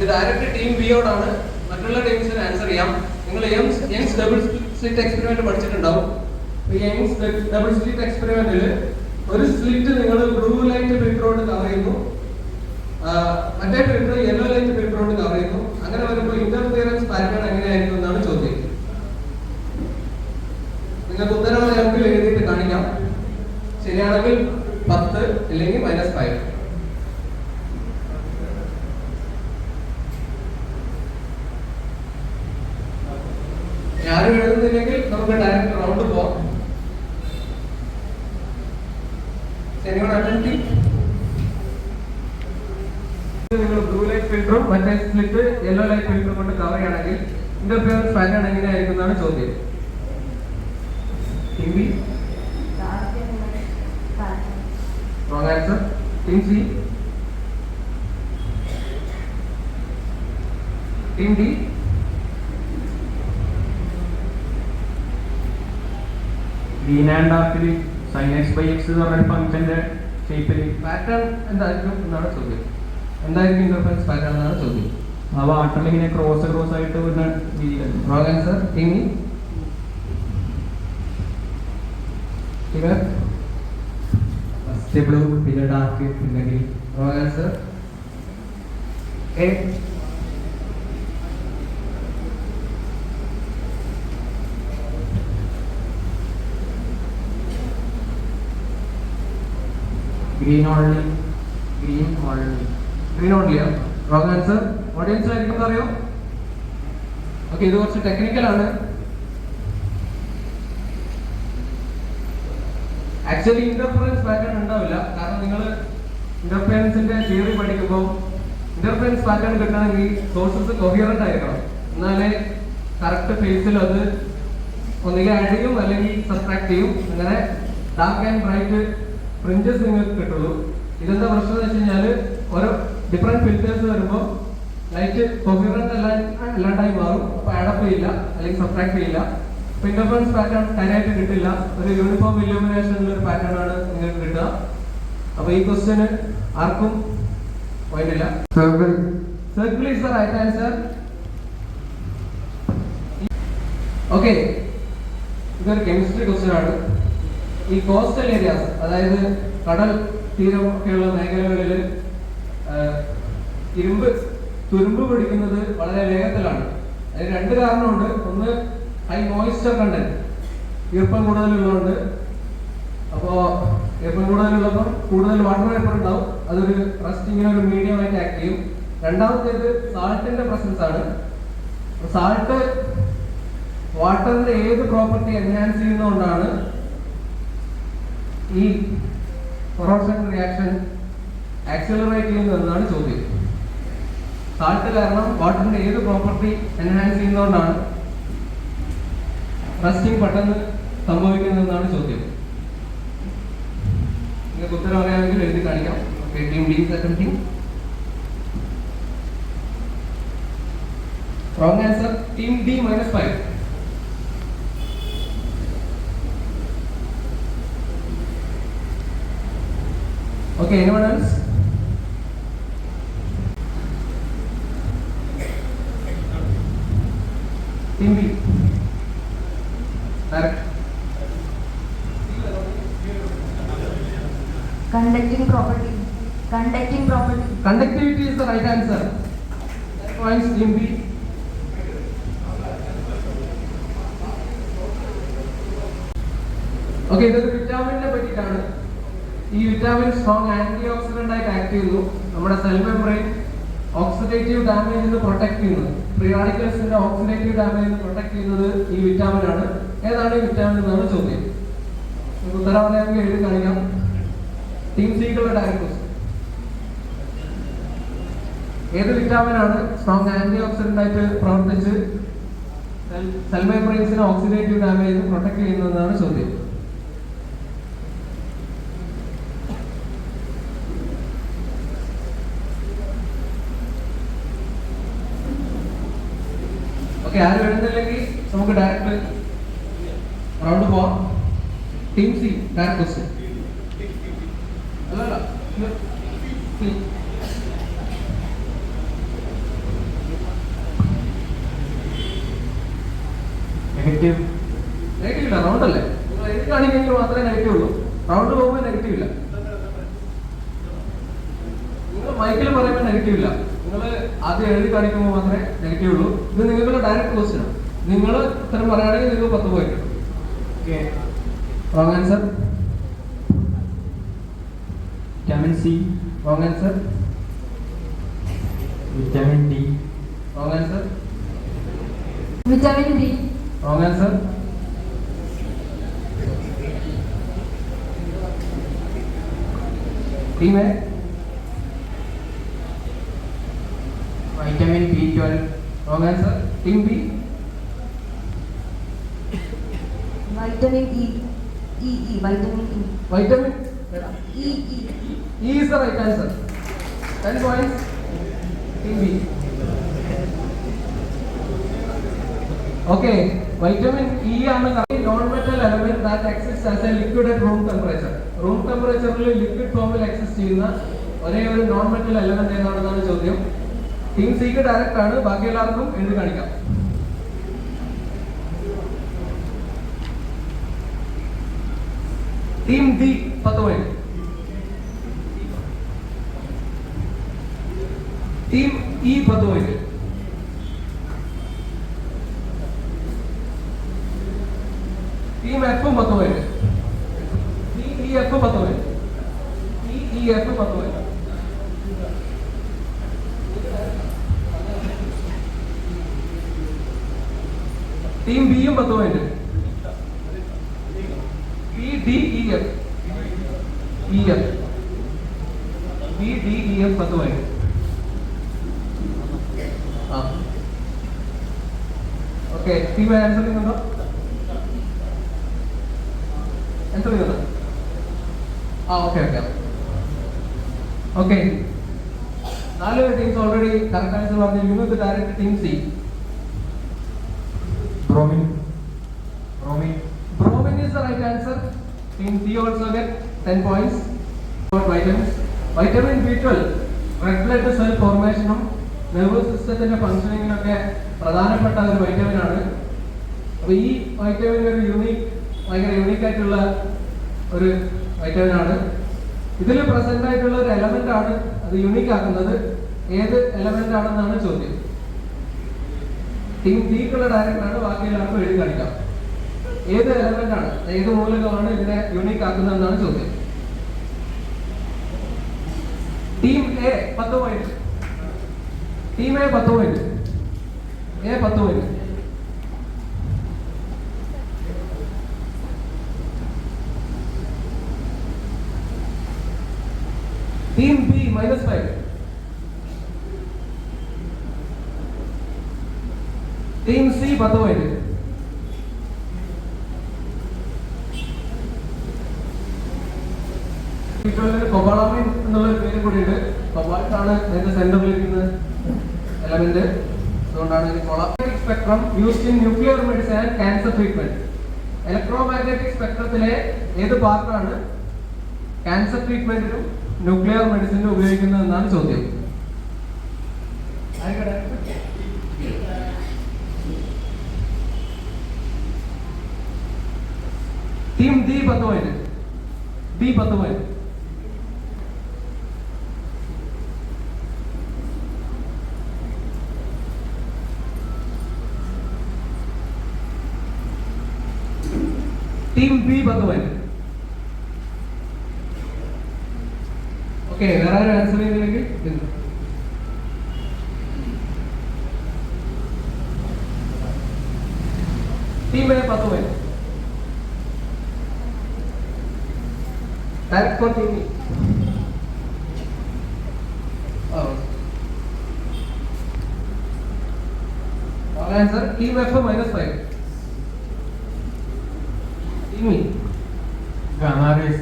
ഇത് direct team ബിയോടാണ്. മറ്റുള്ള ടീംസിന് answer ചെയ്യാം. നിങ്ങൾ യങ്സ് ഡബിൾ സ്ലിറ്റ് എക്സ്പെരിമെന്റ് പഠിച്ചിട്ടുണ്ടാവും. ഈ യങ്സ് ഡബിൾ സ്ലിറ്റ് എക്സ്പെരിമെന്റിൽ ഒരു സ്ലിറ്റ് നിങ്ങൾ ബ്ലൂ ലൈറ്റ് ഫിൽറ്റർ കൊണ്ട് കവർ ചെയ്യുന്നു, മറ്റേ ഫിൽറ്റർ യെല്ലോ ലൈറ്റ് ഫിൽറ്റർ കൊണ്ട് കവർ ചെയ്യുന്നു. അങ്ങനെ വരുമ്പോൾ ഇന്റർഫിയറൻസ് പാറ്റേൺ എങ്ങനെയായിരിക്കും എന്നാണ് ചോദ്യം. നിങ്ങൾക്ക് ഉത്തരം അറിയാമെങ്കിൽ എഴുതിയിട്ട് കാണിക്കാം. ശരിയാണെങ്കിൽ 10, ഇല്ലെങ്കിൽ -5. ആരും എഴുതുന്നില്ലെങ്കിൽ നമുക്ക് ഡയറക്റ്റ് റൗണ്ട് പോവാം. നിങ്ങൾ ബ്ലൂ ലൈറ്റ് ഫിൽറ്ററും മറ്റേ സ്ലിറ്റ് യെല്ലോ ലൈറ്റ് ഫിൽറ്ററും കൊണ്ട് കവർ ചെയ്യണമെങ്കിൽ ഇന്റർഫിയറൻസ് പാറ്റേൺ എങ്ങനെയായിരിക്കും എന്നാണ് ചോദ്യം. Team B? Wrong answer. Team C? Team D? green and dark sin x by x എന്ന് പറഞ്ഞ ഫംഗ്ഷന്റെ ഷേപ്പിൽ പാറ്റേൺ എന്തായിരിക്കും എന്നാണ് ചോദ്യം. എന്തായിരിക്കും ഇന്റർഫറൻസ് പാറ്റേൺ എന്നാണ് ചോദ്യം. ആ വാട്ടറിൽ ഇങ്ങനെ ക്രോസ് ആയിട്ട് വരുന്ന രീതിയിലാണ്. Wrong answer. Team first blue പിന്നെ ഡാർക്ക് പിന്നെ green. Wrong answer. A green only. Green ഓൺലിയാ? Wrong answer. ഓഡിയൻസ് ആയിരിക്കും അറിയോ? ഓക്കെ, ഇത് കുറച്ച് ടെക്നിക്കൽ ആണ്. ആക്ച്വലി ഇന്റർഫറൻസ് പാറ്റേൺ ഉണ്ടാവില്ല. കാരണം നിങ്ങൾ ഇന്റർഫറൻസിന്റെ തിയറി പഠിക്കുമ്പോൾ ഇന്റർഫറൻസ് പാറ്റേൺ കിട്ടണമെങ്കിൽ സോഴ്സസ് കൊഹിയറന്റ് ആയിരിക്കണം. എന്നാലേ കറക്റ്റ് ഫേസിൽ അത് ഒന്നുകിൽ ആഡ് ചെയ്യും അല്ലെങ്കിൽ സബ്ട്രാക്ട് ചെയ്യും. അങ്ങനെ ഡാർക്ക് ആൻഡ് ബ്രൈറ്റ് ഫ്രിഞ്ചസ് നിങ്ങൾക്ക് കിട്ടുള്ളൂ. ഇതെന്താ പ്രശ്നം എന്ന് വെച്ച് കഴിഞ്ഞാൽ ഓരോ ഡിഫറെന്റ് ഫിൽറ്റേഴ്സ് വരുമ്പോൾ ലൈറ്റ് കൊഹിയറന്റ് അല്ലാണ്ടായി മാറും. അപ്പൊ ആഡപ്പ് ചെയ്യില്ല അല്ലെങ്കിൽ സബ്ട്രാക്ട് ചെയ്യില്ല. അപ്പൊ ഇന്റർഫറൻസ് പാറ്റേൺ കാര്യമായിട്ട് കിട്ടില്ല. ഒരു യൂണിഫോം ഇല്യൂമിനേഷനിൽ ഒരു പാറ്റേൺ ആണ് നിങ്ങൾക്ക് കിട്ടുക. അപ്പൊ ഈ ക്വസ്റ്റ്യന് ആർക്കും പോയിട്ടില്ല. Circle is the right answer. Okay, ഇതൊരു കെമിസ്ട്രി ക്വസ്റ്റ്യൻ ആണ്. ഈ കോസ്റ്റൽ ഏരിയാസ്, അതായത് കടൽ തീരം ഒക്കെയുള്ള മേഖലകളിൽ തുരുമ്പ് പിടിക്കുന്നത് വളരെ വേഗത്തിലാണ്. അതിന് 2 കാരണമുണ്ട്. ഒന്ന്, ഹൈ മോയ്സ്ചർ കണ്ടന്റ്, ഈർപ്പം കൂടുതലുള്ളതുകൊണ്ട്. അപ്പോൾ ഈർപ്പം കൂടുതലുള്ളപ്പോൾ കൂടുതൽ വാട്ടർ വേപ്പർ ഉണ്ടാവും. അതൊരു റസ്റ്റിങ്ങിന് ഒരു മീഡിയം ആയിട്ട് ആക്ട് ചെയ്യും. രണ്ടാമത്തേത് സാൾട്ടിന്റെ പ്രസൻസ് ആണ്. സാൾട്ട് വാട്ടറിന്റെ ഏത് പ്രോപ്പർട്ടി എൻഹാൻസ് ചെയ്യുന്നതുകൊണ്ടാണ് ഈ കൊറോഷൻ റിയാക്ഷൻ ആക്സിലറേറ്റ് ചെയ്യുന്നതെന്നാണ് ചോദ്യം. സാൾട്ട് കാരണം വാട്ടറിന്റെ ഏത് പ്രോപ്പർട്ടി എൻഹാൻസ് ചെയ്യുന്നതുകൊണ്ടാണ് റസ്റ്റിംഗ് പെട്ടെന്ന് സംഭവിക്കുന്നതെന്നാണ് ചോദ്യം. നിങ്ങൾക്ക് ഉത്തരം അറിയാമെങ്കിൽ എഴുതി കാണിക്കാം. Team D attempting. Wrong answer. Team D -5. Okay, anyone else? Team B. Direct. Conducting property. Conductivity is the right answer. Points Team B. Okay, ഇതൊരു വിറ്റാമിനെ പറ്റിയിട്ടാണ്. ഈ വിറ്റാമിൻ സ്ട്രോങ് ആന്റി ഓക്സിഡന്റ് ആയിട്ട് ആക്ട് ചെയ്യുന്നു. നമ്മുടെ സെൽ മെംബ്രെയിൻ ഓക്സിഡേറ്റീവ് ഡാമേജിൽ നിന്ന് protect ചെയ്യുന്നത്, free റാഡിക്കൽസിന്റെ oxidative ഡാമേജിൽ നിന്ന് protect ചെയ്യുന്നത് ഈ വിറ്റാമിൻ ആണ്. ഏതാണ് ഈ വിറ്റാമിൻ എന്നാണ് ചോദ്യം. ഉത്തരം അറിയാമെങ്കിൽ എഴുതി കാണിക്കാം. ടീം സിക്കുള്ള ഡയറക്റ്റ് ക്വസ്റ്റ്യൻ. ഏത് വിറ്റാമിൻ ആണ് സ്ട്രോങ് ആന്റി ഓക്സിഡന്റ് ആയിട്ട് പ്രവർത്തിച്ച് സെൽ മെംബ്രെയിൻസിനെ ഓക്സിഡേറ്റീവ് ഡാമേജിൽ നിന്ന് പ്രൊട്ടക്ട് ചെയ്യുന്നതെന്നാണ് ചോദ്യം. ഓക്കെ, ആരും എഴുതുന്നില്ലെങ്കിൽ നമുക്ക് ഡയറക്റ്റ് റൗണ്ട് പോവാം. Team C direct question. അല്ലല്ല, നെഗറ്റീവ് ഇല്ല, റൗണ്ട് അല്ലേ? നിങ്ങൾ എഴുതി കാണിക്കുമെങ്കിൽ മാത്രമേ നെഗറ്റീവ് ഉള്ളൂ. റൗണ്ട് പോകുമ്പോൾ നെഗറ്റീവ് ഇല്ല. നിങ്ങൾ മൈക്കിൽ പറയുമ്പോൾ നെഗറ്റീവ് ഇല്ല. നിങ്ങൾ ആദ്യം എഴുതി കാണിക്കുമ്പോൾ മാത്രമേ നെഗറ്റീവ് ഉള്ളൂ. ഇത് നിങ്ങളുടെ ഡയറക്റ്റ് ക്വസ്റ്റ്യൻ ആണ്. നിങ്ങൾ ഉത്തരം പറയുകയാണെങ്കിൽ നിങ്ങൾക്ക് 10 പോയിന്റ് കിട്ടും. Okay. Wrong answer. Vitamin C. Wrong answer. Vitamin D. Wrong answer. Vitamin D. Wrong answer. Team A. Vitamin B12. Wrong answer. Team B. Vitamin E. Vitamin E. Vitamin E. E is the right answer. 10 points. Team B. Okay. Vitamin E ആണ് non-metal element that exists as a liquid at room temperature. Room temperature ൽ liquid form ൽ exist ചെയ്യുന്ന ഒരേ ഒരു non-metal element ഏതാണെന്നാണ് ചോദ്യം. Team സിക്ക് direct ആണ്, ബാക്കി എല്ലാവർക്കും എഴുതി കാണിക്കാം. Team D 10 point. Team E 10 point. Team F 10 point. Team E F 10 point. E F 10 point. Team ബിയും 10 point. B D E F. E F. B D E F 10 point. Okay. Team answer ചെയ്യുന്നുണ്ടോ? Answer ചെയ്യുന്നുണ്ടോ? Okay okay okay. 4 teams already correct answer പറഞ്ഞിരിക്കുന്നു. ഇത് direct team C. Bromine. Bromine is the right answer. Team C also get 10 points. Vitamins. Vitamin B12 red blood cell formation ഉം nervous സിസ്റ്റത്തിന്റെ ഫംഗ്ഷനിങ്ങിനൊക്കെ പ്രധാനപ്പെട്ട ഒരു vitamin ആണ്. അപ്പോൾ ഈ വൈറ്റമിൻ ഒരു ഭയങ്കര യൂണിക് ആയിട്ടുള്ള ഒരു വൈറ്റമിൻ ആണ്. ഇതിൽ പ്രസന്റ് ആയിട്ടുള്ള ഒരു എലമെന്റ് ആണ് അത് യൂണിക് ആക്കുന്നത്. ഏത് എലമെന്റ് ആണെന്നാണ് ചോദ്യം. ടീം സിക്കുള്ള ഡയറക്റ്റ് ആണ്, ബാക്കി എല്ലാവർക്കും എഴുതി കാണിക്കാം. ഏത് എലമെന്റ് ആണ്, ഏത് മൂലകമാണ് ഇതിനെ യൂണിക് ആക്കുന്നതെന്നാണ് ചോദ്യം. Team A 10 point. Team A 10 point. A 10 point. Team B -5. Team C 10 point. Cobalamin എന്നുള്ള പേര് കൂടിയുണ്ട്. കൊബാൾട്ട് ആണ് ഇതിന്റെ സെന്ററിൽ ഇരിക്കുന്ന എലമെന്റ്. അതുകൊണ്ടാണ് ഇത് electromagnetic spectrum used in nuclear medicine and cancer treatment. Electromagnetic സ്പെക്ട്രത്തിലെ ഏത് പാർട്ടാണ് ക്യാൻസർ ട്രീറ്റ്മെന്റിനും ന്യൂക്ലിയർ മെഡിസിനും ഉപയോഗിക്കുന്നത് എന്നാണ് ചോദ്യം. Team D 10 point. D 10 point. Team B 10 point. Okay. വേറെ ആരും ആൻസർ ചെയ്തില്ലെങ്കിൽ team A 10 point. Direct for TV. Answer Team F -5. Team E. Gamma rays.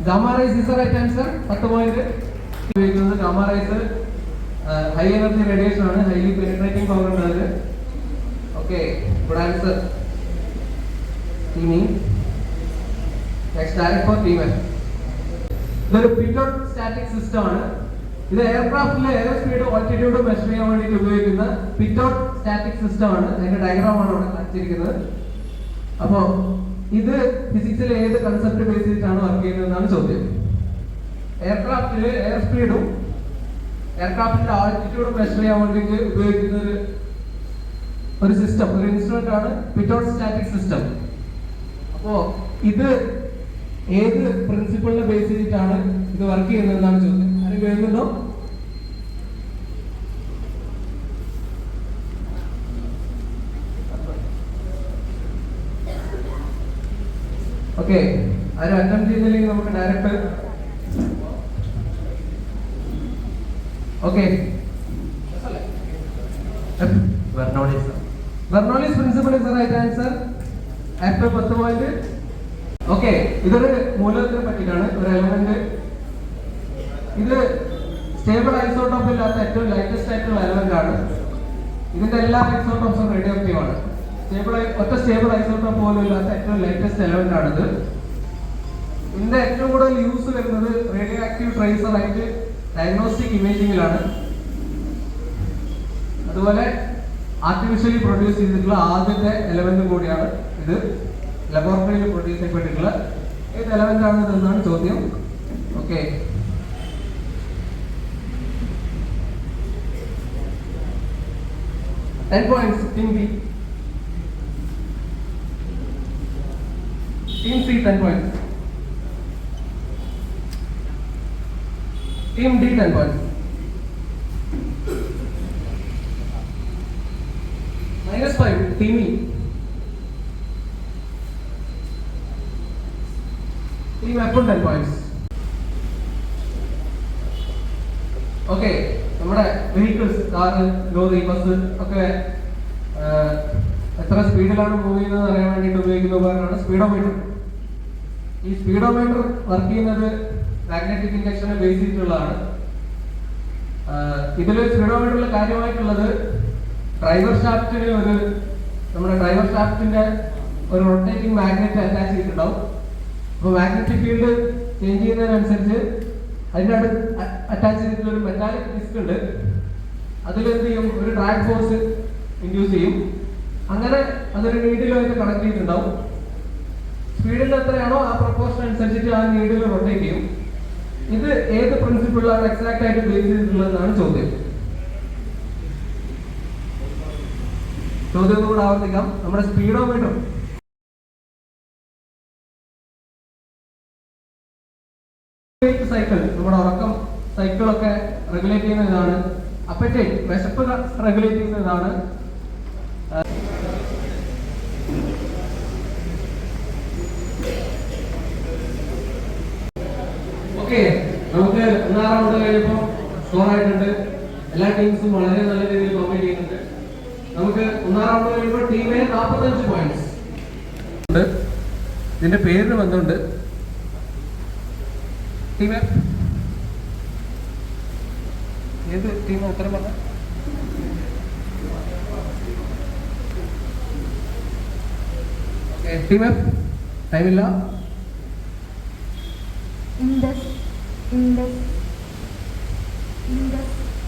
Gamma rays is the right answer. 10 point. Gamma rays high energy radiation ആണ്, highly penetrating power ഉണ്ട്. Okay, good answer. Team E. Next direct for Team F. ഇതൊരു പിറ്റോട്ട് static system ആണ്. ഇത് എയർക്രാഫ്റ്റിലെ air speed altitude measure ചെയ്യാൻ വേണ്ടിയിട്ട് ഉപയോഗിക്കുന്ന പിറ്റോട്ട് static system ആണ്. അതിന്റെ ഡയഗ്രാം ആണ് ഇവിടെ കാണിച്ചിരിക്കുന്നത്. അപ്പോ ഇത് ഫിസിക്സിലെ ഏത് കൺസെപ്റ്റ് ബേസ് ചെയ്തിട്ടാണ് വർക്ക് ചെയ്യുന്നതെന്നാണ് ചോദ്യം. എയർക്രാഫ്റ്റില് എയർ സ്പീഡും എയർക്രാഫ്റ്റിന്റെ ആൾട്ടിറ്റ്യൂഡും മെഷർ ചെയ്യാൻ വേണ്ടിയിട്ട് ഉപയോഗിക്കുന്ന ഒരു സിസ്റ്റം, ഒരു ഇൻസ്ട്രുമെന്റ് ആണ് പിറ്റോട്ട് സ്റ്റാറ്റിക് സിസ്റ്റം. അപ്പോ ഇത് ഏത് പ്രിൻസിപ്പിളിനെ ബേസ് ചെയ്തിട്ടാണ് ഇത് വർക്ക് ചെയ്യുന്നതെന്നാണ് ചോദ്യം. ആരും കേൾക്കുന്നുണ്ടോ? ഓക്കെ, ആരും അറ്റംപ്റ്റ് ചെയ്യുന്നില്ലെങ്കിൽ നമുക്ക് direct okay. Bernoulli's principle is the right answer. After 10 point. Okay, ഇതൊരു മൂലകത്തിനെ പറ്റിയിട്ടാണ്, ഒരു എലമെന്റ്. ഇത് സ്റ്റേബിൾ ഐസോട്ടോപ്പ് ഇല്ലാത്ത ഏറ്റവും ലൈറ്റസ്റ്റ് ആയിട്ടുള്ള എലമെന്റ് ആണ്. ഇതിന്റെ എല്ലാ ഐസോട്ടോപ്സും റേഡിയോ ആക്റ്റീവ് ആണ്. ഒറ്റ സ്റ്റേബിൾ ഐസോട്ടോപ്പ് പോലും ഇല്ലാത്ത ഏറ്റവും ലേറ്റസ്റ്റ് എലമെന്റ് ആണിത്. ഇതിന്റെ ഏറ്റവും കൂടുതൽ യൂസ് വരുന്നത് റേഡിയോ ആക്റ്റീവ് ട്രേസർ ആയിട്ട് ഡയഗ്നോസ്റ്റിക് ഇമേജിംഗിലാണ്. അതുപോലെ ആർട്ടിഫിഷ്യലി പ്രൊഡ്യൂസ് ചെയ്തിട്ടുള്ള ആദ്യത്തെ എലമെന്റും കൂടിയാണ് ഇത്. ലബോറട്ടറിയിൽ പ്രൊഡ്യൂസ് ചെയ്യപ്പെട്ടിട്ടുള്ള ഏത് എലമെന്റ് ആണ് ഇതെന്നാണ് ചോദ്യം. Okay, ten points. Team B. Team C 10 points. Team D 10 points. -5 Team E. Team F 10 points. Okay, നമ്മുടെ വെഹിക്കിൾസ്, കാർ, ലോറി, ബസ് ഒക്കെ എത്ര സ്പീഡിലാണ് മൂവ് ചെയ്യുന്നത് അറിയാൻ വേണ്ടിയിട്ട് ഉപയോഗിക്കുന്ന ഉപകരണമാണ് സ്പീഡോമീറ്റർ. ഈ സ്പീഡോമീറ്റർ വർക്ക് ചെയ്യുന്നത് മാഗ്നറ്റിക് ഇൻഡക്ഷനെ ബേസ് ചെയ്തിട്ടുള്ളതാണ്. ഇതിൽ സ്പീഡോമീറ്ററിൽ കാര്യമായിട്ടുള്ളത് നമ്മുടെ ഡ്രൈവർ ഷാഫ്റ്റിന്റെ ഒരു റൊട്ടേറ്റിംഗ് മാഗ്നറ്റ് അറ്റാച്ച് ചെയ്തിട്ടുണ്ടാവും. അപ്പോൾ മാഗ്നറ്റിക് ഫീൽഡ് ചേഞ്ച് ചെയ്യുന്നതിനനുസരിച്ച് അതിൻ്റെ അറ്റാച്ച് ചെയ്തിട്ടുള്ള ഒരു മെറ്റാലിക് ഡിസ്ക് ഉണ്ട്. അതിലെന്ത് ചെയ്യും, ഒരു ഡ്രാഗ് ഫോഴ്സ് ഇൻഡ്യൂസ് ചെയ്യും. അങ്ങനെ അതൊരു നീഡിലുമായിട്ട് കണക്ട് ചെയ്തിട്ടുണ്ടാവും. സ്പീഡിൽ എത്രയാണോ ആ പ്രൊപ്പോർഷൻ അനുസരിച്ചിട്ട് ആ നീഡിൽ റൊട്ടേറ്റ് ചെയ്യും. ഇത് ഏത് പ്രിൻസിപ്പിളിലാണ് എക്സാക്ട് ആയിട്ട് ബേസ് ചെയ്തിട്ടുള്ളതെന്നാണ് ചോദ്യം. ചോദ്യം കൂടെ ആവർത്തിക്കാം. നമ്മുടെ സ്പീഡോമീറ്റർ സൈക്കിൾ, നമ്മുടെ ഉറക്കം സൈക്കിളൊക്കെ റെഗുലേറ്റ് ചെയ്യുന്ന ഇതാണ്. അപ്പറ്റൈറ്റ്, വിശപ്പ് റെഗുലേറ്റ് ചെയ്യുന്ന ഇതാണ്. ഓക്കെ, നമുക്ക് 1 റൗണ്ട് കഴിഞ്ഞപ്പോൾ സ്കോർ ആയിട്ടുണ്ട്. എല്ലാ ടീംസും വളരെ നല്ല രീതിയിൽ കോമ്പീറ്റ് ചെയ്യുന്നുണ്ട്. നമുക്ക് 1 റൗണ്ട് കഴിയുമ്പോൾ ടീം എ 45 പോയിന്റ്സ് ഉണ്ട്. ഇതിന്റെ പേരിന് ബന്ധമുണ്ട്. ടീം എ ഏത് ടീം ഉത്തരം പറഞ്ഞ? ടീം എഫ് ടൈമില്ല.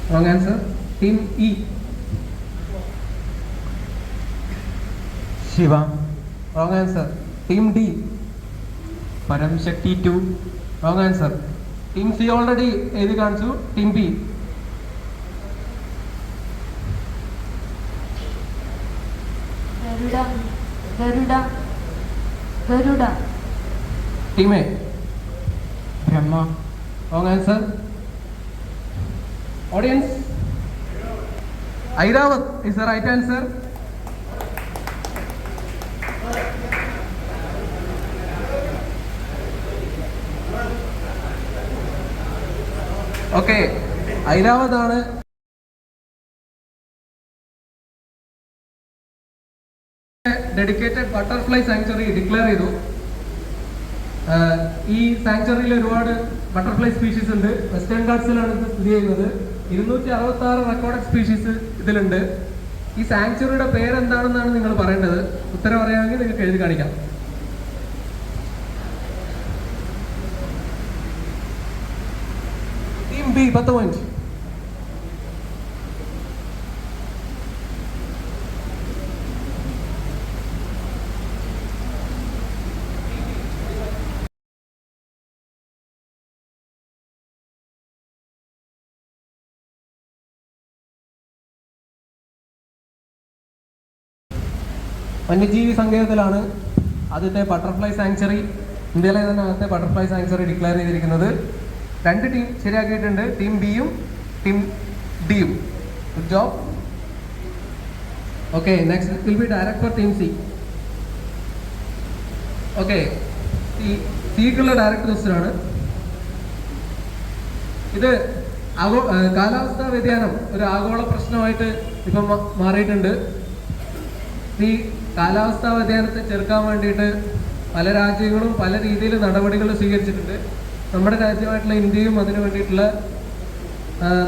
Wrong answer. Team E. Shiva. Wrong answer. Team D. പരംശക്തി 2. Wrong answer. Team C already എഴുതി കാണിച്ചു. Team B. Garuda. Team A. Brahma. Wrong answer. Audience. Airavat is the right answer. Okay, Airavat ആണ് dedicated butterfly sanctuary declare ചെയ്തു. ഈ സാങ്ച്വറിയിൽ ഒരുപാട് butterfly species ഉണ്ട്. Western ഗാട്സിലാണ് ഇത് സ്ഥിതി ചെയ്യുന്നത്. 266 റെക്കോർഡഡ് സ്പീഷീസ് ഇതിലുണ്ട്. ഈ സാങ്ച്വറിയുടെ പേരെന്താണെന്നാണ് നിങ്ങൾ പറയേണ്ടത്. ഉത്തരം അറിയാമെങ്കിൽ നിങ്ങൾക്ക് എഴുതി കാണിക്കാം. Team B 10 point. വന്യജീവി സങ്കേതത്തിലാണ് ആദ്യത്തെ ബട്ടർഫ്ലൈ സാങ്ച്വറി, ഇന്ത്യയിലെ തന്നെ ആദ്യത്തെ ബട്ടർഫ്ലൈ സാങ്ച്വറി ഡിക്ലെയർ ചെയ്തിരിക്കുന്നത്. 2 ടീം ശരിയാക്കിയിട്ടുണ്ട്, ടീം ബിയും ടീം ഡിയും. Good job. Okay, next will be direct four team C. Okay, സിക്കുള്ള ഡയറക്റ്റ് ക്വസ്റ്റ്യൻ ആണ് ഇത്. കാലാവസ്ഥാ വ്യതിയാനം ഒരു ആഗോള പ്രശ്നമായിട്ട് ഇപ്പം മാറിയിട്ടുണ്ട്. ഈ കാലാവസ്ഥാ വ്യതിയാനത്തെ ചെറുക്കാൻ വേണ്ടിയിട്ട് പല രാജ്യങ്ങളും പല രീതിയിൽ നടപടികൾ സ്വീകരിച്ചിട്ടുണ്ട്. നമ്മുടെ രാജ്യമായിട്ടുള്ള ഇന്ത്യയും അതിനു വേണ്ടിയിട്ടുള്ള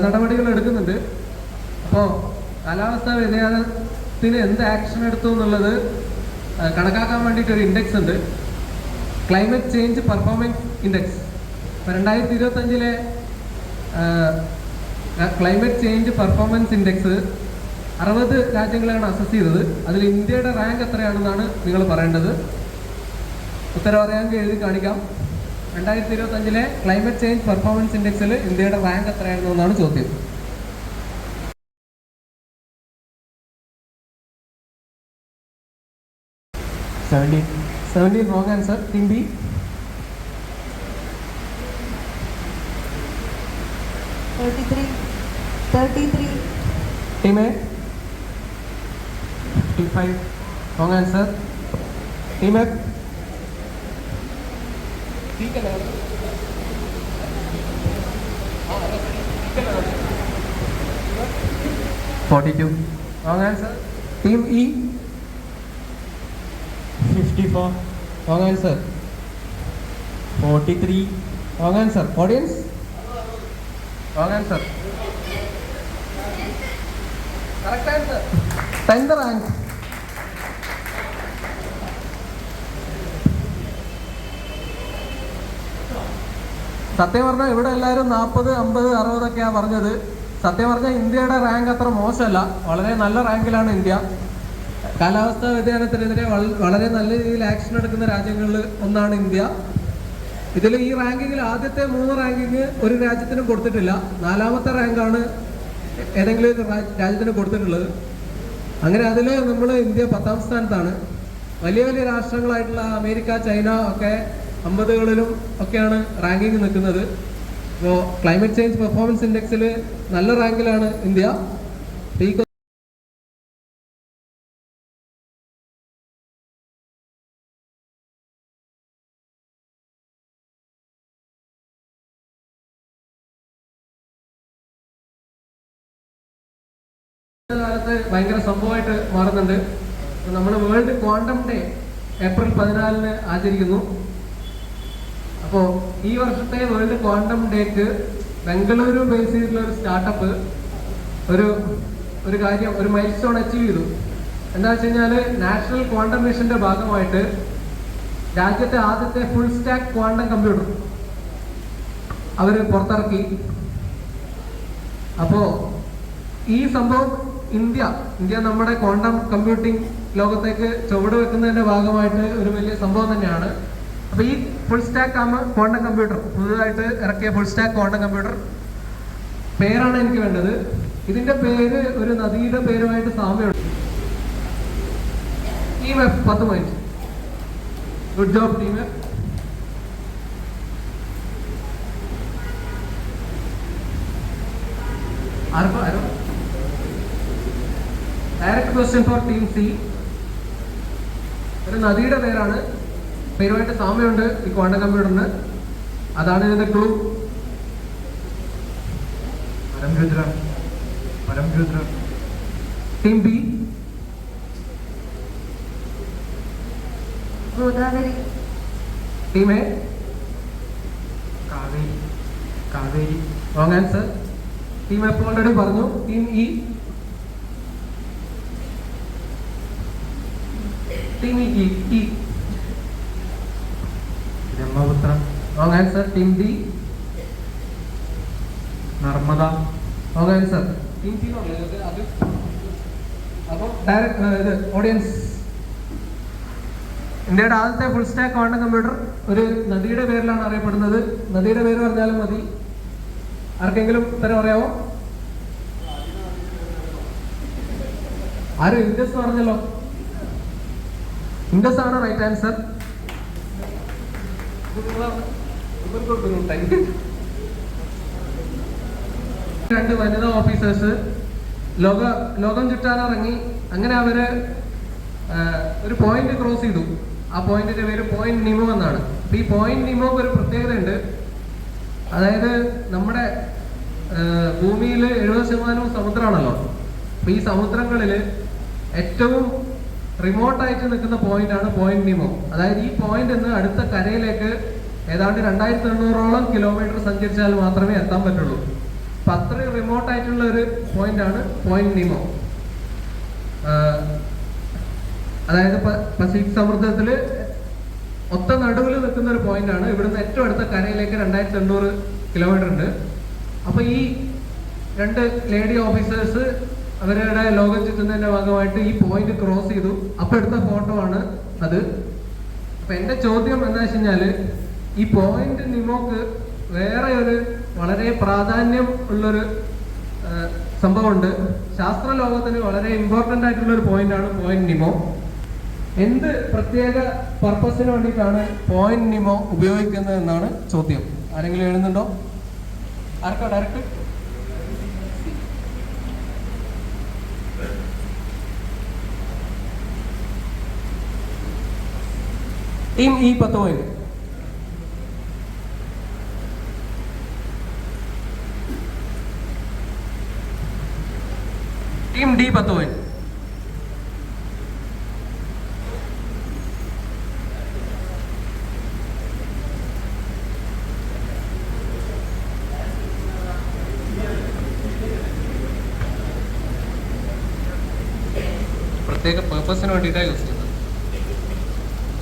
നടപടികൾ എടുക്കുന്നുണ്ട്. അപ്പോൾ കാലാവസ്ഥാ വ്യതിയാനത്തിന് എന്ത് ആക്ഷൻ എടുത്തു എന്നുള്ളത് കണക്കാക്കാൻ വേണ്ടിയിട്ടൊരു ഇൻഡെക്സ് ഉണ്ട്, climate change performance index. 2025 climate change performance index 60 രാജ്യങ്ങളാണ് അസസ് ചെയ്തത്. അതിൽ ഇന്ത്യയുടെ റാങ്ക് എത്രയാണെന്നാണ് നിങ്ങൾ പറയേണ്ടത്. ഉത്തരം അറിയാമെങ്കിൽ എഴുതി കാണിക്കാം. 2025 ക്ലൈമറ്റ് ചേഞ്ച് പെർഫോമൻസ് ഇൻഡെക്സിൽ ഇന്ത്യയുടെ റാങ്ക് എത്രയായിരുന്നു എന്നാണ് ചോദ്യം. Seventeen wrong answer. Team B. Team A 55 wrong answer. Team F 42 wrong answer. Team E 54 wrong answer. 43 wrong answer. Audience wrong answer. Correct answer. 10th rank. സത്യം പറഞ്ഞാൽ ഇവിടെ എല്ലാവരും 40, 50, 60 ഒക്കെയാണ് പറഞ്ഞത്. സത്യം പറഞ്ഞാൽ ഇന്ത്യയുടെ റാങ്ക് അത്ര മോശമല്ല, വളരെ നല്ല റാങ്കിലാണ് ഇന്ത്യ. കാലാവസ്ഥാ വ്യതിയാനത്തിനെതിരെ വളരെ നല്ല രീതിയിൽ ആക്ഷൻ എടുക്കുന്ന രാജ്യങ്ങളിൽ ഒന്നാണ് ഇന്ത്യ. ഇതിൽ ഈ റാങ്കിങ്ങിൽ ആദ്യത്തെ 3 റാങ്കിങ് ഒരു രാജ്യത്തിനും കൊടുത്തിട്ടില്ല. 4ാമത്തെ റാങ്കാണ് ഏതെങ്കിലും ഒരു രാജ്യത്തിന് കൊടുത്തിട്ടുള്ളത്. അങ്ങനെ അതിൽ നമ്മൾ ഇന്ത്യ 10ാം സ്ഥാനത്താണ്. വലിയ വലിയ രാഷ്ട്രങ്ങളായിട്ടുള്ള അമേരിക്ക, ചൈന ഒക്കെ 50കളിലും ഒക്കെയാണ് റാങ്കിങ് നിൽക്കുന്നത്. അപ്പോൾ ക്ലൈമറ്റ് ചേഞ്ച് പെർഫോമൻസ് ഇൻഡെക്സിൽ നല്ല റാങ്കിലാണ് ഇന്ത്യ. ഈ കാലത്ത് ഭയങ്കര സംഭവമായിട്ട് മാറുന്നുണ്ട്. നമ്മൾ വേൾഡ് ക്വാണ്ടം ഡേ ഏപ്രിൽ 14 ആചരിക്കുന്നു. അപ്പോൾ ഈ വർഷത്തെ വേൾഡ് ക്വാണ്ടം ഡേക്ക് ബംഗളൂരു ബേസ് ചെയ്തിട്ടുള്ള ഒരു സ്റ്റാർട്ടപ്പ് ഒരു കാര്യം, ഒരു മൈൽ സ്റ്റോൺ അച്ചീവ് ചെയ്തു. എന്താ വെച്ച് കഴിഞ്ഞാൽ നാഷണൽ ക്വാണ്ടം മിഷന്റെ ഭാഗമായിട്ട് രാജ്യത്തെ ആദ്യത്തെ ഫുൾ സ്റ്റാക്ക് ക്വാണ്ടം കമ്പ്യൂട്ടർ അവർ പുറത്തിറക്കി. അപ്പോൾ ഈ സംഭവം ഇന്ത്യ നമ്മുടെ ക്വാണ്ടം കമ്പ്യൂട്ടിംഗ് ലോകത്തേക്ക് ചുവട് വെക്കുന്നതിന്റെ ഭാഗമായിട്ട് ഒരു വലിയ സംഭവം തന്നെയാണ്. അപ്പൊ ഈ ഫുൾ സ്റ്റാക്ക് ക്വാണ്ടം കമ്പ്യൂട്ടർ, പുതുതായിട്ട് ഇറക്കിയ ഫുൾ സ്റ്റാക്ക് ക്വാണ്ടം കമ്പ്യൂട്ടർ പേരാണ് എനിക്ക് വേണ്ടത്. ഇതിന്റെ പേര് ഒരു നദിയുടെ പേരുമായിട്ട് സാമ്യമുണ്ട്. Team F 10 point. Good job team F. ആരോ direct question for team C. ഒരു നദിയുടെ പേരുമായിട്ട് സാമ്യമുണ്ട് ഈ ക്വാണ്ടം കമ്പ്യൂട്ടറിന്. അതാണ് ഇതിന്റെ clue. Team B. Godavari. Team A Kaveri. Wrong answer. Team F already പറഞ്ഞു. Team E. Team E Brahmaputra. Wrong answer. Team D. Narmada. Wrong answer. Team C. അപ്പോൾ ഡയറക്റ്റ് ഓഡിയൻസ്, ഇന്ത്യയുടെ ആദ്യത്തെ ഫുൾ സ്റ്റാക്ക് ക്വാണ്ടം കമ്പ്യൂട്ടർ ഒരു നദിയുടെ പേരിലാണ് അറിയപ്പെടുന്നത്. നദിയുടെ പേര് പറഞ്ഞാലും മതി. ആർക്കെങ്കിലും ഉത്തരം അറിയാവോ? ആരും ഇൻഡസ് പറഞ്ഞല്ലോ. ഇൻഡസ് ആണ് റൈറ്റ് ആൻസർ. രണ്ട് വനിതാ ഓഫീസേഴ്സ് ലോകം ചുറ്റാനിറങ്ങി. അങ്ങനെ അവര് ഒരു പോയിന്റ് ക്രോസ് ചെയ്തു. ആ പോയിന്റിന്റെ പേര് പോയിന്റ് നിമോ എന്നാണ്. അപ്പൊ ഈ പോയിന്റ് നിമോക്ക് ഒരു പ്രത്യേകതയുണ്ട്. അതായത് നമ്മുടെ ഭൂമിയിൽ 70% സമുദ്രമാണല്ലോ. അപ്പൊ ഈ സമുദ്രങ്ങളിൽ ഏറ്റവും റിമോട്ടായിട്ട് നിൽക്കുന്ന പോയിന്റ് ആണ് പോയിന്റ് നിമോ. അതായത് ഈ പോയിന്റ് നിന്ന് അടുത്ത കരയിലേക്ക് ഏതാണ്ട് 2800 കിലോമീറ്റർ സഞ്ചരിച്ചാൽ മാത്രമേ എത്താൻ പറ്റുള്ളൂ. അപ്പൊ അത്രയും റിമോട്ട് ആയിട്ടുള്ള ഒരു പോയിന്റ് ആണ് പോയിന്റ് നിമോ. അതായത് പസഫിക് സമുദ്രത്തില് ഒത്ത നടുവിൽ നിൽക്കുന്ന ഒരു പോയിന്റ് ആണ്. ഇവിടുന്ന് ഏറ്റവും അടുത്ത കരയിലേക്ക് 2800 കിലോമീറ്റർ ഉണ്ട്. അപ്പൊ ഈ രണ്ട് ലേഡി ഓഫീസേഴ്സ് അവരുടെ ലോകം ചുറ്റുന്നതിന്റെ ഭാഗമായിട്ട് ഈ പോയിന്റ് ക്രോസ് ചെയ്തു. അപ്പൊ എടുത്ത ഫോട്ടോ ആണ് അത്. അപ്പൊ എന്റെ ചോദ്യം എന്താ വെച്ച് കഴിഞ്ഞാല്, ഈ പോയിന്റ് നിമോക്ക് വേറെ ഒരു വളരെ പ്രാധാന്യം ഉള്ളൊരു സംഭവമുണ്ട്. ശാസ്ത്ര ലോകത്തിന് വളരെ ഇമ്പോർട്ടന്റ് ആയിട്ടുള്ള ഒരു പോയിന്റ് ആണ് പോയിന്റ് നിമോ. എന്ത് പ്രത്യേക പർപ്പസിന് വേണ്ടിയിട്ടാണ് പോയിന്റ് നിമോ ഉപയോഗിക്കുന്നത് എന്നാണ് ചോദ്യം. ആരെങ്കിലും എഴുതുന്നുണ്ടോ? ആർക്കാ direct? Team E 10 point. Team D 10 point. പ്രത്യേക പേർപ്പസിന് വേണ്ടിയിട്ടാണ് യൂസ് ചെയ്യുന്നത്.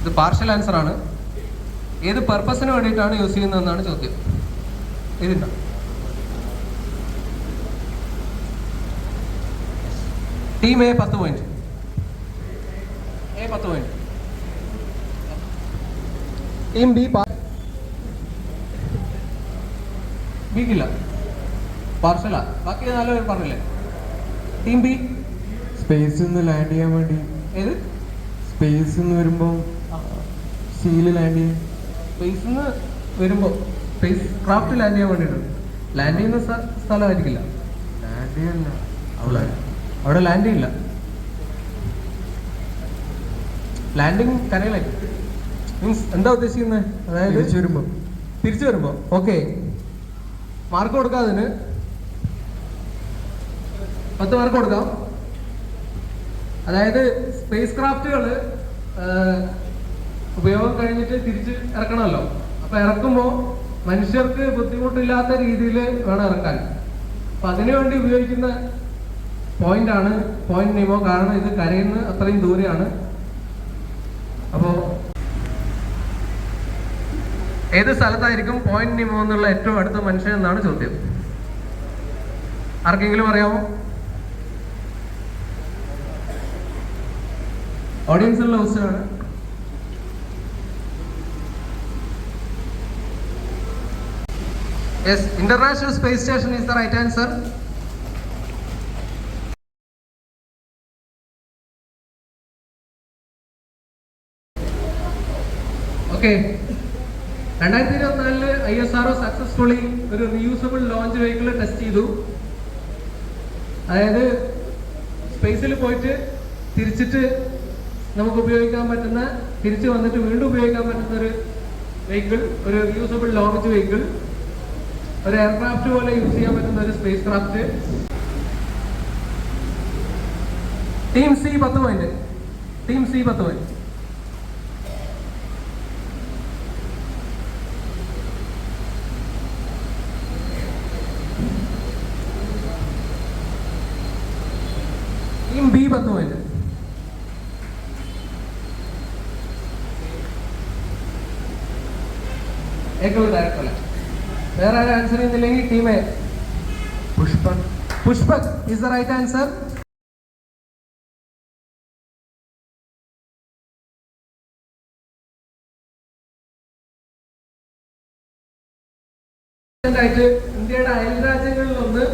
ഇത് പാർഷ്യൽ ആൻസർ ആണ്. ഏത് പർപ്പസിന് വേണ്ടിയിട്ടാണ് യൂസ് ചെയ്യുന്നതെന്നാണ് ചോദ്യം. ഇതില്ല. Team A 10 point. A 10 point. Team B ബിക്കില്ല, പാർഷ്യലാ. ബാക്കി 4 പേര് പറഞ്ഞില്ലേ? ടീം ബി സ്പേസിൽ നിന്ന് ലാൻഡ് ചെയ്യാൻ വേണ്ടി. ഏത് സ്പേസിൽ നിന്ന് വരുമ്പോൾ സീല് ലാൻഡ് ചെയ്യാൻ. സ്പേസിൽ നിന്ന് വരുമ്പോൾ സ്പേസ് ക്രാഫ്റ്റ് ലാൻഡ് ചെയ്യാൻ വേണ്ടിയിട്ടുണ്ട്. ലാൻഡ് ചെയ്യുന്ന സ്ഥലമായിരിക്കില്ല. ലാൻഡ് ചെയ്യല്ല, അവിടെ ലാൻഡ് ചെയ്യില്ല. ലാൻഡിങ് കരയിലായിരിക്കും. മീൻസ് എന്താ ഉദ്ദേശിക്കുന്നത്? അതായത് തിരിച്ചു വരുമ്പോ ഓക്കെ. മാർക്ക് കൊടുക്കാം. അതിന് 10 മാർക്ക് കൊടുക്കാം. അതായത് സ്പേസ് ക്രാഫ്റ്റുകൾ ഉപയോഗം കഴിഞ്ഞിട്ട് തിരിച്ച് ഇറക്കണമല്ലോ. അപ്പൊ ഇറക്കുമ്പോൾ മനുഷ്യർക്ക് ബുദ്ധിമുട്ടില്ലാത്ത രീതിയിൽ വേണം ഇറക്കാൻ. അപ്പൊ അതിനുവേണ്ടി ഉപയോഗിക്കുന്ന പോയിന്റ് ആണ് പോയിന്റ് നിമോ. കാരണം ഇത് കരയിൽ നിന്ന് അത്രയും ദൂരെയാണ്. അപ്പോ ഏത് സ്ഥലത്തായിരിക്കും പോയിന്റ് നിമോ എന്നുള്ള ഏറ്റവും അടുത്ത മനുഷ്യൻ എന്നാണ് ചോദ്യം. ആർക്കെങ്കിലും അറിയാമോ? ഓഡിയൻസിലുള്ള ക്വസ്റ്റ്യൻ ആണ്. Yes, international space station is the right answer. Okay. 2024 ISRO successfully ഒരു റീയൂസബിൾ ലോഞ്ച് വെഹിക്കിൾ ടെസ്റ്റ് ചെയ്തു. അതായത് സ്പേസിൽ പോയിട്ട് തിരിച്ചിട്ട് നമുക്ക് ഉപയോഗിക്കാൻ പറ്റുന്ന, തിരിച്ചു വന്നിട്ട് വീണ്ടും ഉപയോഗിക്കാൻ പറ്റുന്ന ഒരു വെഹിക്കിൾ, ഒരു റീയൂസബിൾ ലോഞ്ച് വെഹിക്കിൾ, ഒരു എയർക്രാഫ്റ്റ് പോലെ യൂസ് ചെയ്യാൻ പറ്റുന്ന ഒരു spacecraft. Team C 10 point. Team C 10 point. Team B 10 point. ഏറ്റവും ഡയറക്റ്റ് അല്ല. വേറെ ആരും ആൻസർ ചെയ്യുന്നില്ലെങ്കിൽ team A. Pushpak. Pushpak is the right answer. ആയിട്ട് ഇന്ത്യയുടെ അയൽ രാജ്യങ്ങളിലൊന്ന്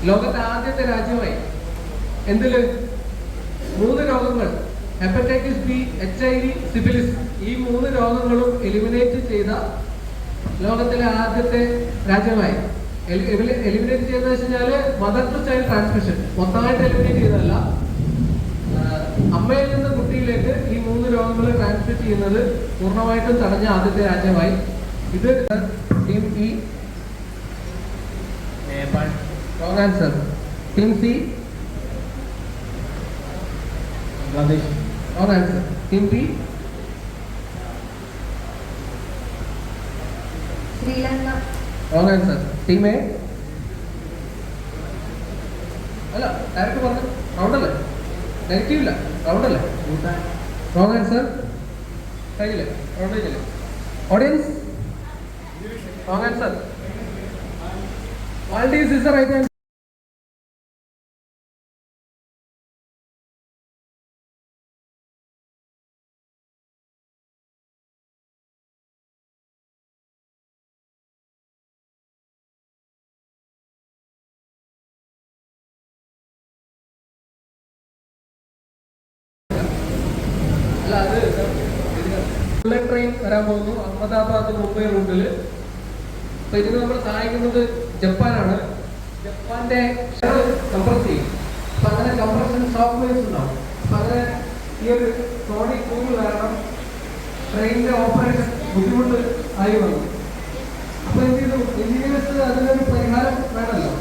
ലോകത്തെ ആദ്യത്തെ രാജ്യമായി. എന്തില്? 3 രോഗങ്ങൾ ഹെപ്പറ്റൈറ്റിസ് ബി, HIV, സിഫിലിസ് ഈ 3 രോഗങ്ങളും എലിമിനേറ്റ് ചെയ്ത ലോകത്തിലെ ആദ്യത്തെ രാജ്യമായി. എലിമിനേറ്റ് ചെയ്തെന്ന് വെച്ച് കഴിഞ്ഞാൽ മദർ ടു ചൈൽഡ് ട്രാൻസ്മിഷൻ മൊത്തമായിട്ട് എലിമിനേറ്റ് ചെയ്തതല്ല, അമ്മയിൽ നിന്ന് കുട്ടിയിലേക്ക് ഈ 3 രോഗങ്ങൾ ട്രാൻസ്മിറ്റ് ചെയ്യുന്നത് പൂർണ്ണമായിട്ടും തടഞ്ഞ ആദ്യത്തെ രാജ്യമായി. ഇത് team E, wrong answer. Team C, Bangladesh. Wrong answer. Team B, Sri Lanka. Wrong answer. Team A, അല്ല ഡയറക്റ്റ് പറഞ്ഞു, റൗണ്ടല്ലേ, നെഗറ്റീവ് ഇല്ല, റൗണ്ടല്ലേ. Wrong answer. കഴിഞ്ഞില്ലേ, റൗണ്ട് കഴിഞ്ഞില്ലേ. Audience, wrong answer. Maldives is the right answer. അല്ല അത് ബുള്ളറ്റ് ട്രെയിൻ വരാൻ പോകുന്നു അഹമ്മദാബാദ് മുംബൈ റൂട്ടിൽ. അപ്പൊ ഇതിന് നമ്മൾ സഹായിക്കുന്നത് ജപ്പാനാണ്. ജപ്പാന്റെ കംപ്രസ് ചെയ്യും. അപ്പൊ അങ്ങനെ കംപ്രഷൻ സോഫ്റ്റ്വെയർസ് ഉണ്ടാവും. അപ്പൊ അങ്ങനെ ഈ ഒരു സോണിക് ബൂം കാരണം ട്രെയിനിന്റെ ഓപ്പറേഷൻ ബുദ്ധിമുട്ട് ആയി വന്നു. അപ്പൊ എന്ത് ചെയ്തു, എഞ്ചിനീയേഴ്സ് അതിനൊരു പരിഹാരം വേണമല്ലോ,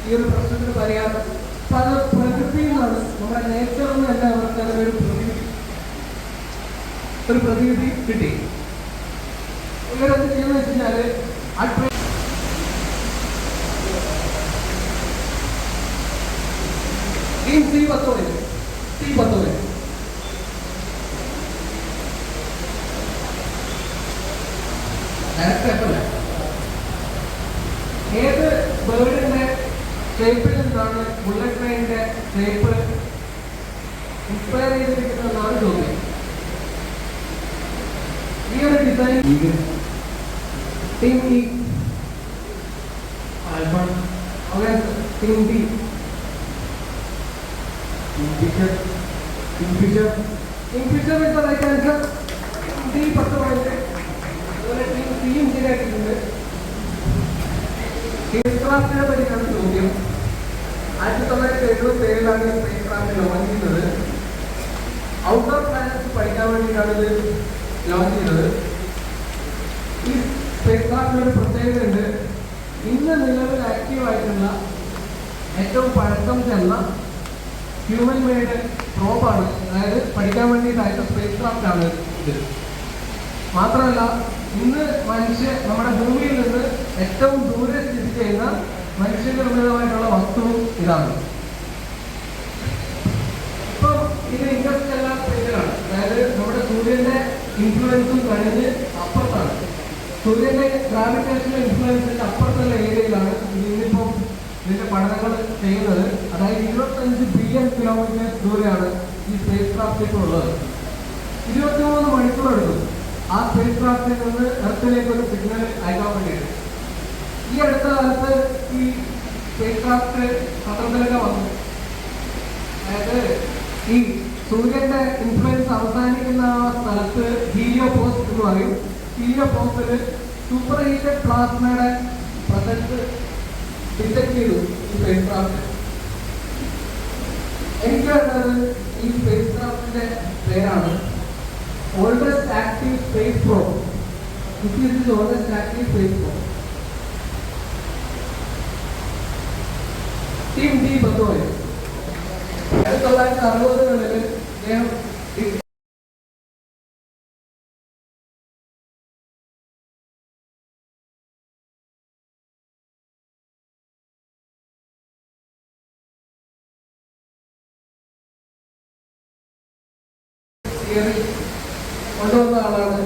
ഈ ഒരു പ്രശ്നത്തിന് പരിഹാരം. അപ്പൊ അത് പ്രകൃതിയിൽ നിന്നാണ്, നമ്മുടെ നേച്ചറിൽ നിന്നല്ല അവർക്ക് അതിനൊരു പ്രതീതി കിട്ടി. ഇവരെന്ത് ചെയ്യുന്ന വെച്ച് കഴിഞ്ഞാല് ആ train team C 10 minute, C 10 minute. ഏത് ബേർഡിന്റെ ഷേപ്പിൽ നിന്നാണ് ബുള്ളറ്റ് ട്രെയിനിന്റെ ഷേപ്പ് ഇൻസ്പയർ ചെയ്തിരിക്കുന്നതെന്നാണ് ചോദ്യം. ഈ ഒരു design team E, team B, Kingfisher is the right answer. D 10 point. അതുപോലെ ടീം സിയും ശരിയാക്കിയിട്ടുണ്ട്. സ്പേസ് ക്രാഫ്റ്റിനെ പറ്റിയാണ് ചോദ്യം. 1977 സ്പേസ് ക്രാഫ്റ്റ് ലോഞ്ച് ചെയ്യുന്നത്. ഔട്ട്ഡോർ പ്ലാനറ്റ്സ് പഠിക്കാൻ വേണ്ടിയിട്ടാണ് ഇത് ലോഞ്ച് ചെയ്തത്. ഈ സ്പേസ് ക്രാഫ്റ്റിന് ഒരു പ്രത്യേകത ഉണ്ട്. ഇന്ന് നിലവിൽ ആക്റ്റീവ് ആയിട്ടുള്ള ഏറ്റവും പഴക്കം ചെന്ന ഹ്യൂമൻ മെയ്ഡ് പ്രോബാണ്. അതായത് പഠിക്കാൻ വേണ്ടിയിട്ടായിട്ട് സ്പേസ് ക്രാഫ്റ്റ് ആണ് ഇത്. മാത്രമല്ല ഇന്ന് നമ്മുടെ ഭൂമിയിൽ നിന്ന് ഏറ്റവും ദൂരെ സ്ഥിതി ചെയ്യുന്ന മനുഷ്യനിർമ്മിതമായിട്ടുള്ള വസ്തുവും ഇതാണ്. ഇപ്പം ഇത് ഇൻഡസ്ട്രിയൽ സ്പേസിലാണ്. അതായത് നമ്മുടെ സൂര്യന്റെ ഇൻഫ്ലുവൻസും കഴിഞ്ഞ് അപ്പുറത്താണ്, സൂര്യന്റെ ഗ്രാവിറ്റേഷണൽ ഇൻഫ്ലുവൻസിന്റെ അപ്പുറത്തുള്ള ഏരിയയിലാണ് ഇന്നിപ്പം ഇതിന്റെ പഠനങ്ങൾ ചെയ്യുന്നത്. അതായത് 25 ബില്യൺ കിലോമീറ്റർ ദൂരെയാണ് ഈ സ്പേസ് ക്രാഫ്റ്റ് ഇപ്പോൾ ഉള്ളത്. 23 മണിക്കൂർ എടുക്കും ആ സ്പേസ് ക്രാഫ്റ്റിൽ നിന്ന് എർത്തിലേക്ക് ഒരു സിഗ്നൽ അയക്കാൻ വേണ്ടിയിട്ട്. ഈ അടുത്ത കാലത്ത് ഈ സ്പേസ് ക്രാഫ്റ്റ് പത്രത്തിലൊക്കെ വന്നു. അതായത് ഈ സൂര്യന്റെ ഇൻഫ്ലുവൻസ് അവസാനിക്കുന്ന ആ സ്ഥലത്ത് ഹീലിയോപോസ് എന്ന് പറയും. ഹീലിയോപോസിൽ സൂപ്പർ ഹീറ്റഡ് പ്ലാസ്മയുടെ പ്രസൻസ് ഡിറ്റക്ട് ചെയ്തു ഈ സ്പേസ് ക്രാഫ്റ്റ്. എനിക്ക് വേണ്ടത് ഈ സ്പേസ് ക്രാഫ്റ്റിന്റെ പേരാണ് oldest active space probe. This is the oldest active space probe. Team D 10 point. 1960കളിൽ അദ്ദേഹം കൊണ്ടുവന്ന ആളാണ്.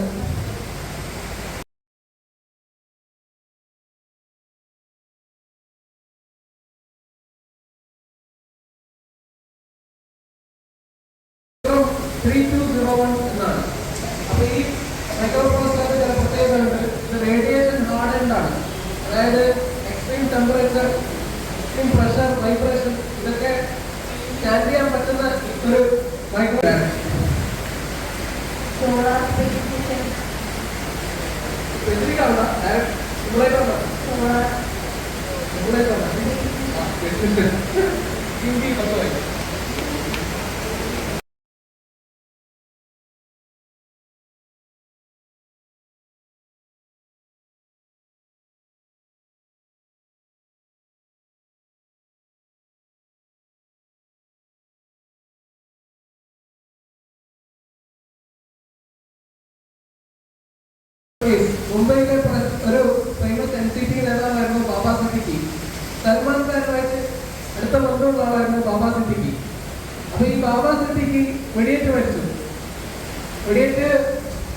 എന്നാണ്. അപ്പൊ ഈ മൈക്രോപ്രോസസറിന് ചില പ്രത്യേകതയുണ്ട്. ഇത് റേഡിയേഷൻ ഹാർഡൻഡ് ആണ്. അതായത് extreme temperature, extreme pressure, vibration ഇതൊക്കെ സ്റ്റാൻഡ് ചെയ്യാൻ പറ്റുന്ന ഒരു മൈക്രോ. Team B 10 point. മുംബൈയിലെ ഒരു ഫേമസ് NCT നേതാവായിരുന്നു ബാബ സിദ്ദിഖി. സൽമാൻ ഖാനുമായിട്ട് അടുത്ത ബന്ധമുള്ള ആളായിരുന്നു ബാബ സിദ്ദിഖി. അപ്പൊ ഈ ബാബ സിദ്ദിഖി വെടിയേറ്റ് മരിച്ചു.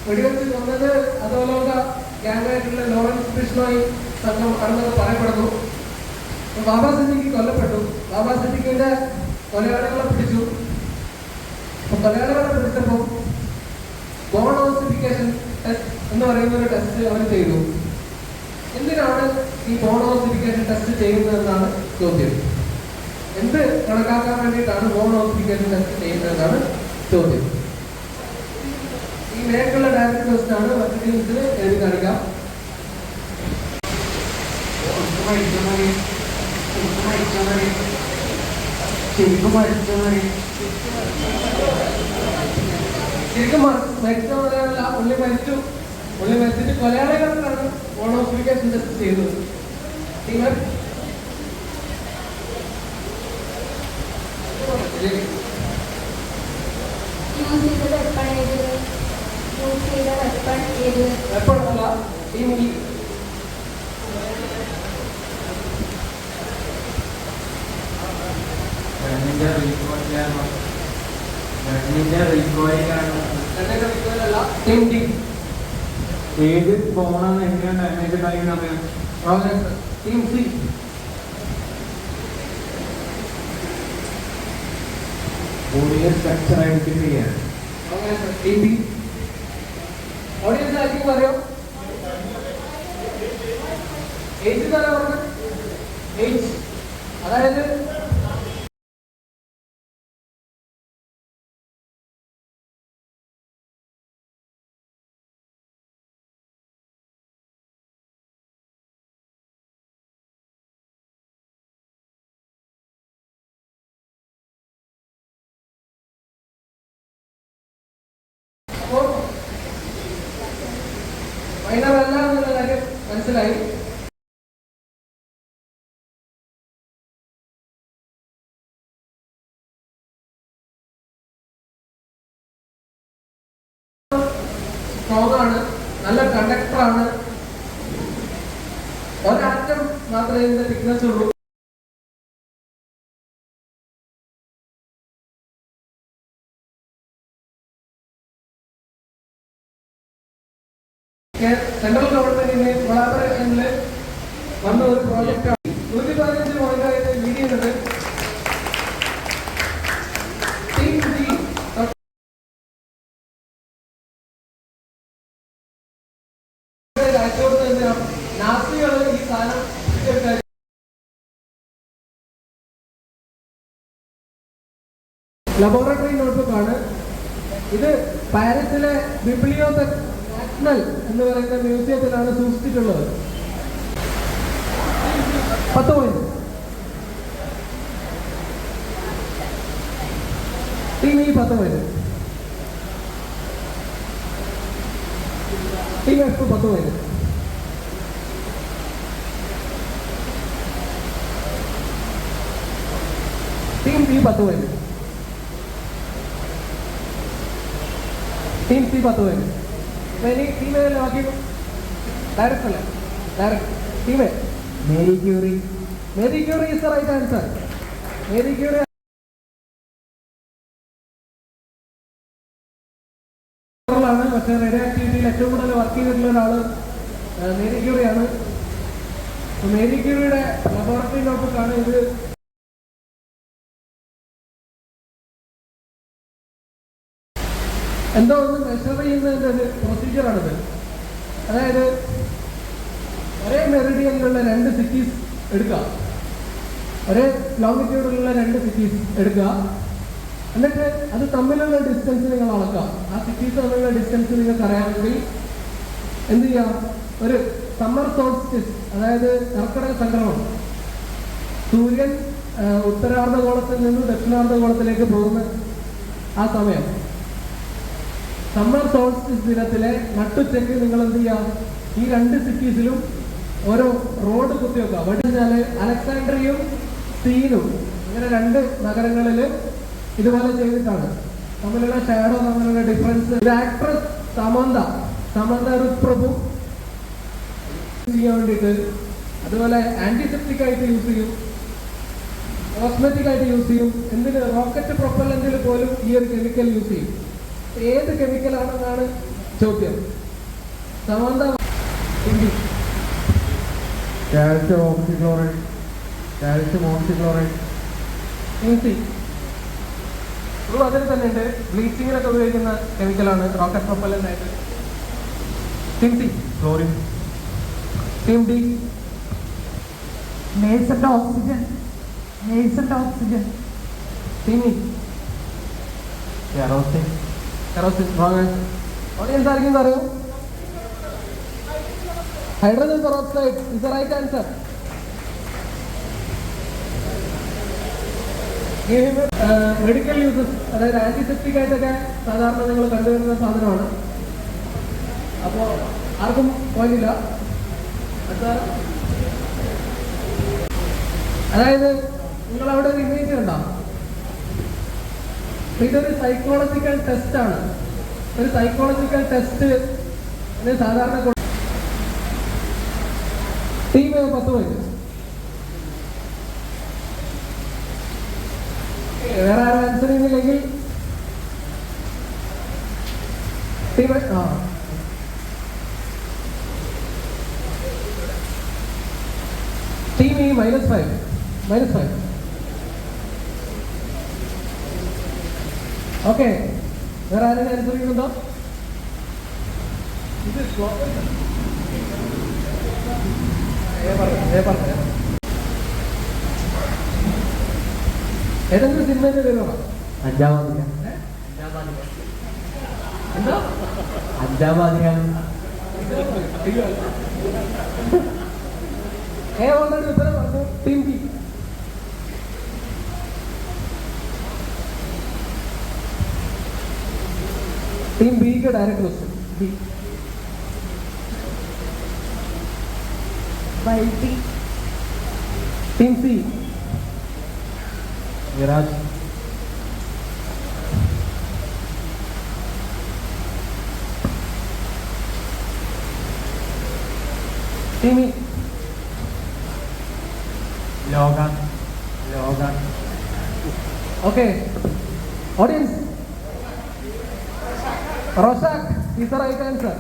വെടിവെച്ച് കൊന്നത് അതോലോക ഗ്യാങ്ങായിട്ടുള്ള ലോറൻസ് കൃഷ്ണോയി സംഘം ആണെന്നൊക്കെ പറയപ്പെടുന്നു. ബാബ സിദ്ദിഖി കൊല്ലപ്പെട്ടു. ബാബ സിദ്ദിഖിന്റെ കൊലയാളികളെ പിടിച്ചു. അപ്പൊ കൊലയാളികളെ പിടിച്ചപ്പോൾ ബോൺ ഓസിഫിക്കേഷൻ ടെസ്റ്റ് എന്ന് പറയുന്ന ഒരു ടെസ്റ്റ് അവർ ചെയ്തു. എന്തിനാണ് ഈ ബോൺ ഓസിഫിക്കേഷൻ ടെസ്റ്റ് ചെയ്യുന്നതെന്നാണ് ചോദ്യം. എന്ത് കണക്കാക്കാൻ വേണ്ടിയിട്ടാണ് ബോൺ ഓസിഫിക്കേഷൻ ടെസ്റ്റ് ചെയ്യുന്നതെന്നാണ് ചോദ്യം. ഈ നേരക്കുള്ള ഡയറക്റ്റ് ക്വസ്റ്റൻ ആണ്. മറ്റു ടീംസിൽ എഴുതി കാണിക്കാം. ശരിക്കും മരിച്ച പറയാനല്ല, പുള്ളി മരിച്ചിട്ട് കൊലയാളികൾക്കാണ് ബോൺ ഓസിഫിക്കേഷൻ ടെസ്റ്റ് ചെയ്തത്. നിങ്ങൾ വെപ്പണല്ല ടീം ഇ. Team D. ഏത് ഫോണാണ് എങ്ങനെയാണ് ഡാമേജ് കഴിയുന്നത്? Team C. ബോഡിയെ സ്ട്രക്ചർ ഐഡന്റിഫൈ ചെയ്യാൻ. Team B. ഓഡിയൻസ് ആയിരിക്കും പറയോ? എയ്റ്റ് തന്നെ പറഞ്ഞു. എയ്റ്റ് അതായത് മൈനർ അല്ല എന്നുള്ള കാര്യം മനസ്സിലായി. സ്ട്രോങ് ആണ്, നല്ല കണ്ടക്ടറാണ്. ഒരാറ്റം മാത്രമേ ഇതിന്റെ തിക്നെസ് ഉള്ളൂ. സെൻട്രൽ ഗവൺമെന്റിന്റെ കൊളാബറേഷനിൽ വന്ന ഒരു പ്രോജക്റ്റാണ്. 115 പോയിന്റായിട്ട് ലീഡ് ചെയ്യുന്നത് ടീം ജി. നാസികൾ ഈ സാധനം ലബോറട്ടറി നോട്ട്ബുക്കാണ് ഇത്. പാരീസിലെ ബിബ്ലിയോതെക് നാഷണൽ എന്ന് പറയുന്ന മ്യൂസിയത്തിലാണ് സൂക്ഷിച്ചിട്ടുള്ളത്. 10 point. Team E 10 point. Team F 10 point. Team B 10 point. Team C 10 point. ടീമേ ബാക്കി ഡയറക്റ്റ് അല്ല, ഡയറക്റ്റ് ടീമേ. Marie Curie. Marie Curie is the right answer. Marie Curie ആണ്. പക്ഷേ റേഡിയോ ആക്ടിവിറ്റിയിൽ ഏറ്റവും കൂടുതൽ വർക്ക് ചെയ്തിട്ടുള്ള ഒരാള് മേരി ക്യൂറിയാണ്. മേരി ക്യൂറിയുടെ ലബോറട്ടറി നോട്ട്ബുക്കാണ് ഇത്. എന്തോ ഒന്ന് മെഷർ ചെയ്യുന്നതിൻ്റെ ഒരു പ്രൊസീജിയറാണിത്. അതായത് ഒരേ മെറിഡിയനിലുള്ള 2 സിറ്റീസ് എടുക്കുക, ഒരേ ലോങ്ങിറ്റ്യൂഡിലുള്ള 2 സിറ്റീസ് എടുക്കുക. എന്നിട്ട് അത് തമ്മിലുള്ള ഡിസ്റ്റൻസ് നിങ്ങൾ അളക്കുക. ആ സിറ്റീസ് തമ്മിലുള്ള ഡിസ്റ്റൻസ് നിങ്ങൾക്ക് അറിയാമെങ്കിൽ എന്ത് ചെയ്യാം? ഒരു സമ്മർ സോൾസ്റ്റിസ്, അതായത് കർക്കിടക സംക്രമണം, സൂര്യൻ ഉത്തരാർദ്ധഗോളത്തിൽ നിന്ന് ദക്ഷിണാർദ്ധഗോളത്തിലേക്ക് പോകുന്ന ആ സമയം സമ്മർ സോൾസ്റ്റിസ് ദിനത്തിലെ നട്ടുച്ചയ്ക്ക് നിങ്ങൾ എന്ത് ചെയ്യാം, ഈ രണ്ട് സിറ്റീസിലും ഓരോ റോഡ് കുത്തിവെക്കുക. അവിടെ വെച്ചാല് അലക്സാണ്ട്രിയയും സീനും ഇങ്ങനെ രണ്ട് നഗരങ്ങളിൽ ഇതുപോലെ ചെയ്തിട്ടാണ്. തമ്മിലുള്ള ഷാഡോ, തമ്മിലുള്ള ഡിഫറൻസ്. ഒരു ആക്ട്രസ് സമന്ത ഋത്പ്രഭു ചെയ്യാൻ വേണ്ടിയിട്ട് അതുപോലെ ആന്റിസെപ്റ്റിക് ആയിട്ട് യൂസ് ചെയ്യും, കോസ്മെറ്റിക് ആയിട്ട് യൂസ് ചെയ്യും. എന്തിന് റോക്കറ്റ് പ്രൊപ്പല്ലന്റിൽ പോലും ഈ ഒരു കെമിക്കൽ യൂസ് ചെയ്യും. ഏത് കെമിക്കലാണെന്നാണ് ചോദ്യം. സമന്ത കാൽഷ്യം ഓക്സിക്ലോറൈഡ്, കാൽഷ്യം ഓക്സിക്ലോറൈഡ്. അതിൽ തന്നെ ഉണ്ട്. ബ്ലീച്ചിങ്ങിനൊക്കെ ഉപയോഗിക്കുന്ന കെമിക്കലാണ് റോക്കറ്റ് പ്രൊപ്പല്ലന്റ് ആയിട്ട്. Team C chlorine. Team D നേഴ്സിന്റെ oxygen. Team E kerosene. Kerosene. Wrong answer. Audience ആയിരിക്കും അറിയോ? Hydrogen peroxide is the right answer. Medical uses, അതായത് ആന്റിസെപ്റ്റിക് ആയിട്ടൊക്കെ സാധാരണ നിങ്ങൾ കണ്ടുവരുന്ന സാധനമാണ്. അപ്പോൾ ആർക്കും പോയില്ല. അതായത് നിങ്ങൾ അവിടെ ഒരു ഇമേജ് കണ്ടോ? ഇതൊരു സൈക്കോളജിക്കൽ ടെസ്റ്റ് ആണ്. ഒരു സൈക്കോളജിക്കൽ ടെസ്റ്റ് സാധാരണ ടീം 10 പോയിന്റ്. വേറെ ആരും ആൻസർ ചെയ്യുന്നില്ലെങ്കിൽ ടീം ടീം ഈ -5. ഓക്കെ, വേറെ ആരും ആൻസർ ചെയ്യുന്നുണ്ടോ? ഇത് ഏതെങ്കിലും സിനിമയുടെ പേര് വേണം. എന്താ ഓൾറെഡി ഉത്തരം പറഞ്ഞു. Team B. ടീം ബിക്ക് direct question. B team C Viraj. Team E ലോഗാൻ. Okay, audience Rorschach is the right answer.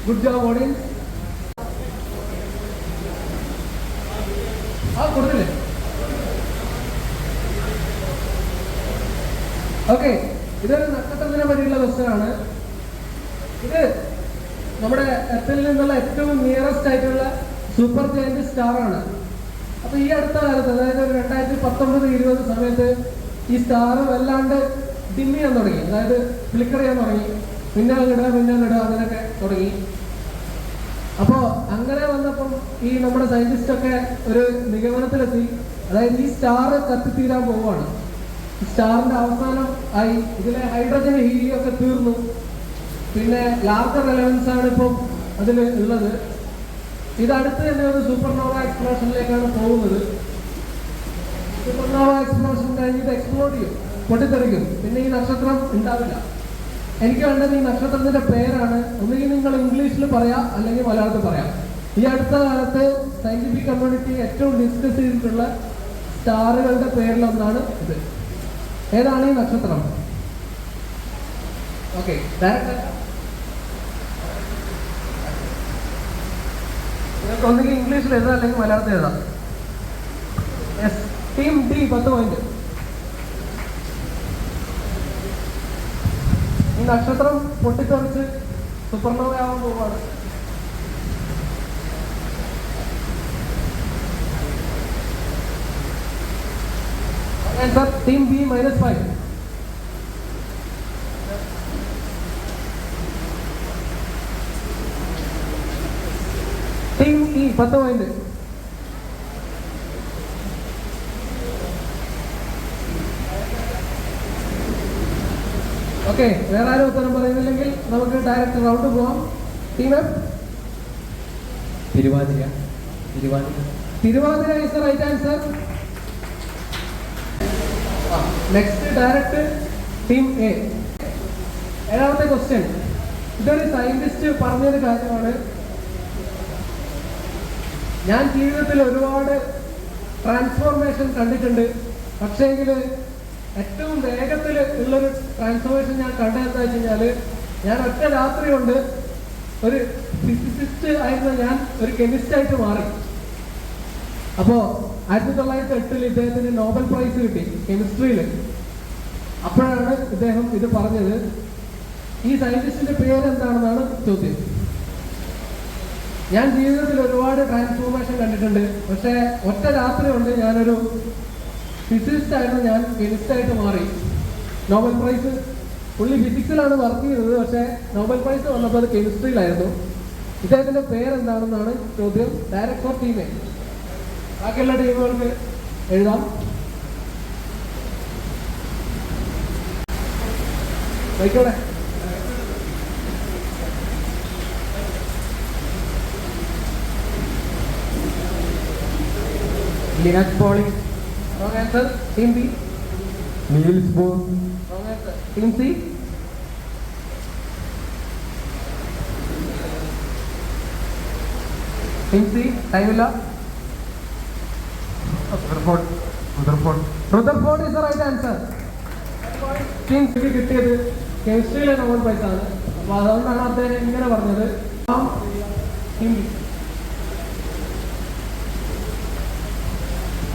Good job, audience. കൊടുത്തില്ലേ? ഓക്കെ, ഇതൊരു നക്ഷത്രത്തിനെ പറ്റിയുള്ള ക്വസ്റ്റ്യൻ ആണ്. ഇത് നമ്മുടെ എർത്തിൽ നിന്നുള്ള ഏറ്റവും നിയറസ്റ്റ് ആയിട്ടുള്ള സൂപ്പർ ജയന്റ് സ്റ്റാർ ആണ്. അപ്പൊ ഈ അടുത്ത കാലത്ത്, അതായത് ഒരു 2019-20 സമയത്ത് ഈ സ്റ്റാർ വല്ലാണ്ട് ഡിം ചെയ്യാൻ തുടങ്ങി. അതായത് ഫ്ലിക്കർ ചെയ്യാൻ തുടങ്ങി. പിന്നെ ഇടുക അങ്ങനെയൊക്കെ തുടങ്ങി. അപ്പോൾ അങ്ങനെ വന്നപ്പം ഈ നമ്മുടെ സയന്റിസ്റ്റ് ഒക്കെ ഒരു നിഗമനത്തിലെത്തി. അതായത് ഈ സ്റ്റാർ കത്തിത്തീരാൻ പോവുകയാണ്. സ്റ്റാറിന്റെ അവസാനം ആയി. ഇതിലെ ഹൈഡ്രജൻ, ഹീലിയം ഒക്കെ തീർന്നു. പിന്നെ ലാർജർ എലമെന്റ്സ് ആണ് ഇപ്പം അതിൽ ഉള്ളത്. ഇതടുത്ത് തന്നെ ഒരു സൂപ്പർനോവ എക്സ്പ്ലോഷനിലേക്കാണ് പോകുന്നത്. സൂപ്പർനോവ എക്സ്പ്ലോഷൻ കഴിഞ്ഞിട്ട് എക്സ്പ്ലോഡ് ചെയ്യും, പൊട്ടിത്തെറിക്കും. പിന്നെ ഈ നക്ഷത്രം ഉണ്ടാവില്ല. എനിക്ക് വേണ്ടത് ഈ നക്ഷത്രത്തിന്റെ പേരാണ്. ഒന്നുകിൽ നിങ്ങൾ ഇംഗ്ലീഷിൽ പറയാം, അല്ലെങ്കിൽ മലയാളത്തിൽ പറയാം. ഈ അടുത്ത കാലത്ത് സയന്റിഫിക് കമ്മ്യൂണിറ്റി ഏറ്റവും ഡിസ്കസ് ചെയ്തിട്ടുള്ള സ്റ്റാറുകളുടെ പേരിലൊന്നാണ് ഇത്. ഏതാണ് ഈ നക്ഷത്രം? ഓക്കെ, നിങ്ങൾക്ക് ഒന്നുകിൽ ഇംഗ്ലീഷിൽ എഴുതാം, അല്ലെങ്കിൽ മലയാളത്തിൽ എഴുതാം. Yes, team D 10 point. ഈ നക്ഷത്രം പൊട്ടിത്തെറിച്ച് സൂപ്പർനോവ ആവാൻ പോവാണ്. Answer team B -5. Team E 10 point. Okay, വേറെ ആരും ഉത്തരം പറയുന്നില്ലെങ്കിൽ നമുക്ക് ഡയറക്റ്റ് റൗണ്ട് പോവാം. Team F Thiruvathira. Thiruvathira is the right answer. Next direct team A. ഏഴാമത്തെ ക്വസ്റ്റ്യൻ. ഇതൊരു സയന്റിസ്റ്റ് പറഞ്ഞൊരു കാര്യമാണ്. ഞാൻ ജീവിതത്തിൽ ഒരുപാട് ട്രാൻസ്ഫോർമേഷൻ കണ്ടിട്ടുണ്ട്. പക്ഷേങ്കിൽ ഏറ്റവും വേഗത്തിൽ ഉള്ളൊരു ട്രാൻസ്ഫോർമേഷൻ ഞാൻ കണ്ടതെന്ന് വെച്ച് കഴിഞ്ഞാൽ, ഞാൻ ഒറ്റ രാത്രി കൊണ്ട് ഒരു ഫിസിസിസ്റ്റ് ആയിരുന്ന ഞാൻ ഒരു കെമിസ്റ്റായിട്ട് മാറി. അപ്പോൾ 1908 ഇദ്ദേഹത്തിന് നോബൽ പ്രൈസ് കിട്ടി കെമിസ്ട്രിയിൽ. അപ്പോഴാണ് ഇദ്ദേഹം ഇത് പറഞ്ഞത്. ഈ സയന്റിസ്റ്റിന്റെ പേര് എന്താണെന്നാണ് ചോദ്യം. ഞാൻ ജീവിതത്തിൽ ഒരുപാട് ട്രാൻസ്ഫോർമേഷൻ കണ്ടിട്ടുണ്ട്. പക്ഷേ ഒറ്റ രാത്രി കൊണ്ട് ഞാനൊരു ഫിസിസിസ്റ്റ് ആയിരുന്നു ഞാൻ കെമിസ്റ്റായിട്ട് മാറി. നോബൽ പ്രൈസ് പുള്ളി ഫിസിക്സിലാണ് വർക്ക് ചെയ്തത്. പക്ഷേ നോബൽ പ്രൈസ് വന്നപ്പോൾ അത് കെമിസ്ട്രിയിലായിരുന്നു. ഇദ്ദേഹത്തിന്റെ പേരെന്താണെന്നാണ് ചോദ്യം. ഡയറക്റ്റ് ഫോർ ടീമേ. ബാക്കിയുള്ള ടീമുകൾക്ക് എഴുതാം. വൈക്കോടെ. Linus Pauling. Wrong answer. Team B. Niels Bohr. Wrong answer. Team C. Team C ടൈമില്ല. Rutherford is the right answer. Team സിക്ക് കിട്ടിയത് കെമിസ്ട്രിയിലെ നോബൽ പ്രൈസ് ആണ്. അപ്പൊ അതുകൊണ്ടാണ് അദ്ദേഹം ഇങ്ങനെ പറഞ്ഞത്.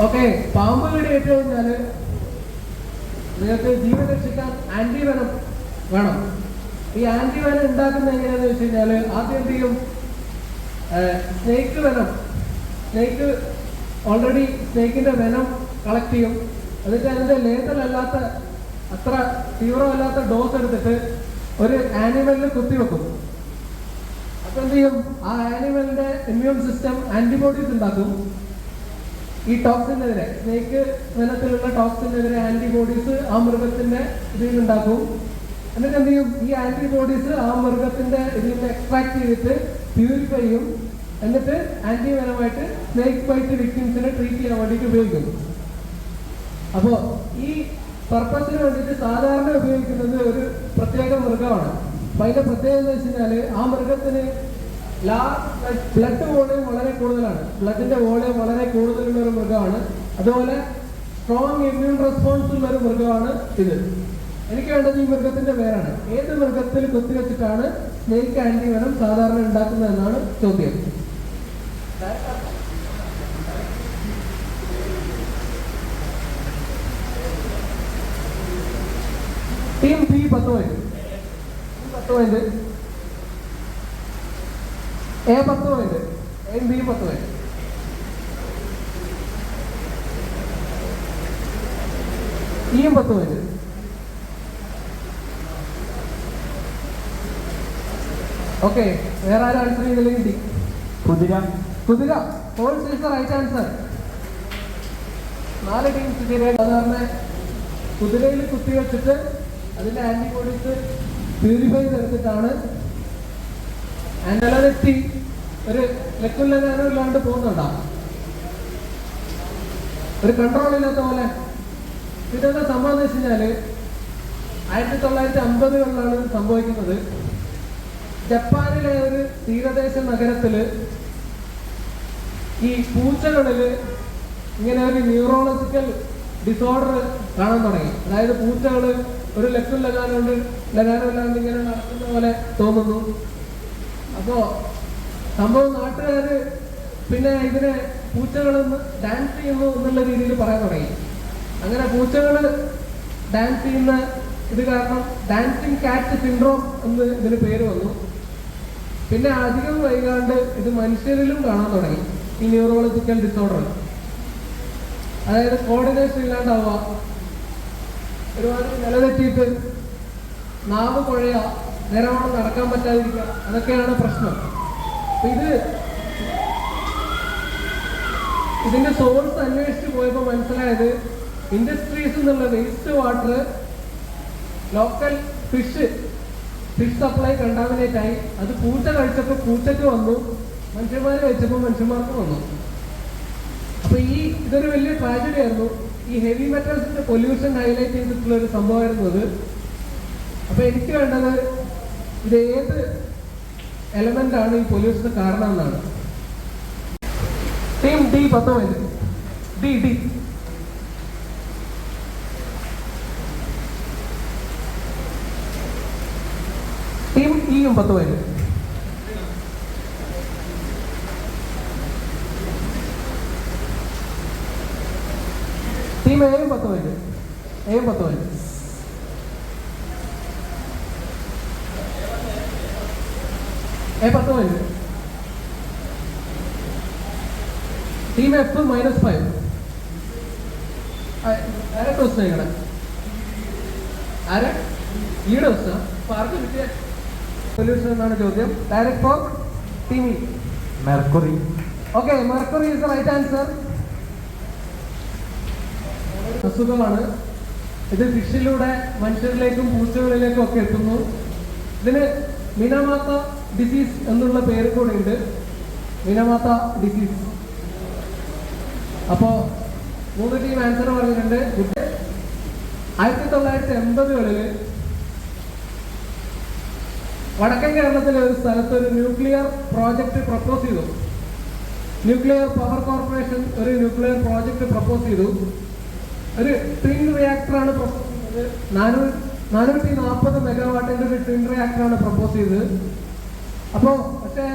ഓക്കെ, പാമ്പ് കടി ഏറ്റു കഴിഞ്ഞാല് നിങ്ങൾക്ക് ജീവൻ രക്ഷിക്കാൻ ആന്റിവെനം വേണം. ഈ ആന്റിവെനം ഉണ്ടാക്കുന്നത് എങ്ങനെയാന്ന് വെച്ച് കഴിഞ്ഞാല്, ആദ്യം എന്ത് ചെയ്യും? Snake venom. സ്നേക്ക് ഓൾറെഡി സ്നേക്കിന്റെ വെനം കളക്ട് ചെയ്യും. എന്നിട്ട് അതിന്റെ ലേതലല്ലാത്ത, അത്ര തീവ്രമല്ലാത്ത ഡോസ് എടുത്തിട്ട് ഒരു ആനിമലിന് കുത്തിവെക്കും. അപ്പൊ എന്ത് ചെയ്യും? ആ ആനിമലിന്റെ ഇമ്മ്യൂൺ സിസ്റ്റം ആന്റിബോഡീസ് ഉണ്ടാക്കും ഈ ടോക്സിനെതിരെ. സ്നേക്ക് വെനത്തിലുള്ള ടോക്സിനെതിരെ ആന്റിബോഡീസ് ആ മൃഗത്തിന്റെ ഇതിൽ ഉണ്ടാക്കും. എന്നിട്ട് എന്ത് ചെയ്യും? ഈ ആന്റിബോഡീസ് ആ മൃഗത്തിന്റെ ഇതിൽ നിന്ന് എക്സ്ട്രാക്ട് ചെയ്തിട്ട് പ്യൂരിഫൈ ചെയ്യും. എന്നിട്ട് ആന്റിവെനമായിട്ട് സ്നേക്ക് ബൈറ്റ് വിക്ടിംസിനെ ട്രീറ്റ് ചെയ്യാൻ വേണ്ടിയിട്ട് ഉപയോഗിക്കും. അപ്പോൾ ഈ പർപ്പസിന് വേണ്ടിയിട്ട് സാധാരണ ഉപയോഗിക്കുന്നത് ഒരു പ്രത്യേക മൃഗമാണ്. അപ്പൊ അതിന്റെ പ്രത്യേകത എന്ന് വെച്ച് കഴിഞ്ഞാല്, ആ മൃഗത്തിന് ബ്ലഡ് വോളിയം വളരെ കൂടുതലാണ്. ബ്ലഡിന്റെ വോളിയം വളരെ കൂടുതലുള്ള ഒരു മൃഗമാണ്. അതുപോലെ സ്ട്രോങ് ഇമ്മ്യൂൺ റെസ്പോൺസ് ഉള്ള ഒരു മൃഗമാണ് ഇത്. എനിക്ക് വേണ്ടത് ഈ മൃഗത്തിന്റെ പേരാണ്. ഏത് മൃഗത്തിൽ കുത്തിവെച്ചിട്ടാണ് സ്നേക്ക് ആന്റിവെനം സാധാരണ ഉണ്ടാക്കുന്നതെന്നാണ് ചോദ്യം. Team B 10 point. 10 point. A 10 point. എയും ബി 10 പോയിന്റ്. ഇയും 10 പോയിന്റ്. ഓക്കെ, വേറെ ആരും ആൻസർ ചെയ്തില്ലെങ്കിൽ ഡി. കുതിര. കുതിര. Horse is the right answer. 4 teams ശരിയായി. സാധാരണ കുതിരയിൽ കുത്തിവെച്ചിട്ട് അതിന്റെ ആന്റിബോഡീസ് പ്യൂരിഫൈ ചെയ്തെടുത്തിട്ടാണ് നിലനിർത്തി ഒരു ലക്കുല്ലകാരം ഇല്ലാണ്ട് പോകുന്നുണ്ടാവും. ഒരു കൺട്രോൾ ഇല്ലാത്ത പോലെ. ഇതെന്താ സംഭവം എന്ന് വെച്ച് കഴിഞ്ഞാല്, 1950-കളിലാണ് സംഭവിക്കുന്നത്. ജപ്പാനിലെ ഒരു തീരദേശ നഗരത്തില് ഈ പൂച്ചകളില് ഇങ്ങനെ ഒരു ന്യൂറോളജിക്കൽ ഡിസോർഡർ കാണാൻ തുടങ്ങി. അതായത് പൂച്ചകള് ഒരു ലക്കും ലഗാനമില്ലാണ്ട് ഇങ്ങനെ നടക്കുന്ന പോലെ തോന്നുന്നു. അപ്പോ സംഭവം നാട്ടുകാര് പിന്നെ ഇതിനെ പൂച്ചകളൊന്ന് ഡാൻസ് ചെയ്യുന്നു എന്നുള്ള രീതിയിൽ പറയാൻ തുടങ്ങി. അങ്ങനെ പൂച്ചകള് ഡാൻസ് ചെയ്യുന്ന ഇത് കാരണം ഡാൻസിങ് കാറ്റ് സിൻഡ്രോം എന്ന് ഇതിന് പേര് വന്നു. പിന്നെ അധികം വൈകാണ്ട് ഇത് മനുഷ്യരിലും കാണാൻ തുടങ്ങി ഈ ന്യൂറോളജിക്കൽ ഡിസോർഡർ. അതായത് കോർഡിനേഷൻ ഇല്ലാണ്ടാവുക, ഒരുപാട് നിലതെറ്റിയിട്ട് നാവ് കുഴയുക, നേരവണ്ണം നടക്കാൻ പറ്റാതിരിക്കുക, അതൊക്കെയാണ് പ്രശ്നം. ഇതിന്റെ സോഴ്സ് അന്വേഷിച്ച് പോയപ്പോൾ മനസ്സിലായത്, ഇൻഡസ്ട്രീസ് എന്നുള്ള waste water local fish supply contaminate ആയി. അത് പൂച്ച കഴിച്ചപ്പോൾ പൂച്ചക്ക് വന്നു, മനുഷ്യന്മാർ കഴിച്ചപ്പോൾ മനുഷ്യന്മാർക്ക് വന്നു. അപ്പൊ ഇതൊരു വലിയ ട്രാജഡി ആയിരുന്നു. ഈ ഹെവി മെറ്റൽസിന്റെ പൊല്യൂഷൻ ഹൈലൈറ്റ് ചെയ്തിട്ടുള്ള ഒരു സംഭവമായിരുന്നു അത്. അപ്പൊ എനിക്ക് വേണ്ടത് ഇത് ഏത് എലമെന്റ് ആണ് ഈ പൊല്യൂഷന് കാരണം എന്നാണ്. Team D 10 point. D team ഇയും 10 പോയിന്റ്. ടീം എയും 10 പോയിന്റ്. എയും 10 point. A 10 point. Team F -5. ആരെ ക്വസ്റ്റൻ ചെയ്യണേ? ആരെ ഈയുടെ ക്വസ്റ്റ? ആർക്ക് കിട്ടിയ സൊല്യൂഷൻ എന്നാണ് ചോദ്യം. Direct four team E. Mercury. Okay, mercury is the right answer. അസുഖമാണ് ഇത്. ഫിഷിലൂടെ മനുഷ്യരിലേക്കും പൂച്ചകളിലേക്കും ഒക്കെ എത്തുന്നു. ഇതിന് മിനമാത്ത ഡിസീസ് എന്നുള്ള പേര് കൂടെ ഉണ്ട്. മിനമാത്ത ഡിസീസ്. അപ്പോ 3 ടീം ആൻസർ പറഞ്ഞിട്ടുണ്ട്. 1980-കളിൽ വടക്കൻ കേരളത്തിലെ ഒരു സ്ഥലത്ത് ഒരു ന്യൂക്ലിയർ പ്രോജക്റ്റ് പ്രപ്പോസ് ചെയ്തു. ന്യൂക്ലിയർ പവർ കോർപ്പറേഷൻ ഒരു ന്യൂക്ലിയർ പ്രോജക്റ്റ് പ്രപ്പോസ് ചെയ്തു. ഒരു ട്വിൻ റിയാക്ടറാണ് പ്രപ്പോസ് ചെയ്തത്. 440 മെഗാവാട്ടിന്റെ ഒരു ട്വിൻ റിയാക്ടറാണ് പ്രപ്പോസ് ചെയ്തത്. അപ്പോൾ പക്ഷേ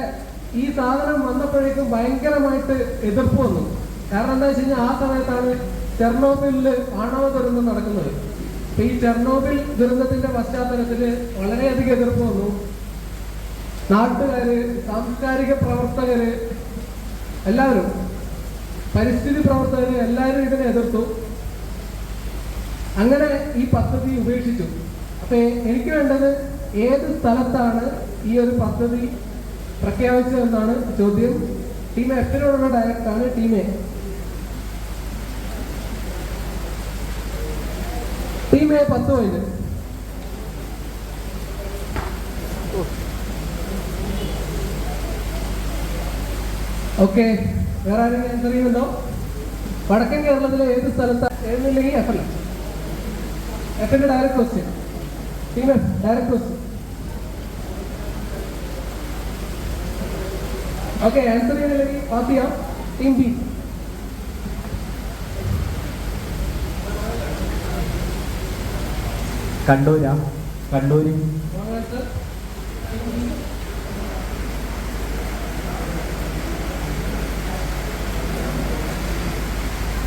ഈ സാധനം വന്നപ്പോഴേക്കും ഭയങ്കരമായിട്ട് എതിർപ്പ് വന്നു. കാരണം എന്താ വെച്ച് കഴിഞ്ഞാൽ ആ സമയത്താണ് ചെർണോബിലിൽ ആണവ ദുരന്തം നടക്കുന്നത്. അപ്പൊ ഈ ചെർണോബിൽ ദുരന്തത്തിന്റെ പശ്ചാത്തലത്തിൽ വളരെയധികം എതിർപ്പ് വന്നു. നാട്ടുകാര്, സാംസ്കാരിക പ്രവർത്തകര്, എല്ലാവരും, പരിസ്ഥിതി പ്രവർത്തകര് എല്ലാവരും ഇതിനെ എതിർത്തു. അങ്ങനെ ഈ പദ്ധതി ഉപേക്ഷിച്ചു. അപ്പൊ എനിക്ക് വേണ്ടത് ഏത് സ്ഥലത്താണ് ഈ ഒരു പദ്ധതി പ്രഖ്യാപിച്ചതെന്നാണ് ചോദ്യം. ടീം എഫിനോടുള്ള ഡയറക്റ്റ് ആണ് team A. Team A 10 point. Okay, വേറെ ആരെങ്കിലും ആൻസർ ചെയ്യുന്നുണ്ടോ? വടക്കൻ കേരളത്തിലെ ഏത് സ്ഥലത്താണ്? എഴുന്നില്ലെങ്കിൽ എഫ് അല്ല. എഫിന്റെ direct question. Team F direct question. Okay, answer ചെയ്യുന്നില്ലെങ്കിൽ പാസ് ചെയ്യാം. Team B. Kannur.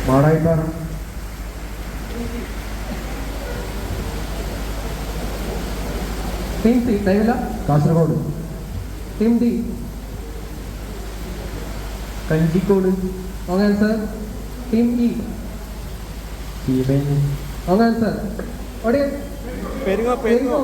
Madayipara. Team C ടൈമില്ല. Kasaragod. Team D. Kanjikode. Wrong answer. Team E. Wrong answer. Peringome.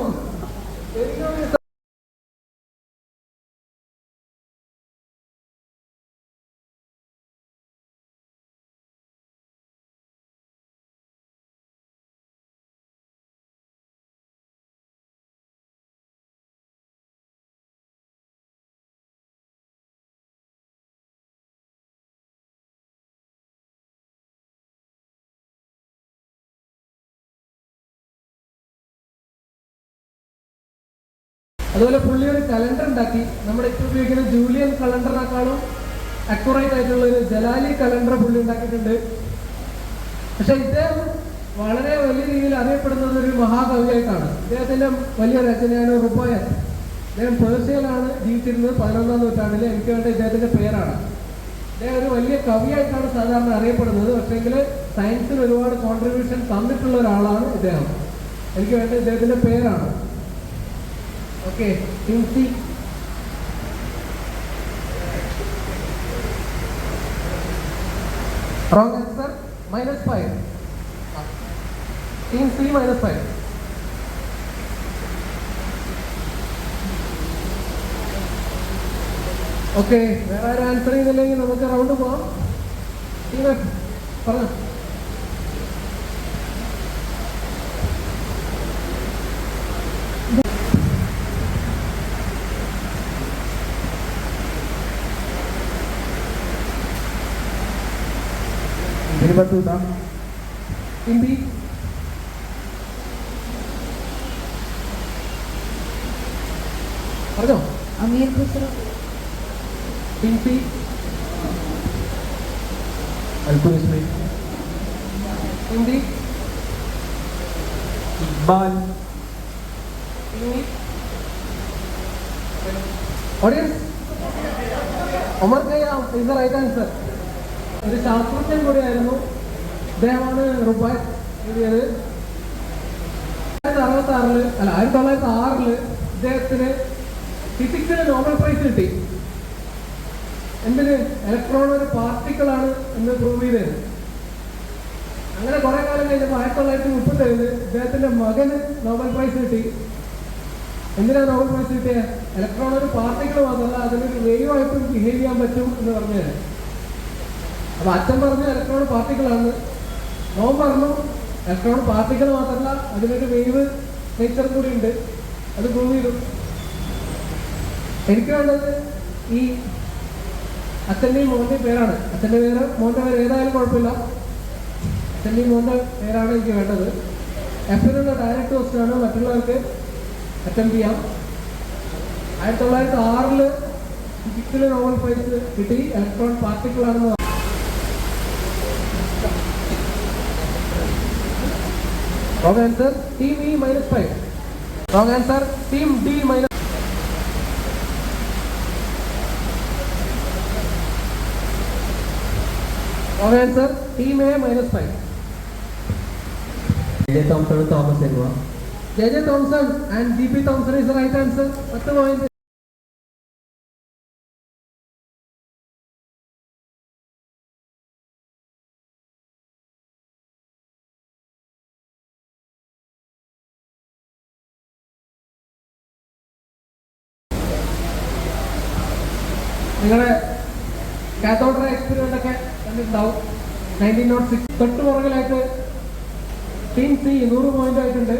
അതുപോലെ പുള്ളി ഒരു കലണ്ടർ ഉണ്ടാക്കി. നമ്മുടെ ഇപ്പോൾ ഉപയോഗിക്കുന്ന ജൂലിയൻ കലണ്ടറിനേക്കാളും അക്യുറേറ്റ് ആയിട്ടുള്ള ഒരു ജലാലി കലണ്ടർ പുള്ളി ഉണ്ടാക്കിയിട്ടുണ്ട്. പക്ഷെ ഇദ്ദേഹം വളരെ വലിയ രീതിയിൽ അറിയപ്പെടുന്നത് ഒരു മഹാകവിയായിട്ടാണ്. ഇദ്ദേഹത്തിന്റെ വലിയ രചനയാണ് റുബായത്ത്. അദ്ദേഹം പേർഷ്യയിലാണ് ജീവിച്ചിരുന്നത് 11-ാം നൂറ്റാണ്ടിൽ. എനിക്ക് വേണ്ട ഇദ്ദേഹത്തിന്റെ പേരാണ്. അദ്ദേഹം ഒരു വലിയ കവിയായിട്ടാണ് സാധാരണ അറിയപ്പെടുന്നത്. പക്ഷേങ്കിൽ സയൻസിന് ഒരുപാട് കോൺട്രിബ്യൂഷൻ തന്നിട്ടുള്ള ഒരാളാണ് ഇദ്ദേഹം. എനിക്ക് വേണ്ട ഇദ്ദേഹത്തിന്റെ പേരാണ്. Okay, team C. Wrong answer. -5. Team C -5. Okay, വേറെ ആരും ആൻസർ ചെയ്യുന്നില്ലെങ്കിൽ നമുക്ക് റൗണ്ട് പോവാം. ടീം എഫ് പറഞ്ഞു. ബത്തൂത്ത. ടീം ബി പറഞ്ഞോ. അമീർ ഖുസ്രു. ടീം സി അൽകുൽ ഇസ്മി. Team D Iqbal. Audience Omar Khayyam is the right answer. ഒരു ശാസ്ത്രജ്ഞൻ കൂടിയായിരുന്നു. ഇദ്ദേഹമാണ് റുബായ് എഴുതിയത്. 1906 ഇദ്ദേഹത്തിന് ഫിസിക്സിന് നോബൽ പ്രൈസ് കിട്ടി. എന്തിന്? ഇലക്ട്രോൺ ഒരു പാർട്ടിക്കിളാണ് എന്ന് പ്രൂവ് ചെയ്തത്. അങ്ങനെ കുറെ കാലം കഴിഞ്ഞപ്പോൾ 1937 ഇദ്ദേഹത്തിന്റെ മകന് നോബൽ പ്രൈസ് കിട്ടി. എന്തിനാ നോബൽ പ്രൈസ് കിട്ടിയത്? ഇലക്ട്രോൺ ഒരു പാർട്ടിക്കിൾ മാത്രമല്ല, അതിനൊരു വേവ് ആയിട്ടും ബിഹേവ് ചെയ്യാൻ പറ്റും എന്ന് പറഞ്ഞത്. അപ്പൊ അച്ഛൻ പറഞ്ഞു ഇലക്ട്രോൺ പാർട്ടിക്കിളാണ്, മോൻ പറഞ്ഞു ഇലക്ട്രോൺ പാർട്ടിക്കിൾ മാത്രമല്ല അതിനൊരു വേവ് നേച്ചർ കൂടി ഉണ്ട്, അത് പ്രൂവ് ചെയ്തു. എനിക്ക് വേണ്ടത് ഈ അച്ഛൻ്റെയും മോൻ്റെയും പേരാണ്. അച്ഛൻ്റെ പേര് മോൻ്റെ പേര് ഏതായാലും കുഴപ്പമില്ല, അച്ഛൻ്റെയും മോൻ്റെ പേരാണ് എനിക്ക് വേണ്ടത്. എഫിനുള്ള ഡയറക്റ്റ് ക്വസ്റ്റ്യൻ ആണ്, മറ്റുള്ളവർക്ക് അറ്റംപ്റ്റ് ചെയ്യാം. 1906 ഫിസിക്സിന് നോബൽ പ്രൈസ് കിട്ടി, ഇലക്ട്രോൺ പാർട്ടിക്കിൾ ആണെന്ന്. Wrong answer, team E -5. Wrong answer, team D -. Wrong answer, team A -5. J. Thompson, Thomas Edward. J. Thompson and G.P. Thompson is the right answer. 10 point. നിങ്ങളുടെ cathode ray experiment ഒക്കെ കണ്ടിട്ടുണ്ടാവും. 1906 തൊട്ട് പുറകിലായിട്ട് team C 100 point ആയിട്ടുണ്ട്.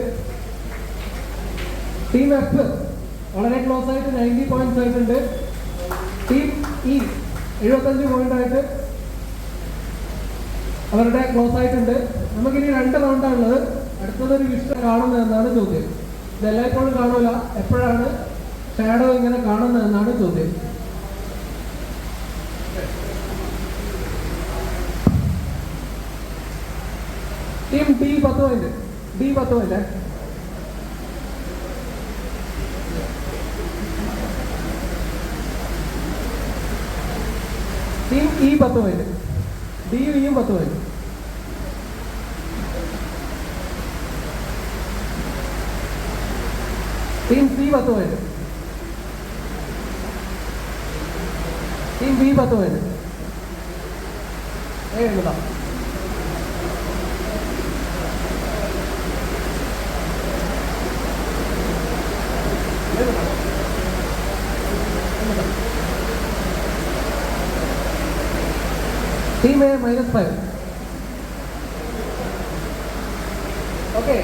Team F വളരെ close ആയിട്ട് 90 points ആയിട്ടുണ്ട്. Team E 75 point ആയിട്ട് അവരുടെ ക്ലോസ് ആയിട്ടുണ്ട്. നമുക്കിനി 2 റൗണ്ടാണുള്ളത്. അടുത്തതൊരു വിഷ്വൽ കാണുന്നതെന്നാണ് ചോദ്യം. ഇത് എല്ലായ്പ്പോഴും കാണൂല, എപ്പോഴാണ് ഷാഡോ ഇങ്ങനെ കാണുന്നതെന്നാണ് ചോദ്യം. Team D 10 point. D 10 point. Team E 10 point. D ഇയും 10 point. Team C 10 point. Team B 10 point. എഴുതാം. Team A -5. Okay.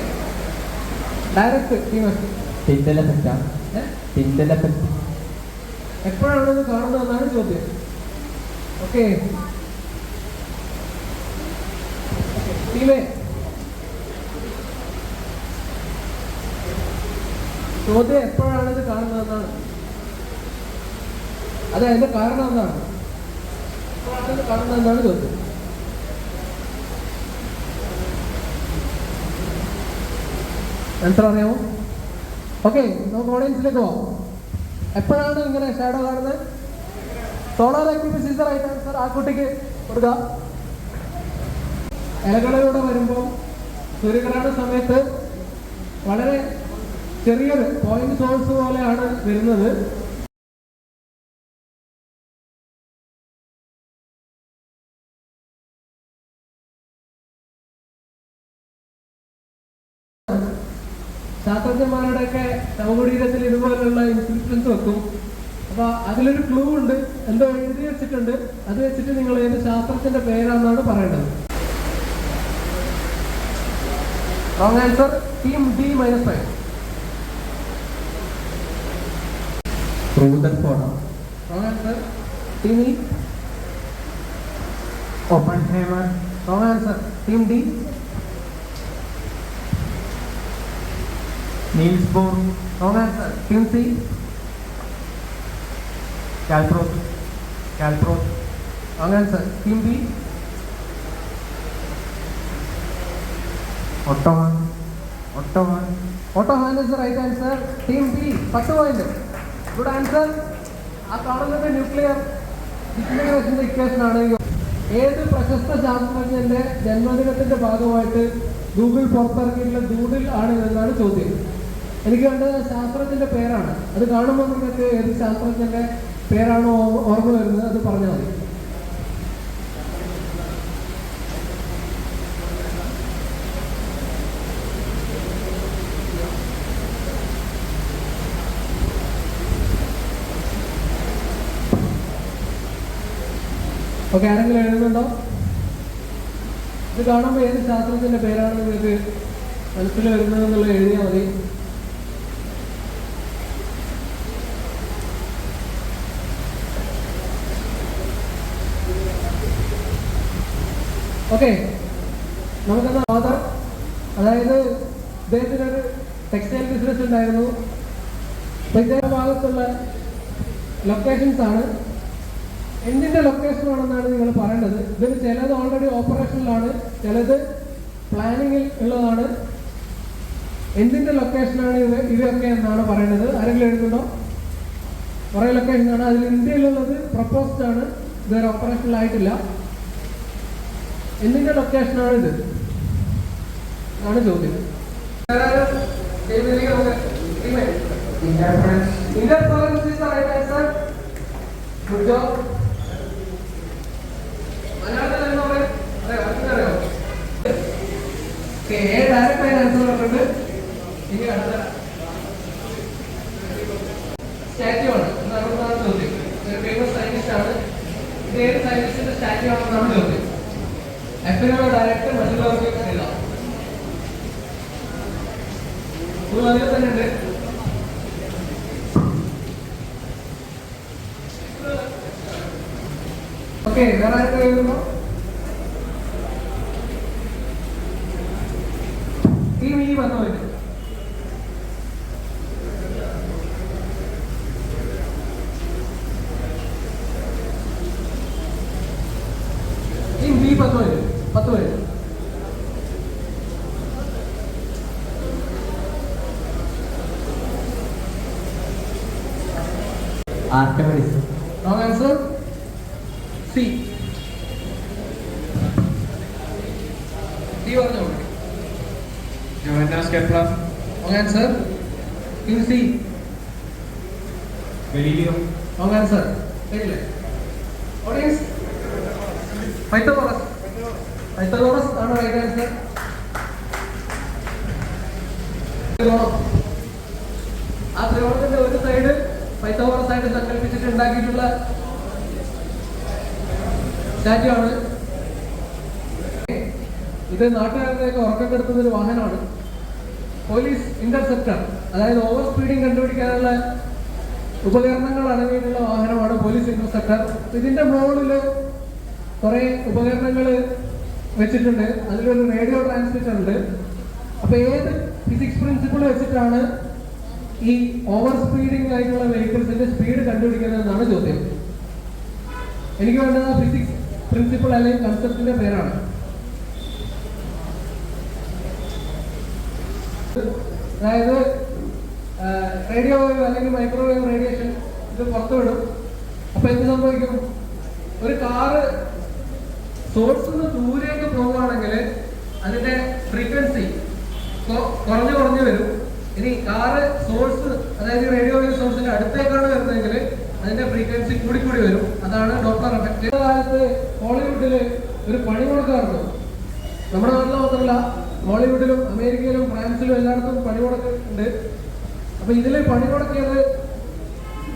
Direct team F. Tindal effect. Tindal effect. എപ്പോഴാണ് ഇത് കാണുന്നതെന്നാണ് ചോദ്യം. ഓക്കെ, ടീം എ ചോദ്യം എപ്പോഴാണ് ഇത് കാണുന്നതെന്നാണ്. അത് അതിന്റെ കാരണം എന്താണ്? എപ്പോഴാണ് ഇത് കാണുന്നതെന്നാണ് ചോദ്യം. ആൻസർ അറിയാമോ? ഓക്കെ, നമുക്ക് ഓഡിയൻസിലേക്ക് പോവാം. എപ്പോഴാണ് ഇങ്ങനെ ഷാഡോ കാണുന്നത്? Solar activities is the right answer. ആ കുട്ടിക്ക് കൊടുക്കുക. ഇലകളിലൂടെ വരുമ്പോൾ സൂര്യഗ്രഹണ സമയത്ത് വളരെ ചെറിയൊരു പോയിന്റ് സോഴ്സ് പോലെയാണ് വരുന്നത്. ശാസ്ത്രജ്ഞന്മാരുടെയൊക്കെ ശവകുടീരത്തിൽ ഇതുപോലുള്ള ഇൻസ്ക്രിപ്ഷൻസ് വെക്കും. അപ്പൊ അതിലൊരു ക്ലൂ ഉണ്ട്, എന്തോ എഴുതി വെച്ചിട്ടുണ്ട്. അത് വെച്ചിട്ട് നിങ്ങൾ ഏത് ശാസ്ത്രജ്ഞന്റെ പേരാണെന്നാണ് പറയേണ്ടത്. Wrong answer, team D -5. Rutherford. Wrong answer, team E. Oppenheimer. Wrong answer. Team D. Niels Bohr. Wrong answer. Team C. Calproth. Wrong answer. Team B. Otto Hahn Otto Hahn is the right answer. Team B. 10 point. Good answer. ആ കാണുന്നത് nuclear ഡിസ്ഇന്റഗ്രേഷന്റെ equation ആണ്. ഏത് പ്രശസ്ത ശാസ്ത്രജ്ഞന്റെ ജന്മദിനത്തിന്റെ ഭാഗമായിട്ട് Google പുറത്തിറക്കിയിട്ടുള്ള doodle ആണ് എന്നാണ് ചോദ്യം. എനിക്ക് വേണ്ടത് ശാസ്ത്രജ്ഞന്റെ പേരാണ്. അത് കാണുമ്പോൾ നിങ്ങൾക്ക് ഏത് ശാസ്ത്രജ്ഞന്റെ പേരാണോ ഓർമ്മ വരുന്നത് അത് പറഞ്ഞാൽ മതി. ഓക്കെ, ആരെങ്കിലും എഴുതുന്നുണ്ടോ? ഇത് കാണുമ്പോൾ ഏത് ശാസ്ത്രജ്ഞന്റെ പേരാണ് നിങ്ങൾക്ക് മനസ്സിൽ വരുന്നത് എന്നുള്ളത് എഴുതിയാൽ മതി. ഓക്കെ, നമുക്കെന്നാ ഫാദർ, അതായത് ഇദ്ദേഹത്തിനൊരു ടെക്സ്റ്റൈൽ ബിസിനസ് ഉണ്ടായിരുന്നു. അപ്പോൾ ഇദ്ദേഹ ഭാഗത്തുള്ള ലൊക്കേഷൻസ് ആണ്. എന്തിൻ്റെ ലൊക്കേഷൻ ആണെന്നാണ് നിങ്ങൾ പറയേണ്ടത്. ഇതിൽ ചിലത് ഓൾറെഡി ഓപ്പറേഷനിലാണ്, ചിലത് പ്ലാനിങ്ങിൽ ഉള്ളതാണ്. എന്തിൻ്റെ ലൊക്കേഷനാണ് ഇവയൊക്കെ എന്നാണ് പറയേണ്ടത്. ആരെങ്കിലും എഴുതുന്നുണ്ടോ? കുറേ ലൊക്കേഷനാണ്. അതിൽ ഇന്ത്യയിലുള്ളത് പ്രപ്പോസ്ഡ് ആണ്, ഇതുവരെ ഓപ്പറേഷനിലായിട്ടില്ല. എന്തിൻ്റെ ലൊക്കേഷനാണ് ഇത് ആണ് ചോദ്യം. Interference is the right answer. Good job. മലയാളത്തിൽ എന്താ പറയുക? അറിയാമോ? ഡയറക്റ്റ് ആയിട്ട് ആൻസർ പറഞ്ഞിട്ട് ഇനി അടുത്ത സ്റ്റാറ്റ്യൂ ആണ് എന്നാണ് ചോദ്യം. ഫേമസ് സയന്റിസ്റ്റ് ആണ്. ഇത് ഏത് സയന്റിസ്റ്റിന്റെ സ്റ്റാറ്റ്യൂ ആണെന്നാണ് ചോദ്യം. എഫിനുള്ള ഡയറക്റ്റ് മറ്റുള്ളവർക്ക് എഴുതാം. അതിൽ തന്നെ ഉണ്ട്. ഓക്കെ, വേറെ ആർക്ക് എഴുതുന്നു? ടീം ഇ വന്നു വരും. ടീം ബി 10 വരും. 10 വരും. Archimedes. Wrong answer. C. D പറഞ്ഞോളൂ. Johannes Kepler. Wrong answer. Team C. Galileo. Wrong answer. ശരിയല്ലേ? ഓഡിയൻസ്, പൈത്തഗോറസ് ആണ് റൈറ്റ് ആൻസർ. ആ ത്രികോണത്തിന്റെ ഒരു സൈഡ് പൈത്തഗോറസ് ആയിട്ട് സങ്കല്പിച്ചിട്ട് ഉണ്ടാക്കിയിട്ടുള്ള സ്റ്റാറ്റ്യൂ ആണ്. ഇത് നാട്ടുകാരുടെയൊക്കെ ഉറക്കം കെടുത്തുന്ന ഒരു വാഹനമാണ്. പോലീസ് ഇന്റർസെപ്റ്റർ, അതായത് ഓവർ സ്പീഡിങ് കണ്ടുപിടിക്കാനുള്ള ഉപകരണങ്ങൾ അടങ്ങിയിട്ടുള്ള വാഹനമാണ് പോലീസ് ഇന്റർസെപ്റ്റർ. ഇതിന്റെ മുകളിൽ കുറെ ഉപകരണങ്ങൾ വെച്ചിട്ടുണ്ട്. അതിലൊരു റേഡിയോ ട്രാൻസ്മിറ്റർ ഉണ്ട്. അപ്പൊ ഏത് ഫിസിക്സ് പ്രിൻസിപ്പിൾ വെച്ചിട്ടാണ് ഈ ഓവർ സ്പീഡിംഗ് ആയിട്ടുള്ള വെഹിക്കിൾസിന്റെ സ്പീഡ് കണ്ടുപിടിക്കുന്നതെന്നാണ് ചോദ്യം. എനിക്ക് വേണ്ടത് ഫിസിക്സ് പ്രിൻസിപ്പിൾ അല്ലെങ്കിൽ കൺസെപ്റ്റിന്റെ പേരാണ്. അതായത് റേഡിയോ വേവ് അല്ലെങ്കിൽ മൈക്രോവേവ് റേഡിയേഷൻ ഇത് പുറത്തുവിടും. അപ്പൊ എന്ത് സംഭവിക്കും? ഒരു കാറ് സോഴ്സിൽ നിന്ന് ദൂരേക്ക് പോവുകയാണെങ്കിൽ അതിന്റെ ഫ്രീക്വൻസി കുറഞ്ഞു വരും. ഇനി കാറ് സോഴ്സ്, അതായത് റേഡിയോ വേവ് സോഴ്സിന്റെ അടുത്തേക്കാണ് വരുന്നതെങ്കിൽ അതിന്റെ ഫ്രീക്വൻസി കൂടി വരും. അതാണ് ഡോപ്ലർ എഫക്ട്. കാലത്ത് ഹോളിവുഡില് ഒരു പണിമുടക്കായിരുന്നു. നമ്മുടെ നാട്ടിൽ മാത്രമല്ല, ഹോളിവുഡിലും അമേരിക്കയിലും ഫ്രാൻസിലും എല്ലായിടത്തും പണിമുടക്കുണ്ട്. അപ്പൊ ഇതില് പണിമുടക്കിയത്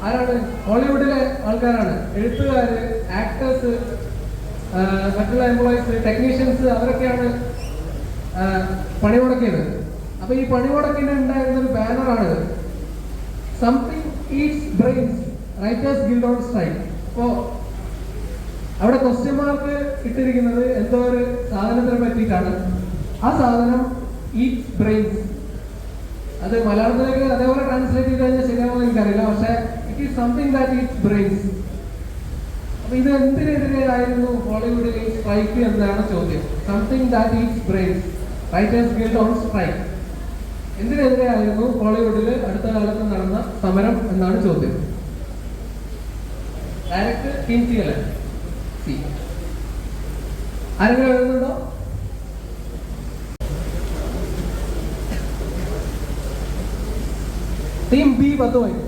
ആരാണ്? ഹോളിവുഡിലെ ആൾക്കാരാണ്. എഴുത്തുകാര്, ആക്ടേഴ്സ്, മറ്റുള്ള എംപ്ലോയീസ്, ടെക്നീഷ്യൻസ്, അവരൊക്കെയാണ് പണിമുടക്കിയത്. അപ്പൊ ഈ പണിമുടക്കിന് ഉണ്ടായിരുന്ന ഒരു ബാനറാണിത്. Something eats brains, writers guild on strike. അപ്പോ അവിടെ ക്വസ്റ്റ്യൻ മാർക്ക് ഇട്ടിരിക്കുന്നത് എന്തോ ഒരു സാധനത്തിനെ പറ്റിയിട്ടാണ്. ആ സാധനം ഈറ്റ്സ് ബ്രെയിൻസ്. അത് മലയാളത്തിലേക്ക് അതേപോലെ ട്രാൻസ്ലേറ്റ് ചെയ്ത് കഴിഞ്ഞാൽ ശരിയാവുമെന്ന് എനിക്കറിയില്ല. പക്ഷെ it is something that eats brains. അപ്പൊ ഇത് എന്തിനെതിരെയായിരുന്നു ഹോളിവുഡിൽ സ്ട്രൈക്ക് എന്നാണ് ചോദ്യം. Something that eats brains, writers guild on strike. എന്തിനെതിരെയായിരുന്നു ഹോളിവുഡിൽ അടുത്ത കാലത്ത് നടന്ന സമരം എന്നാണ് ചോദ്യം. ഡയറക്റ്റ് ടീം സി അല്ലേ? സി. ആരെങ്കിലും എഴുതുന്നുണ്ടോ? Team B 10 point.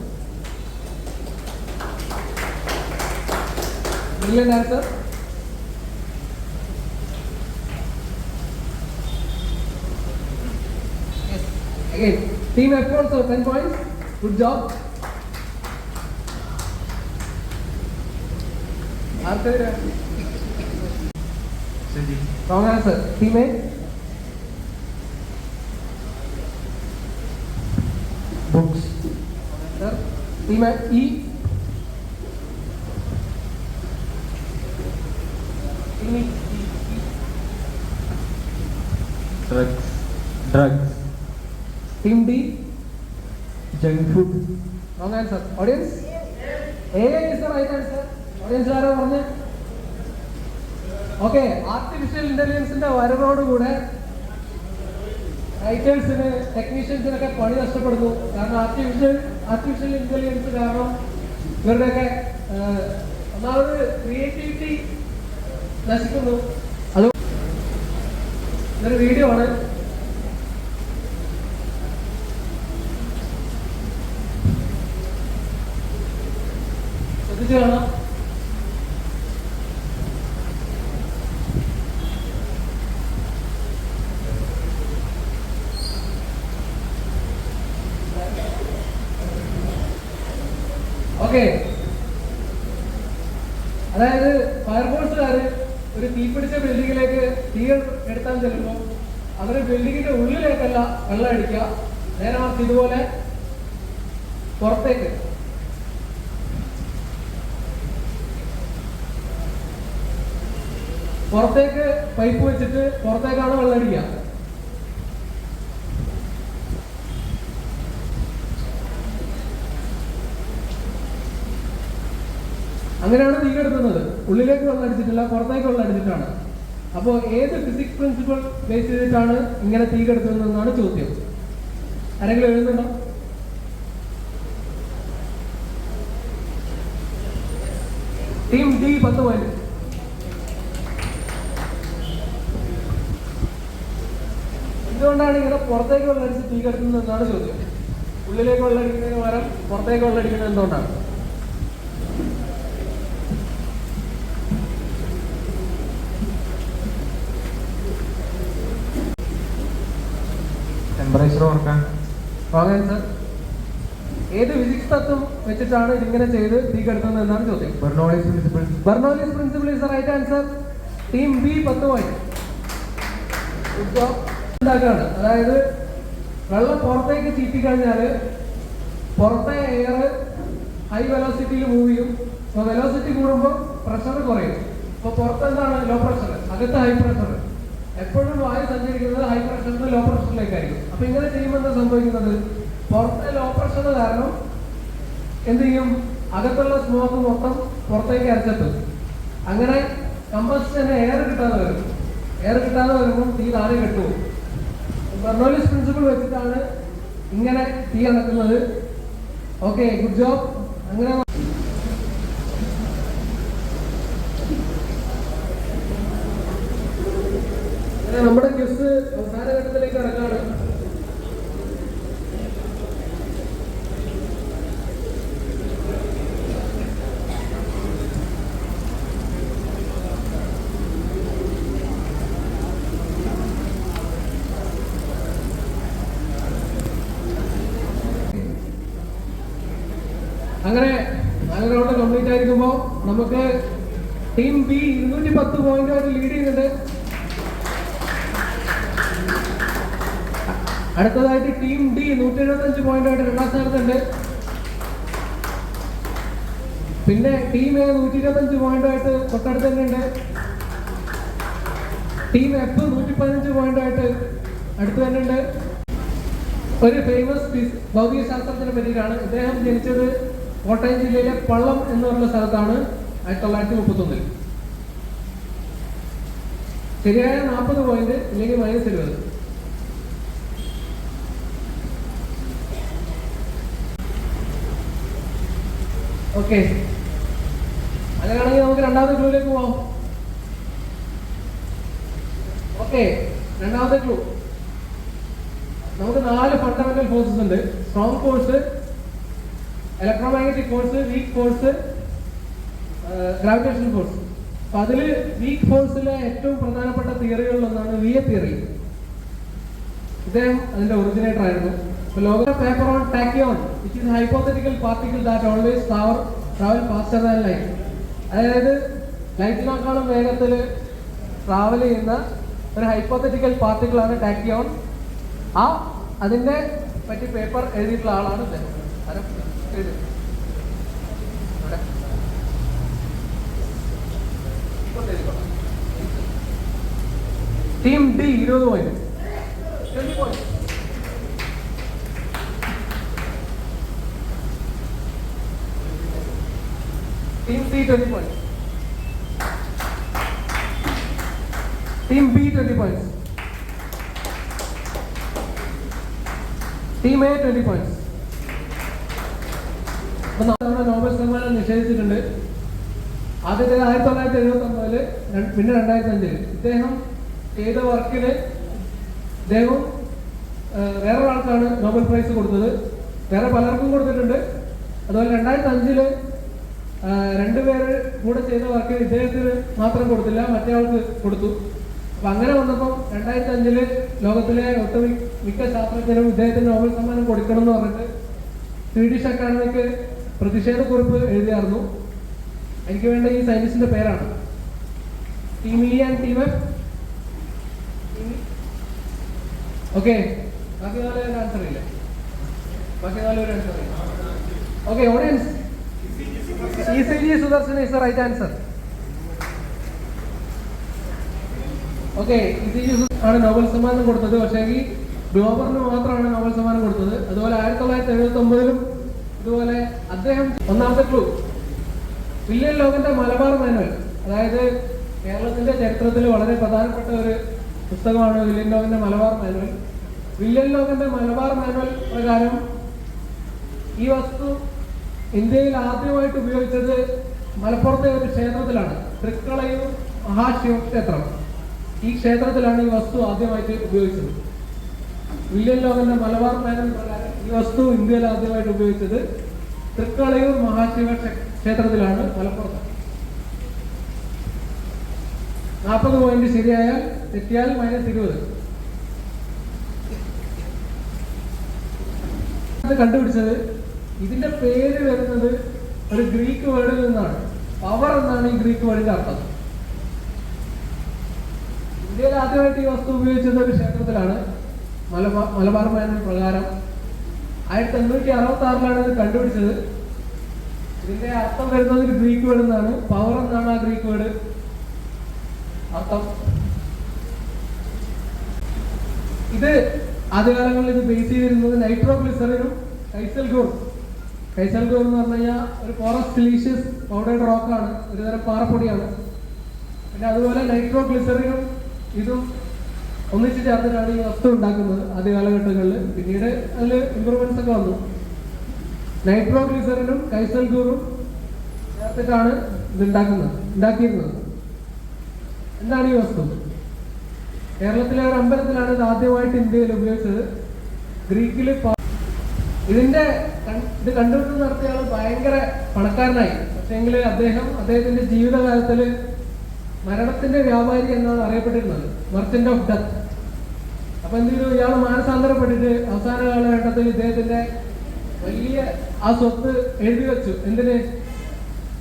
Brilliant answer. Yes. Again, team F also 10 points. Good job. Answer. Wrong answer. Team A. books, Sir. Team E. drugs, Team D. junk food, Wrong answer. Audience? A is the right answer. Audience ആരോ പറഞ്ഞു. Okay, artificial ഇന്റലിജൻസിന്റെ വരവോടുകൂടെ റൈറ്റേഴ്സിന് ടെക്നീഷ്യൻസിനൊക്കെ പണി നഷ്ടപ്പെടുന്നു. കാരണം artificial intelligence കാരണം ഇവരുടെയൊക്കെ ഒന്നാമത് creativity നശിക്കുന്നു. അത് ഇതൊരു വീഡിയോ ആണ്. ശ്രദ്ധിച്ചു കാണാം. ഓക്കെ, അതായത് ഫയർഫോഴ്സുകാര് ഒരു തീപിടിച്ച ബിൽഡിങ്ങിലേക്ക് തീ എടുത്താൻ ചെല്ലുമ്പോൾ അവര് ബിൽഡിങ്ങിന്റെ ഉള്ളിലേക്കല്ല വെള്ളം അടിക്കുക, നേരെ മറിച്ച് ഇതുപോലെ പുറത്തേക്ക്. പുറത്തേക്ക് പൈപ്പ് വെച്ചിട്ട് പുറത്തേക്കാണ് വെള്ളം അടിക്കുക. അങ്ങനെയാണ് തീ കെടുത്തുന്നത്. ഉള്ളിലേക്ക് വെള്ളം അടിച്ചിട്ടില്ല, പുറത്തേക്ക് വെള്ളം അടിച്ചിട്ടാണ്. അപ്പോൾ ഏത് ഫിസിക്സ് പ്രിൻസിപ്പിൾ ബേസ് ചെയ്തിട്ടാണ് ഇങ്ങനെ തീ കെടുത്തുന്നതെന്നാണ് ചോദ്യം. ആരെങ്കിലും എഴുതുന്നുണ്ടോ? Team D 10 point. എന്തുകൊണ്ടാണ് ഇങ്ങനെ പുറത്തേക്ക് വെള്ളം അടിച്ച് തീ കെടുത്തുന്നതെന്നാണ് ചോദ്യം. ഉള്ളിലേക്ക് വെള്ളം അടിക്കുന്നതിന് പകരം പുറത്തേക്ക് വെള്ളം അടിക്കുന്നത് എന്തുകൊണ്ടാണ്? ടെമ്പറേച്ചർ ഓർക്കാൻ. Wrong answer. ഏത് ഫിസിക്സ് തത്വം വെച്ചിട്ടാണ് ഇതിങ്ങനെ ചെയ്ത് തീ കെടുത്തുന്നത് എന്നാണ് ചോദ്യം. Bernoulli's principle. Bernoulli's principle is the right answer. Team B 10 point. ഉണ്ടാക്കുകയാണ്. അതായത് വെള്ളം പുറത്തേക്ക് ചീറ്റിക്കഴിഞ്ഞാൽ പുറത്തെ എയർ ഹൈ വെലോസിറ്റിയിൽ മൂവ് ചെയ്യും. അപ്പോൾ വെലോസിറ്റി കൂടുമ്പോൾ പ്രഷർ കുറയും. അപ്പോൾ പുറത്തെന്താണ് ലോ പ്രഷർ, അകത്ത് ഹൈ പ്രഷർ. എപ്പോഴും വായു സഞ്ചരിക്കുന്നത് ഹൈ പ്രഷറിന് ലോ പ്രഷറിലേക്കായിരിക്കും. അപ്പൊ ഇങ്ങനെ ചെയ്യുമ്പോൾ എന്താ സംഭവിക്കുന്നത്? പുറത്തെ ലോ പ്രഷർ കാരണം എന്ത് ചെയ്യും? അകത്തുള്ള സ്മോക്ക് മൊത്തം പുറത്തേക്ക് അരച്ചെത്തും. അങ്ങനെ കമ്പസ്റ്റന് എയർ കിട്ടാതെ വരും. എയർ കിട്ടാതെ വരുമ്പോൾ തീ താഴെ കെട്ടുപോകും. ബെർണോളിസ് പ്രിൻസിപ്പിൾ വെച്ചിട്ടാണ് ഇങ്ങനെ തീ നടക്കുന്നത്. Okay, good job. അങ്ങനെ നമ്മുടെ ക്വിസ് അവസാന ഘട്ടത്തിലേക്ക് കടക്കാണ്. അങ്ങനെ 4 റൗണ്ട് കംപ്ലീറ്റ് ആയിരിക്കുമ്പോൾ നമുക്ക് ടീം ബി 210 പോയിന്റുമായിട്ട് ലീഡ് ചെയ്യുന്നുണ്ട്. അടുത്തതായിട്ട് ടീം ഡി 175 പോയിന്റുമായിട്ട് 2ാം സ്ഥാനത്തുണ്ട്. പിന്നെ ടീം എ 125 പോയിന്റായിട്ട് തൊട്ടടുത്ത് തന്നെ ഉണ്ട്. ടീം എഫ് 115 പോയിന്റായിട്ട് അടുത്ത് തന്നെ ഉണ്ട്. ഒരു ഫേമസ് ഭൗതിക ശാസ്ത്രജ്ഞനെ പറ്റിയിട്ടാണ്. ഇദ്ദേഹം ജനിച്ചത് കോട്ടയം ജില്ലയിലെ പള്ളം എന്ന് പറയുന്ന സ്ഥലത്താണ് 1931. ശരിയായ 40 പോയിന്റ്, ഇല്ലെങ്കിൽ -20. ഓക്കെ, അങ്ങനെയാണെങ്കിൽ നമുക്ക് രണ്ടാമത്തെ ക്ലൂയിലേക്ക് പോവാം. ഓക്കെ, രണ്ടാമത്തെ ക്ലൂ. നമുക്ക് 4 ഫണ്ടമെന്റൽ ഫോഴ്സസ് ഉണ്ട്. Strong force, electromagnetic force, week force, gravitation force. അപ്പൊ അതില് വീക്ക് ഫോഴ്സിലെ ഏറ്റവും പ്രധാനപ്പെട്ട തിയറികളിലൊന്നാണ് വിയ തിയറി. ഇദ്ദേഹം അതിന്റെ ഒറിജിനേറ്റർ ആയിരുന്നു. ലോക paper on tachyon, which is hypothetical particle that always travel faster than light. അതായത് ലൈറ്റിനേക്കാളും വേഗത്തിൽ ട്രാവൽ ചെയ്യുന്ന ഒരു ഹൈപ്പോത്തറ്റിക്കൽ പാർട്ടിക്കിൾ ആണ് ടാക്കിയോൺ. അതിന്റെ പറ്റി പേപ്പർ എഴുതിയിട്ടുള്ള ആളാണ് ഇദ്ദേഹം. Team D 20 point. Team C 20 points. Team B 20 points. Team A 20 points. Nobel സമ്മാനം നിഷേധിച്ചിട്ടുണ്ട്. ആദ്യത്തെ 1979, പിന്നെ 2005. ഇദ്ദേഹം ചെയ്ത വർക്കിന് ഇദ്ദേഹം വേറൊരാൾക്കാണ് നോബൽ പ്രൈസ് കൊടുത്തത്. വേറെ പലർക്കും കൊടുത്തിട്ടുണ്ട്. അതുപോലെ 2005 2 കൂടെ ചെയ്ത വർക്കിന് ഇദ്ദേഹത്തിന് മാത്രം കൊടുത്തില്ല, മറ്റേ ആൾക്ക് കൊടുത്തു. അപ്പൊ അങ്ങനെ വന്നപ്പോൾ 2005 ലോകത്തിലെ ഒട്ടുമിക്ക ശാസ്ത്രജ്ഞരും ഇദ്ദേഹത്തിന് നോബൽ സമ്മാനം കൊടുക്കണം എന്ന് പറഞ്ഞിട്ട് സ്വീഡിഷ് അക്കാഡമിക്ക് പ്രതിഷേധക്കുറിപ്പ് എഴുതിയായിരുന്നു. എനിക്ക് വേണ്ട ഈ സയന്റിസ്റ്റിന്റെ പേരാണ്. Team E and team F. Okay, ബാക്കി 4 പേര് ആൻസർ ഇല്ല. Okay, audience, ECG Sudarshan is the right answer. Okay, ECG ആണ് നോബൽ സമ്മാനം കൊടുത്തത്. പക്ഷേ ഈ ഗ്ലോബറിന് മാത്രമാണ് നോബൽ സമ്മാനം കൊടുത്തത്. അതുപോലെ 1979 ഇതുപോലെ അദ്ദേഹം. ഒന്നാമത്തെ ക്ലൂ, വില്യം ലോഗന്റെ മലബാർ മാനുവൽ. അതായത് കേരളത്തിന്റെ ചരിത്രത്തിൽ വളരെ പ്രധാനപ്പെട്ട ഒരു പുസ്തകമാണ് വില്യം ലോഗന്റെ മലബാർ മാനുവൽ. വില്യം ലോഗന്റെ മലബാർ മാനുവൽ പ്രകാരം ഈ വസ്തു ഇന്ത്യയിൽ ആദ്യമായിട്ട് ഉപയോഗിച്ചത് മലപ്പുറത്തെ ഒരു ക്ഷേത്രത്തിലാണ്. തൃക്കളയൂർ മഹാശിവക്ഷേത്രം. ഈ ക്ഷേത്രത്തിലാണ് ഈ വസ്തു ആദ്യമായിട്ട് ഉപയോഗിച്ചത്. വില്യം ലോഗന്റെ മലബാർ മാനുവൽ പ്രകാരം ഈ വസ്തു ഇന്ത്യയിൽ ആദ്യമായിട്ട് ഉപയോഗിച്ചത് തൃക്കളയൂർ മഹാശിവ ക്ഷേത്രത്തിലാണ്, മലപ്പുറത്ത്. 40 പോയിന്റ് ശരിയായാൽ, തെറ്റിയാൽ -20. കണ്ടുപിടിച്ചത് ഇതിന്റെ പേര് വരുന്നത് ഒരു ഗ്രീക്ക് വേർഡിൽ നിന്നാണ്. പവർ എന്നാണ് ഈ ഗ്രീക്ക് വേർഡിന്റെ അർത്ഥം. ഇന്ത്യയിൽ ആദ്യമായിട്ട് ഈ വസ്തു ഉപയോഗിച്ചത് ഒരു ക്ഷേത്രത്തിലാണ്, മലബാർ മാനുവൽ പ്രകാരം. 1866 ഇത് കണ്ടുപിടിച്ചത്. ഇതിന്റെ അർത്ഥം വരുന്നത് ഒരു ഗ്രീക്ക് വേർഡ് എന്നാണ്. പവർ എന്നാണ് ആ ഗ്രീക്ക് വേർഡ് അർത്ഥം. ഇത് ആദ്യകാലങ്ങളിൽ ഇത് ബേസ് ചെയ്തിരുന്നത് നൈട്രോഗ്ലിസറിനും കൈസൽഗോർ എന്ന് പറഞ്ഞു കഴിഞ്ഞാൽ ഒരു പോറസ് സിലീഷ്യസ് പൗഡേർഡ് റോക്കാണ്, ഒരു തരം പാറപ്പൊടിയാണ്. പിന്നെ അതുപോലെ നൈട്രോഗ്ലിസറിനും ഇതും ഒന്നിച്ച് ചേർത്തിട്ടാണ് ഈ വസ്തു ഉണ്ടാക്കുന്നത് ആദ്യ കാലഘട്ടങ്ങളിൽ. പിന്നീട് അതിൽ ഇംപ്രൂവ്മെന്റ്സ് ഒക്കെ വന്നു. നൈട്രോഗ്ലിസറിനും കൈസൽഗൂറും ചേർത്തിട്ടാണ് ഇത് ഉണ്ടാക്കിയിരുന്നത്. എന്താണ് ഈ വസ്തു? കേരളത്തിലെ ഒരു അമ്പലത്തിലാണ് ഇത് ആദ്യമായിട്ട് ഇന്ത്യയിൽ ഉപയോഗിച്ചത്. ഗ്രീക്കിൽ ഇത് കണ്ടുപിടുത്തം നടത്തിയ ആൾ ഭയങ്കര പണക്കാരനായി. പക്ഷേങ്കിൽ അദ്ദേഹത്തിന്റെ ജീവിതകാലത്തിൽ മരണത്തിന്റെ വ്യാപാരി എന്നാണ് അറിയപ്പെട്ടിരുന്നത്, മർച്ചന്റ് ഓഫ് ഡെത്ത്. അപ്പൊ എന്തെങ്കിലും ഇയാൾ മാനസാന്തരപ്പെട്ടിട്ട് അവസാന കാലഘട്ടത്തിൽ ഇദ്ദേഹത്തിന്റെ വലിയ ആ സ്വത്ത് എഴുതി വെച്ചു. എന്തിന്?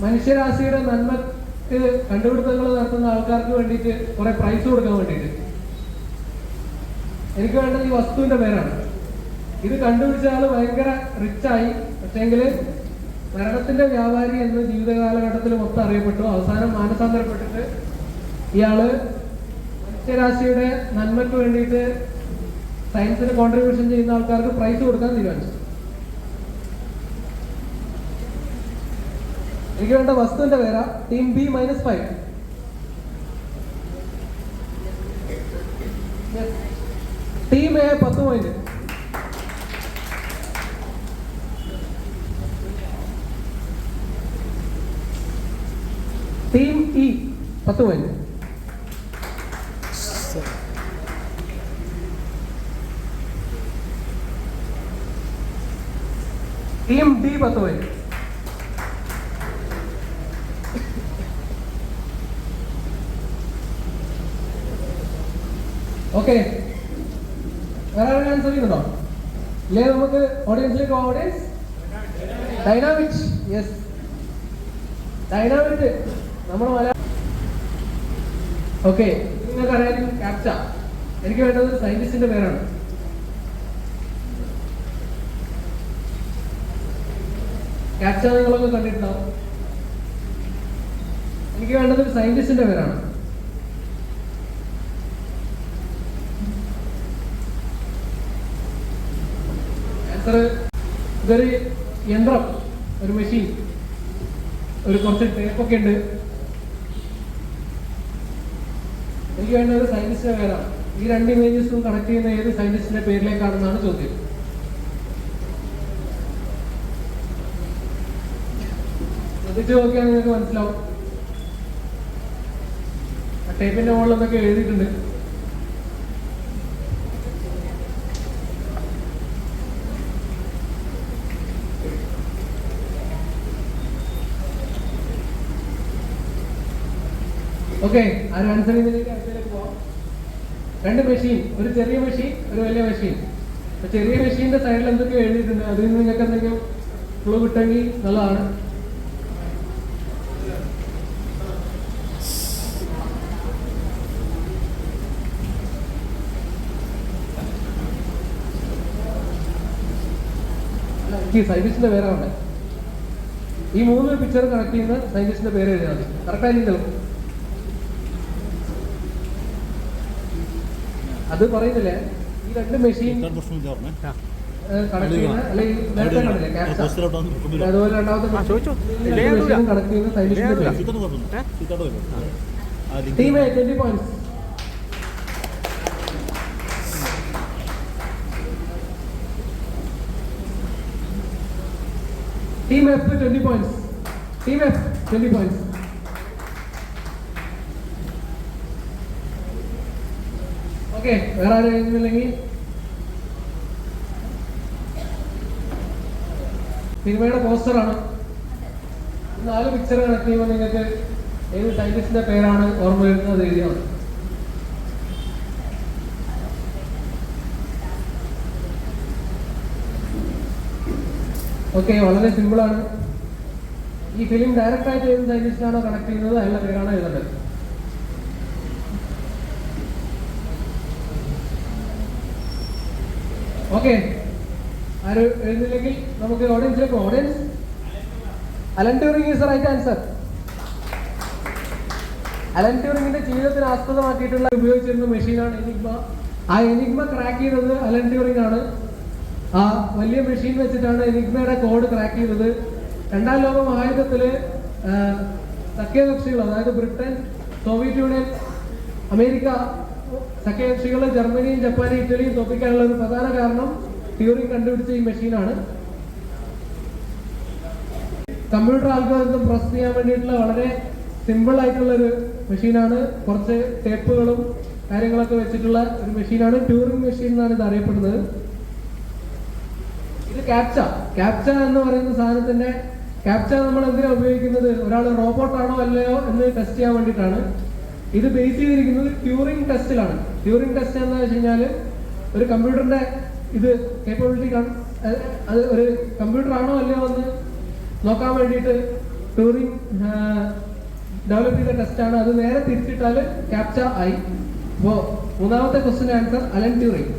മനുഷ്യരാശിയുടെ നന്മക്ക് കണ്ടുപിടുത്തങ്ങൾ നടത്തുന്ന ആൾക്കാർക്ക് വേണ്ടിയിട്ട് കുറെ പ്രൈസ് കൊടുക്കാൻ വേണ്ടിയിട്ട്. എനിക്ക് വേണ്ടത് ഈ വസ്തുവിന്റെ പേരാണ്. ഇത് കണ്ടുപിടിച്ച ആള് ഭയങ്കര റിച്ചായി. പക്ഷേങ്കിൽ മരണത്തിന്റെ വ്യാപാരി എന്ന് ജീവിത കാലഘട്ടത്തിൽ മൊത്തം അറിയപ്പെട്ടു. അവസാനം മാനസാന്തരപ്പെട്ടിട്ട് ഇയാള് മനുഷ്യരാശിയുടെ നന്മയ്ക്ക് വേണ്ടിയിട്ട് സയൻസിന് കോൺട്രിബ്യൂഷൻ ചെയ്യുന്ന ആൾക്കാർക്ക് പ്രൈസ് കൊടുക്കാൻ തീരുമാനിച്ചു. എനിക്ക് വേണ്ട വസ്തുവിന്റെ പേരാ team B-5. Team A 10 point. Team E 10 point. Team D 10 point. Okay, വേറെ ആൻസർ ചെയ്യുന്നുണ്ടോ? ഇല്ലേ നമുക്ക് ഓഡിയൻസിലേക്ക് പോകാം. Audience dynamic. യെസ്, ഡൈനാമിക് നമ്മുടെ മലയാളം. ഓക്കെ, നിങ്ങൾക്ക് അറിയാം ക്യാപ്ച. എനിക്ക് വേണ്ടത് സയന്റിസ്റ്റിന്റെ പേരാണ്. ക്യാപ്ച നിങ്ങളൊക്കെ കണ്ടിട്ടുണ്ടാവും. എനിക്ക് വേണ്ടത് ഒരു സയന്റിസ്റ്റിന്റെ പേരാണ്. ഇതൊരു യന്ത്രം, ഒരു മെഷീൻ, ഒരു കുറച്ച് ടേപ്പൊക്കെ ഉണ്ട്. എനിക്ക് വേണ്ടത് സയന്റിസ്റ്റിന്റെ പേരാണ്. ഈ രണ്ട് ഇമേജസും കണക്ട് ചെയ്യുന്ന ഏത് സയന്റിസ്റ്റിന്റെ പേരിലേക്കാണെന്നാണ് ചോദ്യം. ശ്രദ്ധിച്ചു നോക്കിയാൽ നിങ്ങൾക്ക് മനസ്സിലാവും. ആ ടേപ്പിന്റെ മുകളിൽ എന്തൊക്കെ എഴുതിയിട്ടുണ്ട്. ഓക്കെ, ആരും ആൻസർ ചെയ്യുന്നതിലേക്ക് അടുത്തേക്ക് പോവാം. രണ്ട് മെഷീൻ, ഒരു ചെറിയ മെഷീൻ, ഒരു വലിയ മെഷീൻ. ചെറിയ മെഷീന്റെ സൈഡിൽ എന്തൊക്കെ എഴുതിയിട്ടുണ്ട്, അതിൽ നിന്ന് നിങ്ങൾക്ക് എന്തെങ്കിലും ക്ലൂ കിട്ടുമെങ്കിൽ നല്ലതാണ്. എനിക്ക് സയന്റിസ്റ്റിന്റെ പേരാണ്. ഈ മൂന്ന് പിക്ചർ കണക്ട് ചെയ്യുന്ന സയന്റിസ്റ്റിന്റെ പേര് എഴുതിയാൽ മതി. കറക്റ്റായി നിങ്ങൾ അത് പറയുന്നില്ലേ. ഈ രണ്ട് മെഷീൻ കണക്ട് ചെയ്യുന്ന അല്ലെങ്കിൽ നേരത്തെ കണ്ടില്ലേ ക്യാപ്ച, അതുപോലെ രണ്ടാമത്തെ മെഷീൻ കണക്ട് ചെയ്യുന്ന സയന്റിസ്റ്റിന്റെ പേര്. Team A 20 points. Team F 20 points. Team F 20 points. Okay, വേറെ ആരും എഴുതുന്നില്ലെങ്കിൽ സിനിമയുടെ പോസ്റ്ററാണ്. 4 പിക്ചർ കണക്ട് ചെയ്യുമ്പോൾ നിങ്ങൾക്ക് ഏത് സയന്റിസ്റ്റിന്റെ പേരാണ് ഓർമ്മ വരുന്നത് എഴുതിയാൽ മതി. ഓക്കെ, വളരെ സിമ്പിളാണ്. ഈ ഫിലിം ഡയറക്റ്റ് ആയിട്ട് ഏത് സയന്റിസ്റ്റാണോ കണക്ട് ചെയ്യുന്നത് അയാളുടെ പേരാണ് എഴുതേണ്ടത്. ഓക്കെ, ആരും എഴുതുന്നില്ലെങ്കിൽ നമുക്ക് ഓഡിയൻസിലേക്ക്. Audience, Alan Turing is the right answer. Alan ട്യൂറിംഗിന്റെ ജീവിതത്തിന് ആസ്പദമാക്കിയിട്ടുള്ള ഉപയോഗിച്ചിരുന്ന മെഷീനാണ് എനിഗ്മ. ആ എനിഗ്മ ക്രാക്ക് ചെയ്തത് അലൻ ട്യൂറിംഗ് ആണ്. ആ വലിയ മെഷീൻ വെച്ചിട്ടാണ് എനിഗ്മയുടെ കോഡ് ക്രാക്ക് ചെയ്തത്. രണ്ടാം ലോക മഹായുദ്ധത്തില് സഖ്യകക്ഷികൾ, അതായത് ബ്രിട്ടൻ, സോവിയറ്റ് യൂണിയൻ, അമേരിക്ക സഖ്യകക്ഷികൾ ജർമ്മനിയും ജപ്പാനും ഇറ്റലിയും തോപ്പിക്കാനുള്ള ഒരു പ്രധാന കാരണം ട്യൂറിംഗ് കണ്ടുപിടിച്ച ഈ മെഷീനാണ്. കമ്പ്യൂട്ടർ ആൽഗോരിതം പ്രോസസ് ചെയ്യാൻ വേണ്ടിയിട്ടുള്ള വളരെ സിമ്പിൾ ആയിട്ടുള്ള ഒരു മെഷീനാണ്. കുറച്ച് ടേപ്പുകളും കാര്യങ്ങളൊക്കെ വെച്ചിട്ടുള്ള ഒരു മെഷീനാണ്. ട്യൂറിംഗ് മെഷീൻ എന്നാണ് ഇത് അറിയപ്പെടുന്നത്. ഇത് ക്യാപ്ച. ക്യാപ്ച എന്ന് പറയുന്ന സാധനത്തിന്റെ ക്യാപ്ച നമ്മൾ എന്തിനാ ഉപയോഗിക്കുന്നത്? ഒരാൾ റോബോട്ടാണോ അല്ലയോ എന്ന് ടെസ്റ്റ് ചെയ്യാൻ വേണ്ടിയിട്ടാണ്. ഇത് ബേസ് ചെയ്തിരിക്കുന്നത് ട്യൂറിംഗ് ടെസ്റ്റിലാണ്. ട്യൂറിംഗ് ടെസ്റ്റ് എന്താ വെച്ച് കഴിഞ്ഞാൽ ഒരു കമ്പ്യൂട്ടറിന്റെ ഇത് കേപ്പബിലിറ്റി, അത് ഒരു കമ്പ്യൂട്ടർ ആണോ അല്ലയോ എന്ന് നോക്കാൻ വേണ്ടിയിട്ട് ട്യൂറിംഗ് ഡെവലപ്പ് ചെയ്ത ടെസ്റ്റാണ്. അത് നേരെ തിരിച്ചിട്ടാൽ ക്യാപ്ച ആയി. അപ്പോൾ മൂന്നാമത്തെ question answer Allen Turing.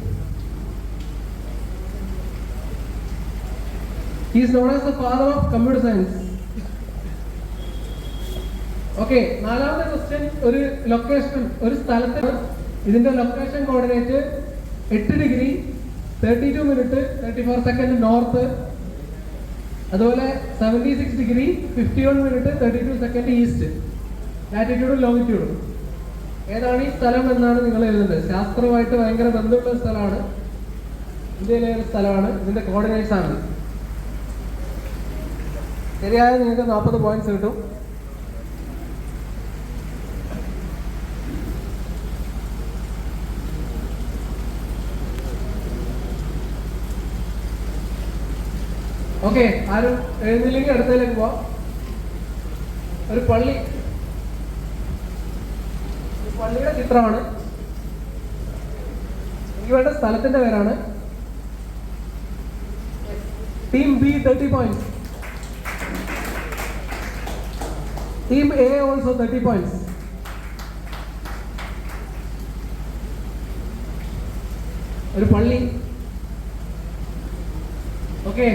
He is known as the father of computer science. Okay, നാലാമത്തെ ക്വസ്റ്റ്യൻ ഒരു ലൊക്കേഷൻ, ഒരു സ്ഥലത്ത് ഇതിന്റെ location coordinate 8 degree 32 minute 34 second north, അതുപോലെ 76 ഡിഗ്രി 51 മിനിറ്റ് 32 സെക്കൻഡ് ഈസ്റ്റ്, ലാറ്റിറ്റ്യൂഡും ലോങ്ങിറ്റ്യൂഡും. ഏതാണ് ഈ സ്ഥലം എന്നാണ് നിങ്ങൾ എഴുതുന്നത്. ശാസ്ത്രവുമായിട്ട് ഭയങ്കര ബന്ധമുള്ള സ്ഥലമാണ്, ഇന്ത്യയിലെ ഒരു സ്ഥലമാണ്, ഇതിന്റെ കോർഡിനേറ്റ്സ് ആണ്. ശരിയായ നിങ്ങൾക്ക് 40 പോയിന്റ്സ് കിട്ടും. ഓക്കെ, ആരും എഴുന്നില്ലെങ്കിൽ അടുത്തതിലേക്ക് പോവാം. ഒരു പള്ളിയുടെ ചിത്രമാണ്. എനിക്ക് വേണ്ട സ്ഥലത്തിന്റെ പേരാണ്. Team B 30 points. Team A also 30 points. ഒരു പള്ളി. ഓക്കെ,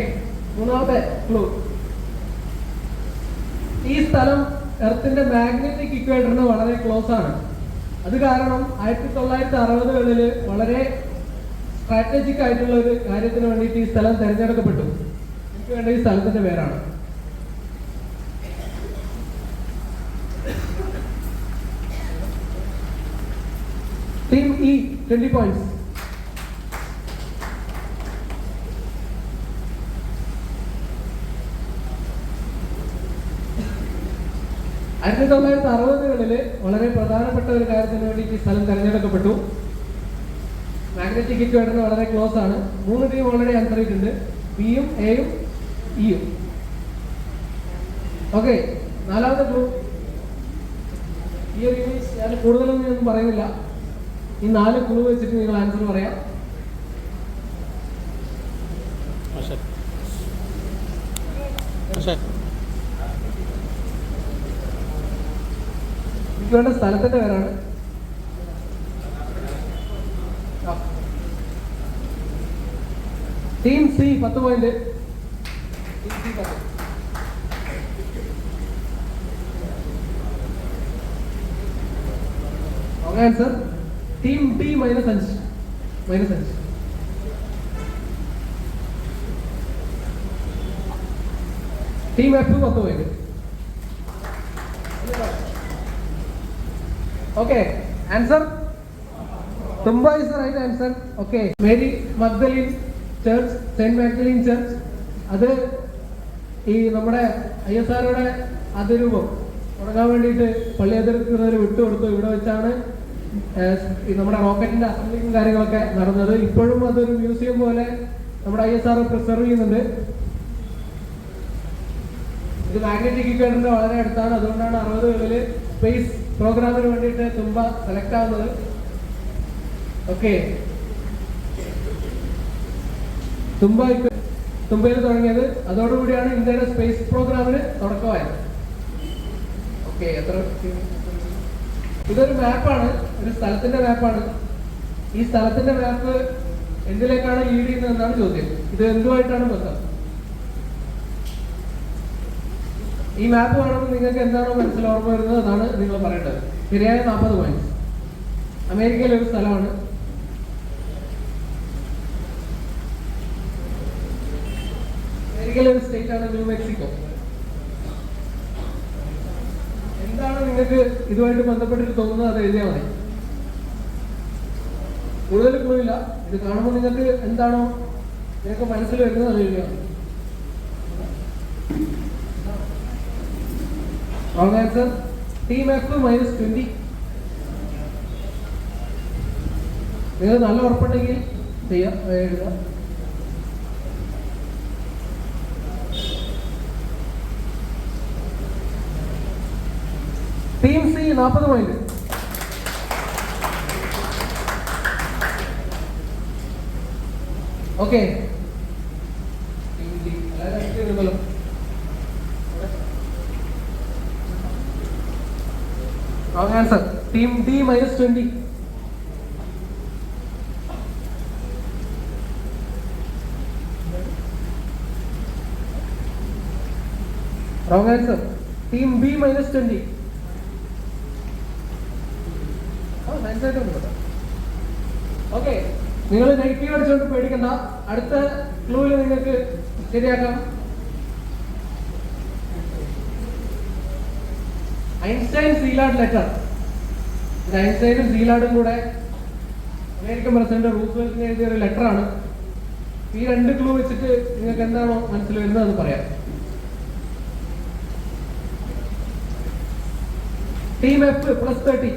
മൂന്നാമത്തെ ക്ലൂ. ഈ സ്ഥലം എർത്തിന്റെ മാഗ്നറ്റിക് ഇക്വേറ്ററിന് വളരെ ക്ലോസ് ആണ്. അത് കാരണം 1960കളിൽ വളരെ സ്ട്രാറ്റജിക് ആയിട്ടുള്ള ഒരു കാര്യത്തിന് വേണ്ടിയിട്ട് ഈ സ്ഥലം തിരഞ്ഞെടുക്കപ്പെട്ടു. എനിക്ക് വേണ്ട ഈ സ്ഥലത്തിന്റെ പേരാണ്. Team E 20 points. ആയിരത്തി 1960കളിൽ വളരെ പ്രധാനപ്പെട്ട ഒരു കാര്യത്തിന് വേണ്ടി ഈ സ്ഥലം തിരഞ്ഞെടുക്കപ്പെട്ടു. മാഗ്നറ്റിക് ഇക്വേറ്ററിന് വളരെ ക്ലോസ് ആണ്. 3 ടീം ഓൾറെഡി ആൻസർ ചെയ്തിട്ടുണ്ട്, ബിയും എയും ഇയും. ഓക്കെ, നാലാമത്തെ ക്ലൂ. ഈ ഒരു ഇമേജ് ഞാൻ കൂടുതലൊന്നും ഒന്നും പറയുന്നില്ല. ഈ 4 ക്ലൂ വെച്ചിട്ട് നിങ്ങൾ ആൻസർ പറയാം. എനിക്ക് വേണ്ട സ്ഥലത്തിന്റെ പേരാണ്. Team C 10 point. Answer team D -5. Team F 10 point. Okay, answer Thumba is the right answer. Okay, Mary Magdalene church, Saint Magdalene church, അത് ഈ നമ്മുടെ ISROയുടെ അതിരൂപം തുടങ്ങാൻ വേണ്ടിയിട്ട് പള്ളി അതിർക്കുന്നവർ വിട്ടുകൊടുത്തു. ഇവിടെ വെച്ചാണ് നമ്മുടെ റോക്കറ്റിന്റെ അസംബ്ലിങ്ങും കാര്യങ്ങളൊക്കെ നടന്നത്. ഇപ്പോഴും അതൊരു മ്യൂസിയം പോലെ നമ്മുടെ ISRO പ്രിസർവ് ചെയ്യുന്നുണ്ട്. ഇത് മാഗ്നറ്റിക് ഇക്വേറ്ററിന്റെ വളരെ അടുത്താണ്. അതുകൊണ്ടാണ് 60കളിൽ സ്പേസ് പ്രോഗ്രാമിന് വേണ്ടിയിട്ട് തുമ്പ സെലക്ട് ആവുന്നത്. ഓക്കെ, തുമ്പയിൽ തുടങ്ങിയത്, അതോടുകൂടിയാണ് ഇന്ത്യയുടെ സ്പേസ് പ്രോഗ്രാമിന് തുടക്കമായത്. ഓക്കെ, ഇതൊരു മാപ്പാണ്, ഒരു സ്ഥലത്തിന്റെ മാപ്പാണ്. ഈ സ്ഥലത്തിന്റെ മാപ്പ് എന്തിലേക്കാണ് ലീഡ് ചെയ്യുന്നതെന്നാണ് ചോദ്യം. ഇത് എന്തുമായിട്ടാണ് ബന്ധം? ഈ മാപ്പ് കാണുമ്പോൾ നിങ്ങൾക്ക് എന്താണോ മനസ്സിൽ ഓർമ്മ വരുന്നത് അതാണ് നിങ്ങൾ പറയേണ്ടത്. ശരിയായ 40 പോയിന്റ്. അമേരിക്കയിലെ ഒരു സ്ഥലമാണ്. അമേരിക്കയിലെ ഒരു സ്റ്റേറ്റ് ആണ് ന്യൂ മെക്സിക്കോ. എന്താണ് നിങ്ങൾക്ക് ഇതുമായിട്ട് ബന്ധപ്പെട്ടിട്ട് തോന്നുന്നത് അത് എഴുതിയാൽ മതി. കൂടുതൽ ക്ലൂ ഇല്ല. ഇത് കാണുമ്പോൾ നിങ്ങൾക്ക് എന്താണോ നിങ്ങൾക്ക് മനസ്സിൽ വരുന്നത് അത് എഴുതിയാൽ മതി. Wrong answer. Team F -20. നിങ്ങൾ നല്ല ഉറപ്പുണ്ടെങ്കിൽ ചെയ്യാം, എഴുതാം. Team C 40 point. Okay, wrong answer. Team D -20. Wrong answer. Team B -20. Science ആയിട്ടൊന്നും കേട്ടോ. ഓക്കെ, നിങ്ങൾ നെഗറ്റീവ് അടിച്ചുകൊണ്ട് പേടിക്കണ്ട. അടുത്ത ക്ലൂവിൽ നിങ്ങൾക്ക് ശരിയാക്കാം. Einstein Szilard letter. ഇത് ഐൻസ്റ്റൈനും സീലാർഡും കൂടെ അമേരിക്കൻ പ്രസിഡന്റ് റൂസ്വെൽറ്റിന് എഴുതിയ ഒരു ലെറ്ററാണ്. ഈ 2 ക്ലൂ വെച്ചിട്ട് നിങ്ങൾക്ക് എന്താണോ മനസ്സിൽ വരുന്നത് അത് പറയാം. Team F +30.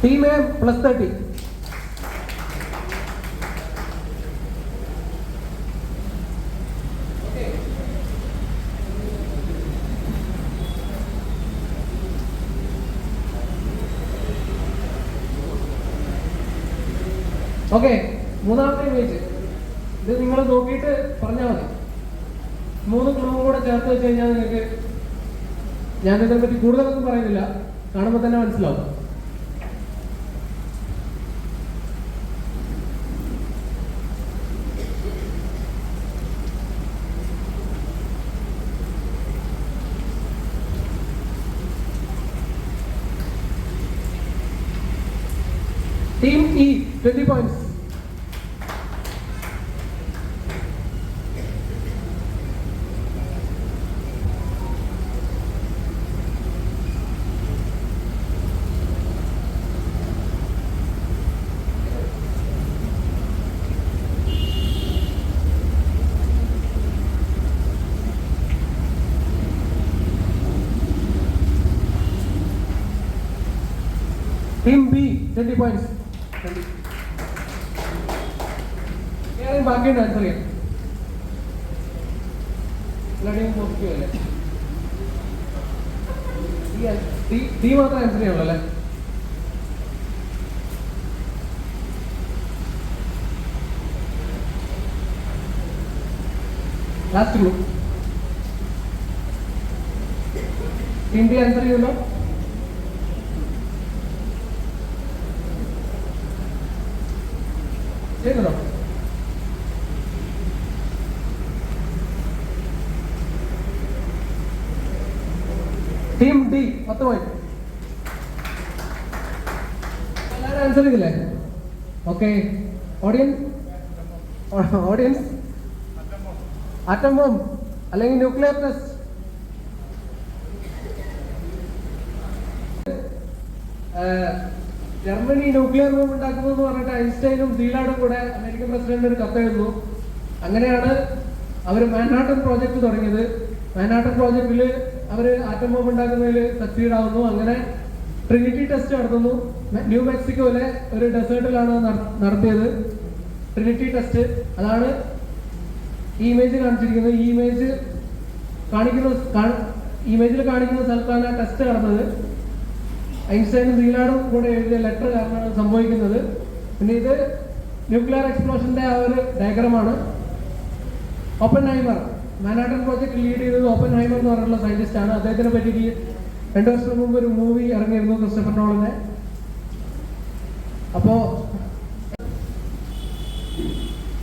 Team A +30. Okay, മൂന്നാമത്തെ ഇമേജ്. ഇത് നിങ്ങൾ നോക്കിയിട്ട് പറഞ്ഞാൽ മതി. 3 ക്ലൂ കൂടെ ചേർത്ത് വെച്ച് കഴിഞ്ഞാൽ നിങ്ങൾക്ക്, ഞാൻ ഇതിനെപ്പറ്റി കൂടുതലൊന്നും പറയുന്നില്ല, കാണുമ്പോൾ തന്നെ മനസ്സിലാവും. Team E 20 points. Team B 20 points. ബാക്കിയുണ്ട് ആൻസർ ചെയ്യാം. എല്ലാവരെയും പോസിറ്റീവ് അല്ലേ? ഡി മാത്രം ആൻസർ ചെയ്യാനുള്ളൂ അല്ലേ? Last group team D answer ചെയ്യുമല്ലോ. ചെയ്യുന്നുണ്ടോ? Team D 10 point. എല്ലാവരും ആൻസർ ചെയ്തില്ലേ? ഓക്കെ, ഓഡിയൻസ് ആറ്റം ബോംബ് അല്ലെങ്കിൽ nuclear test. Germany nuclear bomb ഉണ്ടാക്കുന്നു എന്ന് പറഞ്ഞിട്ട് ഐൻസ്റ്റൈനും സീലാർഡും കൂടെ അമേരിക്കൻ പ്രസിഡന്റിന് ഒരു കത്തെഴുതുന്നു. അങ്ങനെയാണ് അവർ മാൻഹാട്ടൻ പ്രോജക്ട് തുടങ്ങിയത്. മാൻഹാട്ടൻ പ്രോജക്റ്റിൽ അവർ ആറ്റം ബോംബ് ഉണ്ടാക്കുന്നതിൽ സക്സീഡ് ആവുന്നു. അങ്ങനെ ട്രിനിറ്റി ടെസ്റ്റ് നടത്തുന്നു. ന്യൂ മെക്സിക്കോയിലെ ഒരു ഡെസേർട്ടിലാണ് നടത്തിയത് ട്രിനിറ്റി ടെസ്റ്റ്. അതാണ് ഈ ഇമേജ് കാണിച്ചിരിക്കുന്നത്. ഈ ഇമേജിൽ കാണിക്കുന്ന സ്ഥലത്താണ് ആ ടെസ്റ്റ് നടന്നത്. ഐൻസ്റ്റൈനും സീലാർഡും കൂടെ എഴുതിയ ലെറ്റർ കാരണമാണ് സംഭവിക്കുന്നത്. പിന്നെ ഇത് ന്യൂക്ലിയർ എക്സ്പ്ലോഷന്റെ ആ ഒരു ഡയഗ്രമാണ്. ഓപ്പൻഹൈമർ, മാൻഹാട്ടൻ പ്രോജക്ട് ലീഡ് ചെയ്തത് ഓപ്പൻഹൈമർ എന്ന് പറഞ്ഞിട്ടുള്ള സയന്റിസ്റ്റ് ആണ്. അദ്ദേഹത്തിനെ പറ്റി 2 വർഷം മുമ്പ് ഒരു മൂവി ഇറങ്ങിയിരുന്നു, ക്രിസ്റ്റഫർ നോളന്റെ. അപ്പോ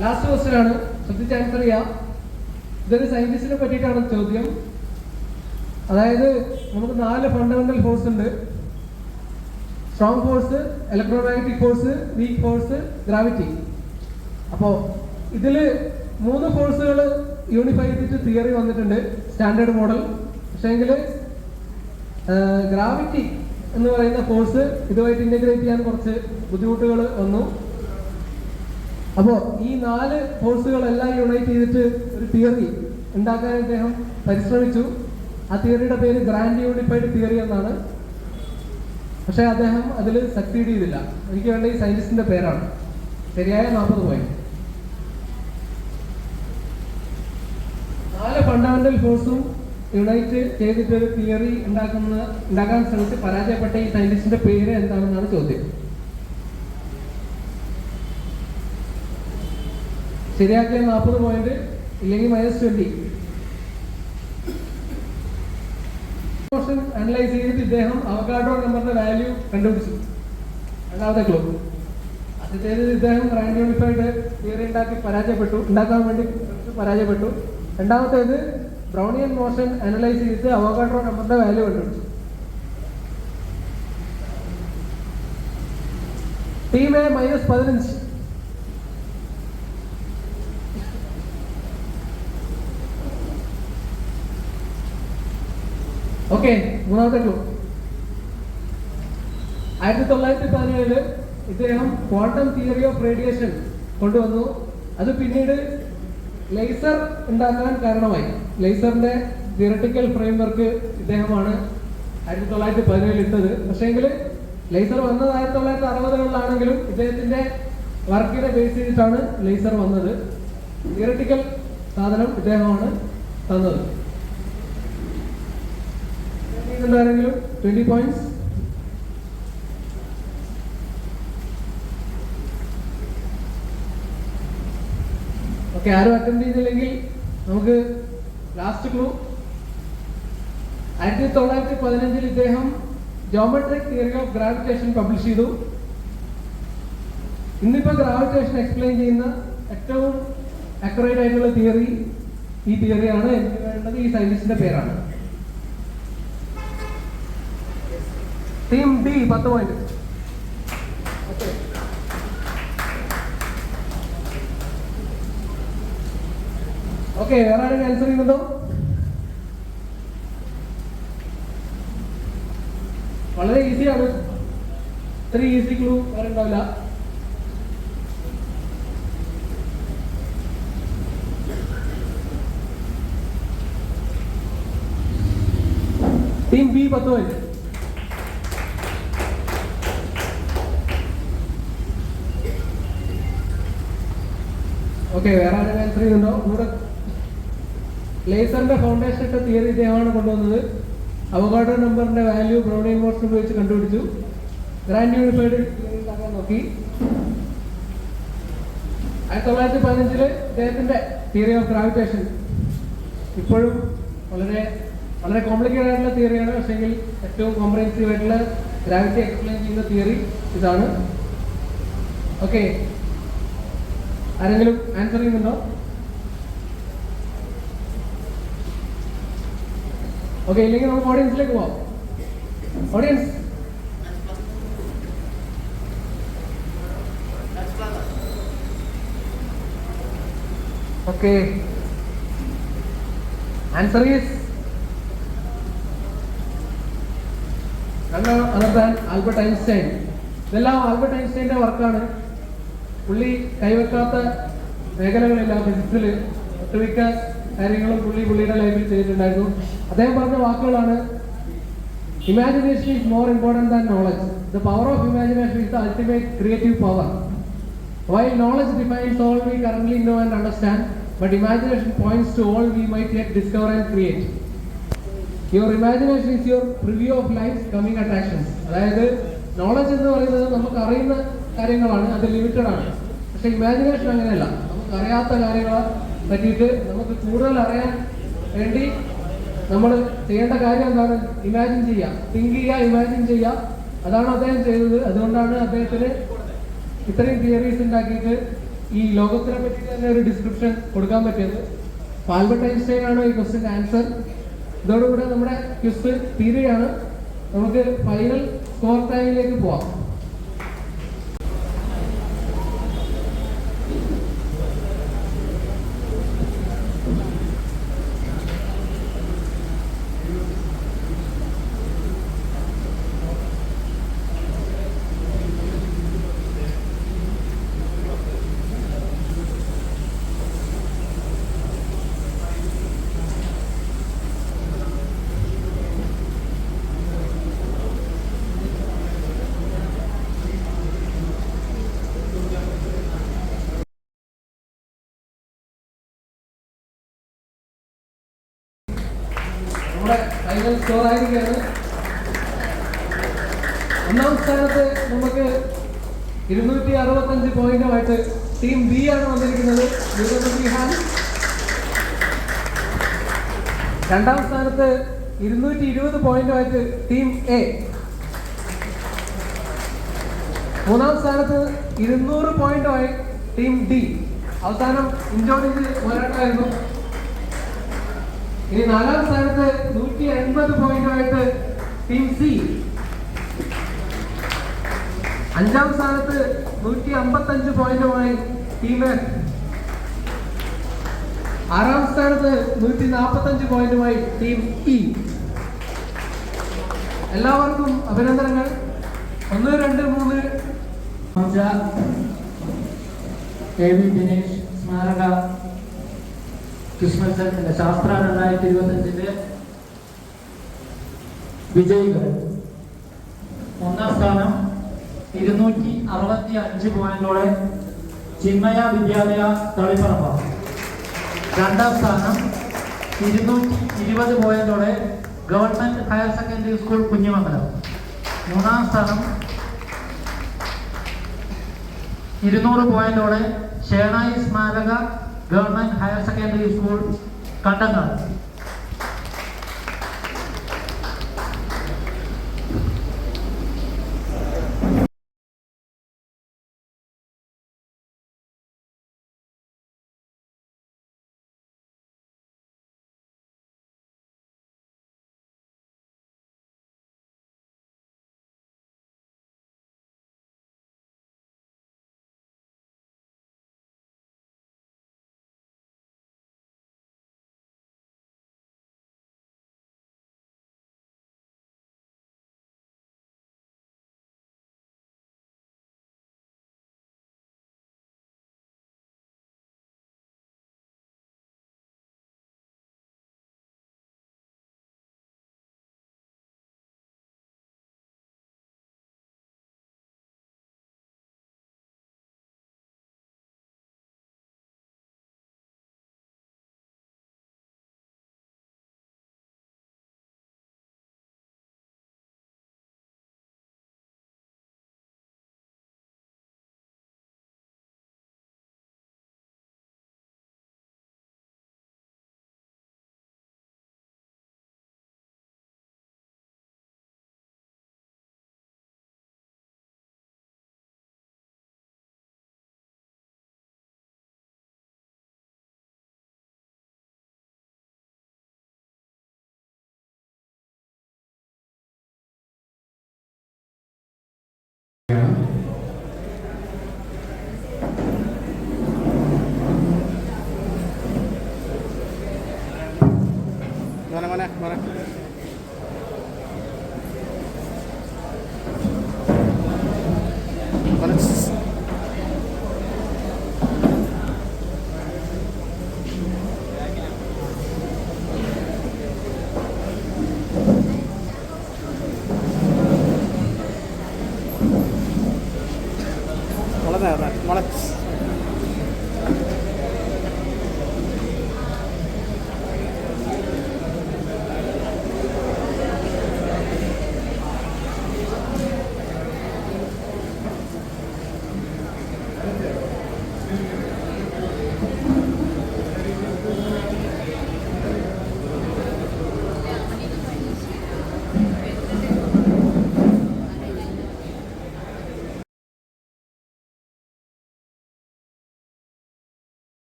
ലാസ്റ്റ് ക്വസ്റ്റ്യൻ ആണ്, ശ്രദ്ധിച്ച് ആൻസർ ചെയ്യാം. ഇതൊരു സയന്റിസ്റ്റിനെ പറ്റിയിട്ടാണ് ചോദ്യം. അതായത് നമുക്ക് 4 ഫണ്ടമെന്റൽ ഫോഴ്സ് ഉണ്ട്. Strong force, electromagnetic force, week force, gravity. അപ്പോൾ ഇതിൽ 3 ഫോഴ്സുകൾ യൂണിഫൈ ചെയ്തിട്ട് തിയറി വന്നിട്ടുണ്ട്, സ്റ്റാൻഡേർഡ് മോഡൽ. പക്ഷേങ്കിൽ ഗ്രാവിറ്റി എന്ന് പറയുന്ന ഫോഴ്സ് ഇതുമായിട്ട് ഇന്റഗ്രേറ്റ് ചെയ്യാൻ കുറച്ച് ബുദ്ധിമുട്ടുകൾ വന്നു. അപ്പോൾ ഈ 4 ഫോഴ്സുകളെല്ലാം യുണൈറ്റ് ചെയ്തിട്ട് ഒരു തിയറി ഉണ്ടാക്കാൻ അദ്ദേഹം പരിശ്രമിച്ചു. ആ തിയറിയുടെ പേര് ഗ്രാൻഡ് യൂണിഫൈഡ് തിയറി എന്നാണ്. പക്ഷെ അദ്ദേഹം അതിൽ സക്സീഡ് ചെയ്തില്ല. എനിക്ക് വേണ്ട ഈ സയന്റിസ്റ്റിന്റെ പേരാണ്. ശരിയായ 40 പോയിന്റ്. 4 ഫണ്ടമെന്റൽ ഫോഴ്സും യുണൈറ്റ് ചെയ്തിട്ട് ഒരു തിയറി ഉണ്ടാക്കാൻ ശ്രമിച്ച് പരാജയപ്പെട്ട ഈ സയന്റിസ്റ്റിന്റെ പേര് എന്താണെന്നാണ് ചോദ്യം. ശരിയാക്കിയ 40 പോയിന്റ്, ഇല്ലെങ്കിൽ -20. അനലൈസ് ചെയ്തിട്ട് ഇദ്ദേഹം അവഗാഡ്രോ നമ്പറിന്റെ വാല്യൂ കണ്ടുപിടിച്ചു. രണ്ടാമത്തെ ക്ലൂ. ആദ്യത്തേത് ഇദ്ദേഹം ഗ്രാൻഡ് യൂണിഫൈഡ് തിയറി ഉണ്ടാക്കാൻ വേണ്ടി പരാജയപ്പെട്ടു. രണ്ടാമത്തേത് ബ്രൗണിയൻ മോഷൻ അനലൈസ് ചെയ്ത് അവഗാഡ്രോ നമ്പറിന്റെ വാല്യൂ കണ്ടുപിടിച്ചു. Team A -15. ഓക്കെ, മൂന്നാമത്തെ ക്ലൂ. 1917 ഇദ്ദേഹം ക്വാണ്ടം തിയറി ഓഫ് റേഡിയേഷൻ കൊണ്ടുവന്നു. അത് പിന്നീട് ലേസർ ഉണ്ടാക്കാൻ കാരണമായി. ലേസറിന്റെ തിയറട്ടിക്കൽ ഫ്രെയിംവർക്ക് ഇദ്ദേഹമാണ് 1917 ഇട്ടത്. പക്ഷേങ്കിൽ ലേസർ വന്നത് 1960-കളിലാണെങ്കിലും ഇദ്ദേഹത്തിന്റെ വർക്കിനെ ബേസ് ചെയ്തിട്ടാണ് ലേസർ വന്നത്. തിയറട്ടിക്കൽ സാധനം ഇദ്ദേഹമാണ് തന്നത്. ആരെങ്കിലും 20 points. ഓക്കെ, ആരും അറ്റൻഡ് ചെയ്തില്ലെങ്കിൽ നമുക്ക് ലാസ്റ്റ് ക്ലൂ. 1915 ഇദ്ദേഹം geometric theory of gravitation publish ചെയ്തു. ഇന്നിപ്പോ ഗ്രാവിറ്റേഷൻ എക്സ്പ്ലെയിൻ ചെയ്യുന്ന ഏറ്റവും അക്യുറേറ്റ് ആയിട്ടുള്ള തിയറി ഈ തിയറിയാണ്. എനിക്ക് വേണ്ടത് ഈ സയന്റിസ്റ്റിന്റെ പേരാണ്. Team D 10 point. ഓക്കെ, വേറെ ആരെങ്കിലും ആൻസർ ചെയ്യുന്നുണ്ടോ? വളരെ ഈസിയാണ്. ഇത്രയും ഈസി ക്ലൂ വേറെ ഉണ്ടാവില്ല. Team B 10 point. ഓക്കെ, വേറെ ആരെങ്കിലും ആൻസർ ചെയ്യുന്നുണ്ടോ? ഇവിടെ ലേസറിന്റെ ഫൗണ്ടേഷൻ ഇട്ട തിയറി ഇദ്ദേഹമാണ് കൊണ്ടുവന്നത്. അവഗാഡ്രോ നമ്പറിന്റെ വാല്യൂ ബ്രൗണിയൻ മോഷൻ ഉപയോഗിച്ച് കണ്ടുപിടിച്ചു. ഗ്രാൻഡ് യൂണിഫൈഡ് ഉണ്ടാക്കാൻ നോക്കി. 1915 ഇദ്ദേഹത്തിന്റെ തിയറി ഓഫ് ഗ്രാവിറ്റേഷൻ ഇപ്പോഴും വളരെ വളരെ കോംപ്ലിക്കേറ്റഡ് ആയിട്ടുള്ള തിയറിയാണ്. പക്ഷെങ്കിൽ ഏറ്റവും കോംപ്രഹെൻസീവ് ആയിട്ടുള്ള ഗ്രാവിറ്റി എക്സ്പ്ലെയിൻ ചെയ്യുന്ന തിയറി ഇതാണ്. ഓക്കെ, ആരെങ്കിലും ആൻസർ ചെയ്യുന്നുണ്ടോ? ഓക്കെ, ഇല്ലെങ്കിൽ നമുക്ക് ഓഡിയൻസിലേക്ക് പോവാം. Audience, okay, answer is none other than Albert Einstein. ഇതെല്ലാം ആൽബർട്ട് ഐൻസ്റ്റൈൻ്റെ വർക്കാണ്. പുള്ളി കൈവെക്കാത്ത മേഖലകളില്ല ഫിസിക്സിൽ. ഒട്ടുമിക്ക കാര്യങ്ങളും പുള്ളിയുടെ ലൈഫിൽ ചെയ്തിട്ടുണ്ടായിരുന്നു. അദ്ദേഹം പറഞ്ഞ വാക്കുകളാണ്: imagination is more important than knowledge. The power of imagination is the ultimate creative power. While knowledge defines all we currently know and understand, but imagination points to all we might yet discover and create. Your imagination is your preview of life coming attractions. അതായത് knowledge എന്ന് പറയുന്നത് നമുക്ക് അറിയുന്ന കാര്യങ്ങളാണ്, അത് limited ആണ്. പക്ഷെ imagination അങ്ങനെയല്ല. നമുക്ക് അറിയാത്ത കാര്യങ്ങളെ പറ്റിയിട്ട് നമുക്ക് കൂടുതൽ അറിയാൻ വേണ്ടി നമ്മൾ ചെയ്യേണ്ട കാര്യം എന്താണ്? ഇമാജിൻ ചെയ്യുക, തിങ്ക് ചെയ്യുക, ഇമാജിൻ ചെയ്യുക. അതാണ് അദ്ദേഹം ചെയ്തത്. അതുകൊണ്ടാണ് അദ്ദേഹത്തിന് ഇത്രയും തിയറീസ് ഉണ്ടാക്കിയിട്ട് ഈ ലോകത്തിനെ പറ്റി തന്നെ ഒരു ഡിസ്ക്രിപ്ഷൻ കൊടുക്കാൻ പറ്റിയത്. ആൽബർട്ട് ഐൻസ്റ്റൈൻ ആണ് ഈ ക്വസ്റ്റിൻ്റെ ആൻസർ. ഇതോടുകൂടെ നമ്മുടെ ക്വിസ് തീരുകയാണ്. നമുക്ക് ഫൈനൽ സ്കോർ ടൈമിലേക്ക് പോവാം. നമ്മുടെ ഫൈനൽ സ്കോർ ആയിരിക്കുകയാണ്. ഒന്നാം സ്ഥാനത്ത് നമുക്ക് 265 പോയിന്റുമായിട്ട് ടീം ബി ആണ് വന്നിരിക്കുന്നത്. രണ്ടാം സ്ഥാനത്ത് 220 പോയിന്റുമായിട്ട് ടീം എ. മൂന്നാം സ്ഥാനത്ത് 200 പോയിന്റുമായി ടീം ഡി. അവസാനം ഇഞ്ചോടിഞ്ച് പോരാട്ടമായിരുന്നു. ഇനി നാലാം സ്ഥാനത്ത് 180 പോയിന്റുമായിട്ട് ടീം സി. അഞ്ചാം സ്ഥാനത്ത് 155 പോയിന്റുമായി ടീം എഫ്. ആറാം സ്ഥാനത്ത് 145 പോയിന്റുമായി ടീം ഇ. എല്ലാവർക്കും അഭിനന്ദനങ്ങൾ. 1, 2, 3 KV ദിനേശ് സ്മാരക ക്രിസ്മസ് ശാസ്ത്ര 2025 വിജയികൾ. ഒന്നാം സ്ഥാനം 265 പോയിന്റോടെ ചിന്മയ വിദ്യാലയ തളിപ്പറമ്പ്. രണ്ടാം സ്ഥാനം 220 പോയിന്റോടെ government higher secondary school Kunhimangalam. മൂന്നാം സ്ഥാനം 200 പോയിന്റോടെ Shenoy Smaraka government higher secondary school Kandangad.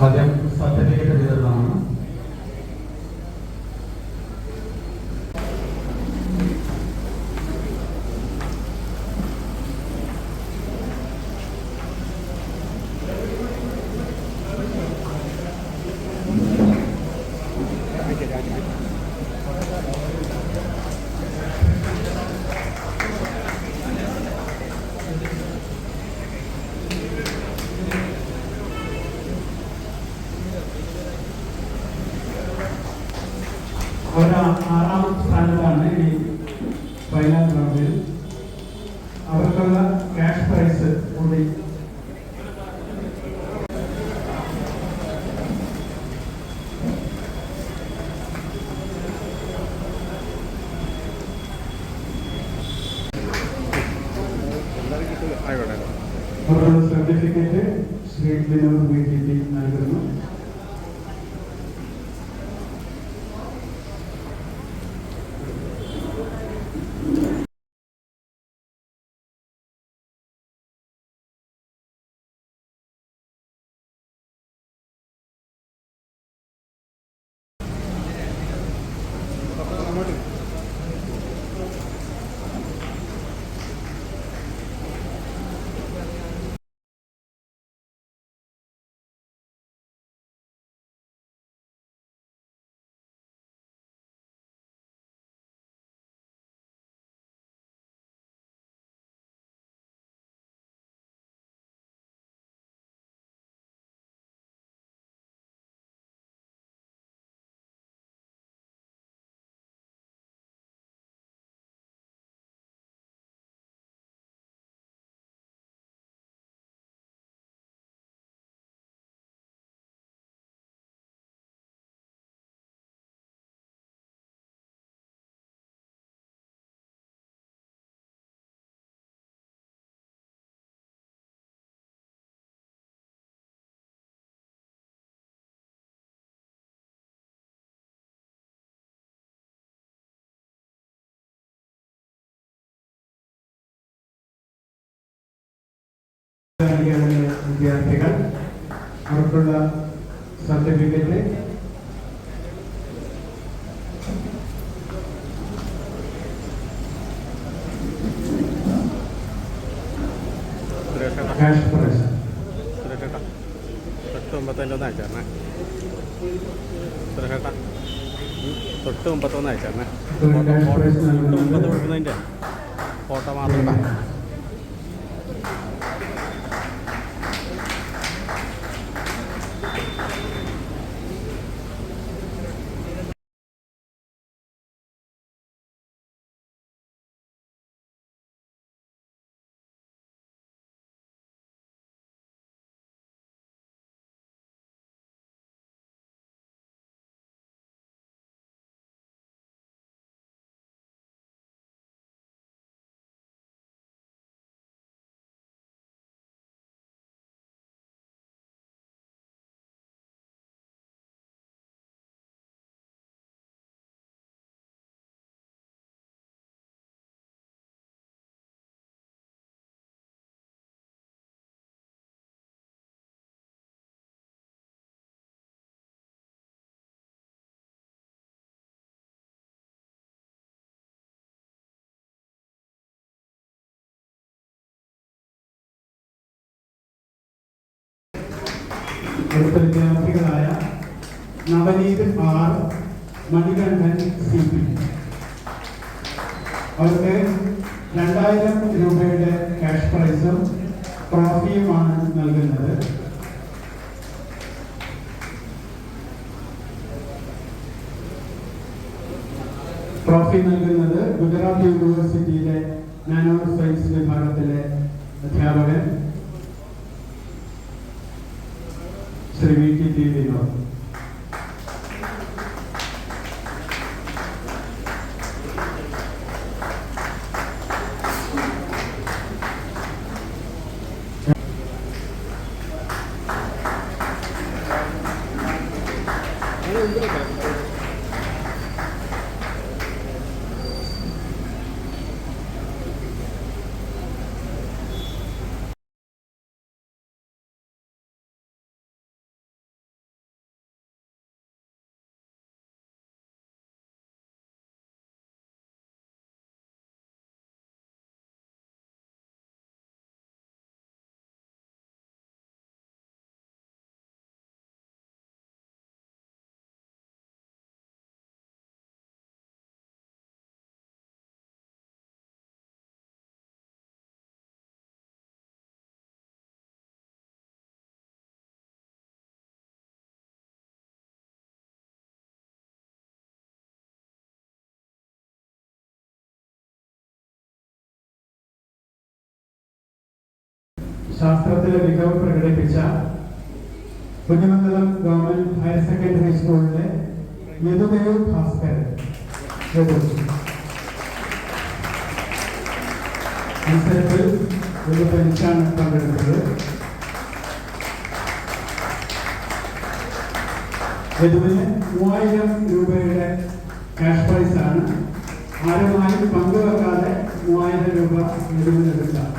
ആദ്യം സർട്ടിഫിക്കറ്റ് വിതരണമാണ്. അവർ 6ാം സ്ഥാനത്താണ് ഈ ഫൈനൽ റൗണ്ടിൽ. അവർക്കുള്ള ക്യാഷ് പ്രൈസ് കൂടി അവരുടെ സർട്ടിഫിക്കറ്റ് ശ്രീ വിനോദ് വീട്ടിൽ നൽകുന്നു. വിദ്യാർത്ഥികൾ അവർക്കുള്ള സർട്ടിഫിക്കറ്റ് ക്യാഷ് പ്രൈസ് തൊട്ട് മുമ്പത്തൊന്ന് അയച്ചേരണേ. തൊട്ട് മുമ്പത്തൊന്ന് അയച്ചേരണേ. ക്യാഷ് പ്രൈസ് നൽകുന്നത് കൊടുക്കുന്നതിൻ്റെ ഫോട്ടോ മാത്രം അടുത്ത വിദ്യാർത്ഥികളായ Navaneeth R, Manikandan C P. അവർക്ക് 2000 രൂപയുടെ ക്യാഷ് പ്രൈസും ട്രോഫിയുമാണ് നൽകുന്നത്. ട്രോഫി നൽകുന്നത് ഗുജറാത്ത് യൂണിവേഴ്സിറ്റിയിലെ നാനോ സയൻസ് വിഭാഗത്തിലെ അധ്യാപകൻ ശ്രീ വി വിനോദ്. ശാസ്ത്രത്തിലെ മികവ് പ്രകടിപ്പിച്ച കുഞ്ഞമംഗലം ഗവൺമെന്റ് ഹയർ സെക്കൻഡറി സ്കൂളിലെ യദുദേവ് ഭാസ്കരൻ. മത്സരത്തിൽ ഒരു പെൻഷാണ് പങ്കെടുത്തത്. യദുവിന് 3000 രൂപയുടെ ക്യാഷ് പ്രൈസാണ്. ആരുമായും പങ്കുവെക്കാതെ 3000 രൂപ യദുവിനെടുക്കാം.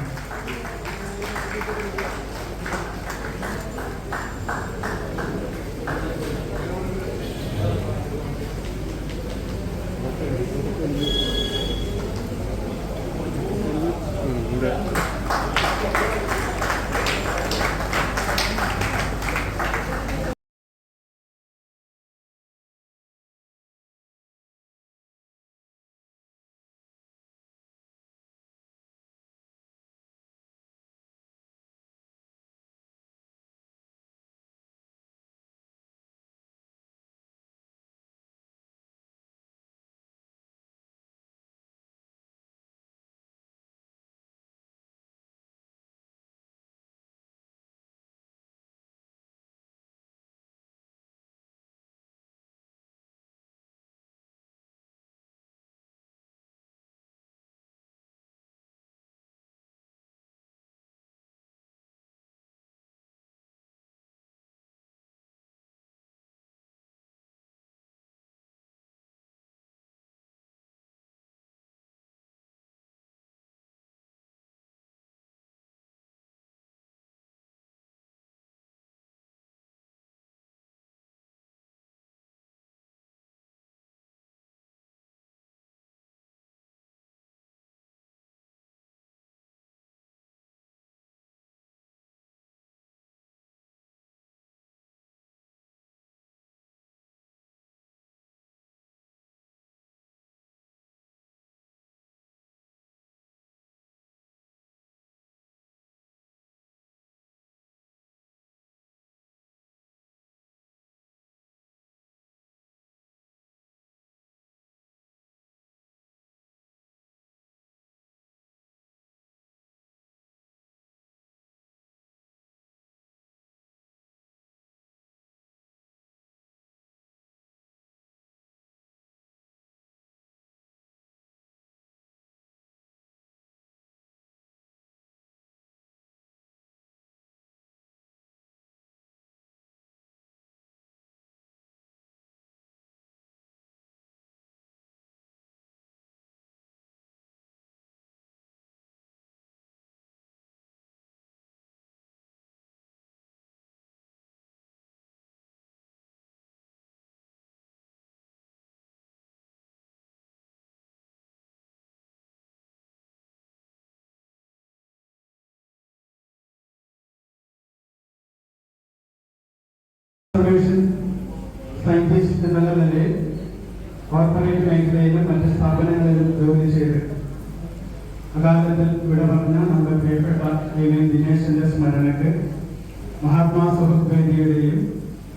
സയന്റിസ്റ്റ് എന്ന നിലയിൽ കോർപ്പറേറ്റ് മേഖലയിലും മറ്റ് സ്ഥാപനങ്ങളിലും ജോലി ചെയ്ത് അകാലത്തിൽ വിട പറഞ്ഞ നമ്മുടെ പ്രിയപ്പെട്ട ദിനേശിന്റെ സ്മരണയ്ക്ക് മഹാത്മാ സുഹൃത്ത് വേദിയുടെയും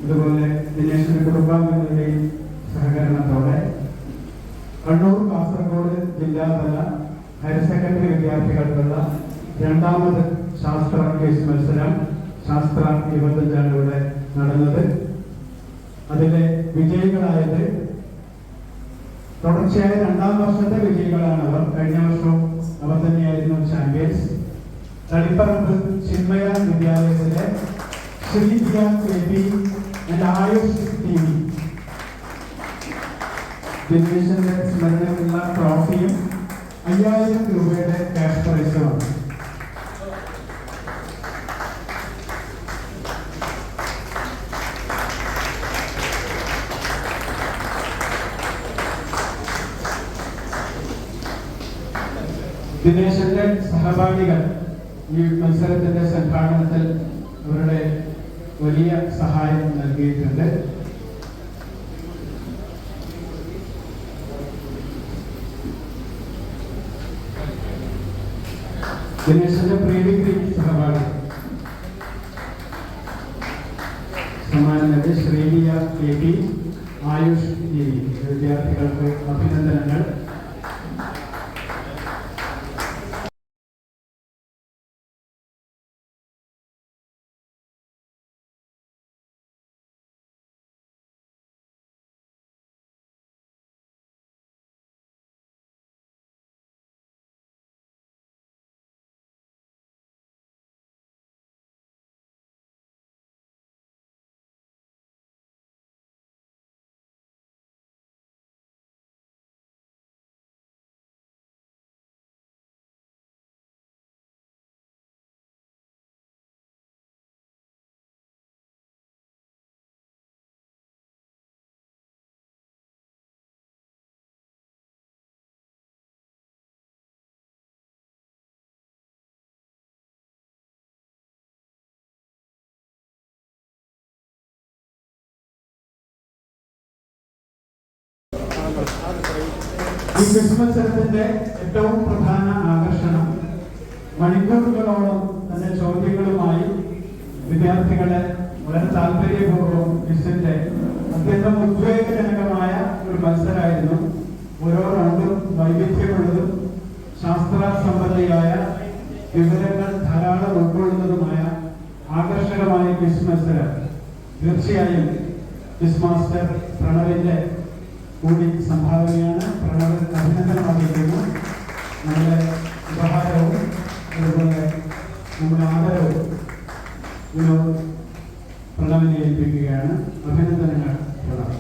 അതുപോലെ ദിനേശിന്റെ കുടുംബാംഗങ്ങളുടെയും സഹകരണത്തോടെ കണ്ണൂർ കാസർഗോഡ് ജില്ലാതല ഹയർ സെക്കൻഡറി വിദ്യാർത്ഥികൾക്കുള്ള രണ്ടാമത് ശാസ്ത്ര ക്വിസ് മത്സരം ശാസ്ത്ര 25 ഇവിടെ നടന്നത്. അതിലെ വിജയികളായത് തുടർച്ചയായ 2ാം വർഷത്തെ വിജയികളാണ് അവർ. കഴിഞ്ഞ വർഷവും അവർ തന്നെയായിരുന്നു ചാമ്പ്യൻസ്. തളിപ്പറമ്പ് ചിന്മയ വിദ്യാലയത്തിലെ ശ്രീദിയ KP ആൻഡ് ആയുഷ് TV ദിനേശന്റെ സ്മരണയ്ക്കുള്ള ട്രോഫിയും 5000 രൂപയുടെ ക്യാഷ് പ്രൈസുമാണ്. ദിനേശന്റെ സഹപാഠികൾ ഈ മത്സരത്തിന്റെ സംഘാടനത്തിൽ അവരുടെ വലിയ സഹായം നൽകിയിട്ടുണ്ട്. ദിനേശന്റെ പ്രീ ഡിഗ്രി സഹപാഠി സമ്മാനം ശ്രീദിയ KP ആയുഷ് TV വിദ്യാർത്ഥികൾക്ക് അഭിനന്ദനങ്ങൾ. ഈ ക്വിസ് മത്സരത്തിന്റെ ഏറ്റവും പ്രധാന ആകർഷണം മണിക്കൂറുകളോളം തന്നെ ചോദ്യങ്ങളുമായി വിദ്യാർത്ഥികളെ വളരെ താല്പര്യപൂർവ്വം ക്വിസിന്റെ അത്യന്തം ഉദ്വേഗജനകമായ ഒരു മത്സരമായിരുന്നു. ഓരോ റൗണ്ടും വൈവിധ്യമുള്ളതും ശാസ്ത്ര സംബന്ധിയായ വിവരങ്ങൾ ധാരാളം ഉൾക്കൊള്ളുന്നതുമായ ആകർഷകമായ ക്വിസ് മത്സരം തീർച്ചയായും ക്വിസ് മാസ്റ്റർ പ്രണവിന്റെ കൂടി സംഭാവനയാണ്. പ്രണവ് അഭിനന്ദനം അറിയിക്കുന്നു. നമ്മുടെ ഉപഹാരവും അതുപോലെ നമ്മുടെ ആദരവും പ്രണവിനെ ഏൽപ്പിക്കുകയാണ്. അഭിനന്ദനങ്ങൾ പ്രണവ്.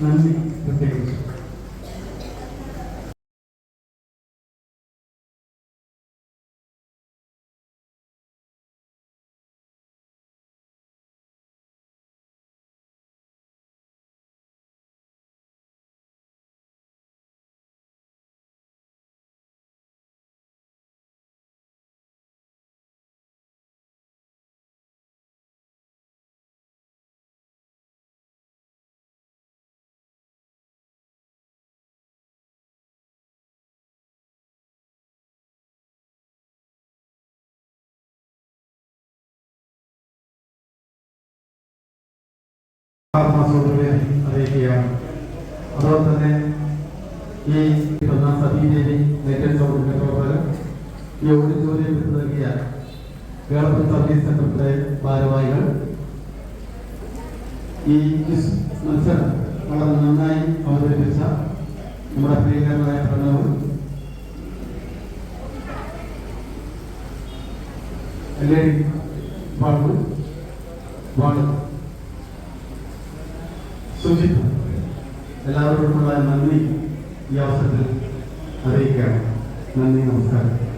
നന്ദി പ്രത്യേകിച്ച്. അറിയിക്കുകയാണ്. അതുപോലെ തന്നെ ഈ സതീദേവി ലേറ്റസ്റ്റ് സൗണ്ടിന്റെ പ്രവർത്തകർ ഈ ഓഡിറ്റോറിയം വിട്ടു നൽകിയ കേരള സർവീസ് സെന്ററിന്റെ ഭാരവാഹികൾ ഈ മത്സരം വളരെ നന്നായി അവതരിപ്പിച്ച നമ്മുടെ പ്രിയങ്കരനായ പ്രണവ്, സുജിത്ത്, എല്ലാവരോടുമുള്ള നന്ദി ഈ അവസരത്തിൽ അറിയിക്കുകയാണ്. നന്ദി, നമസ്കാരം.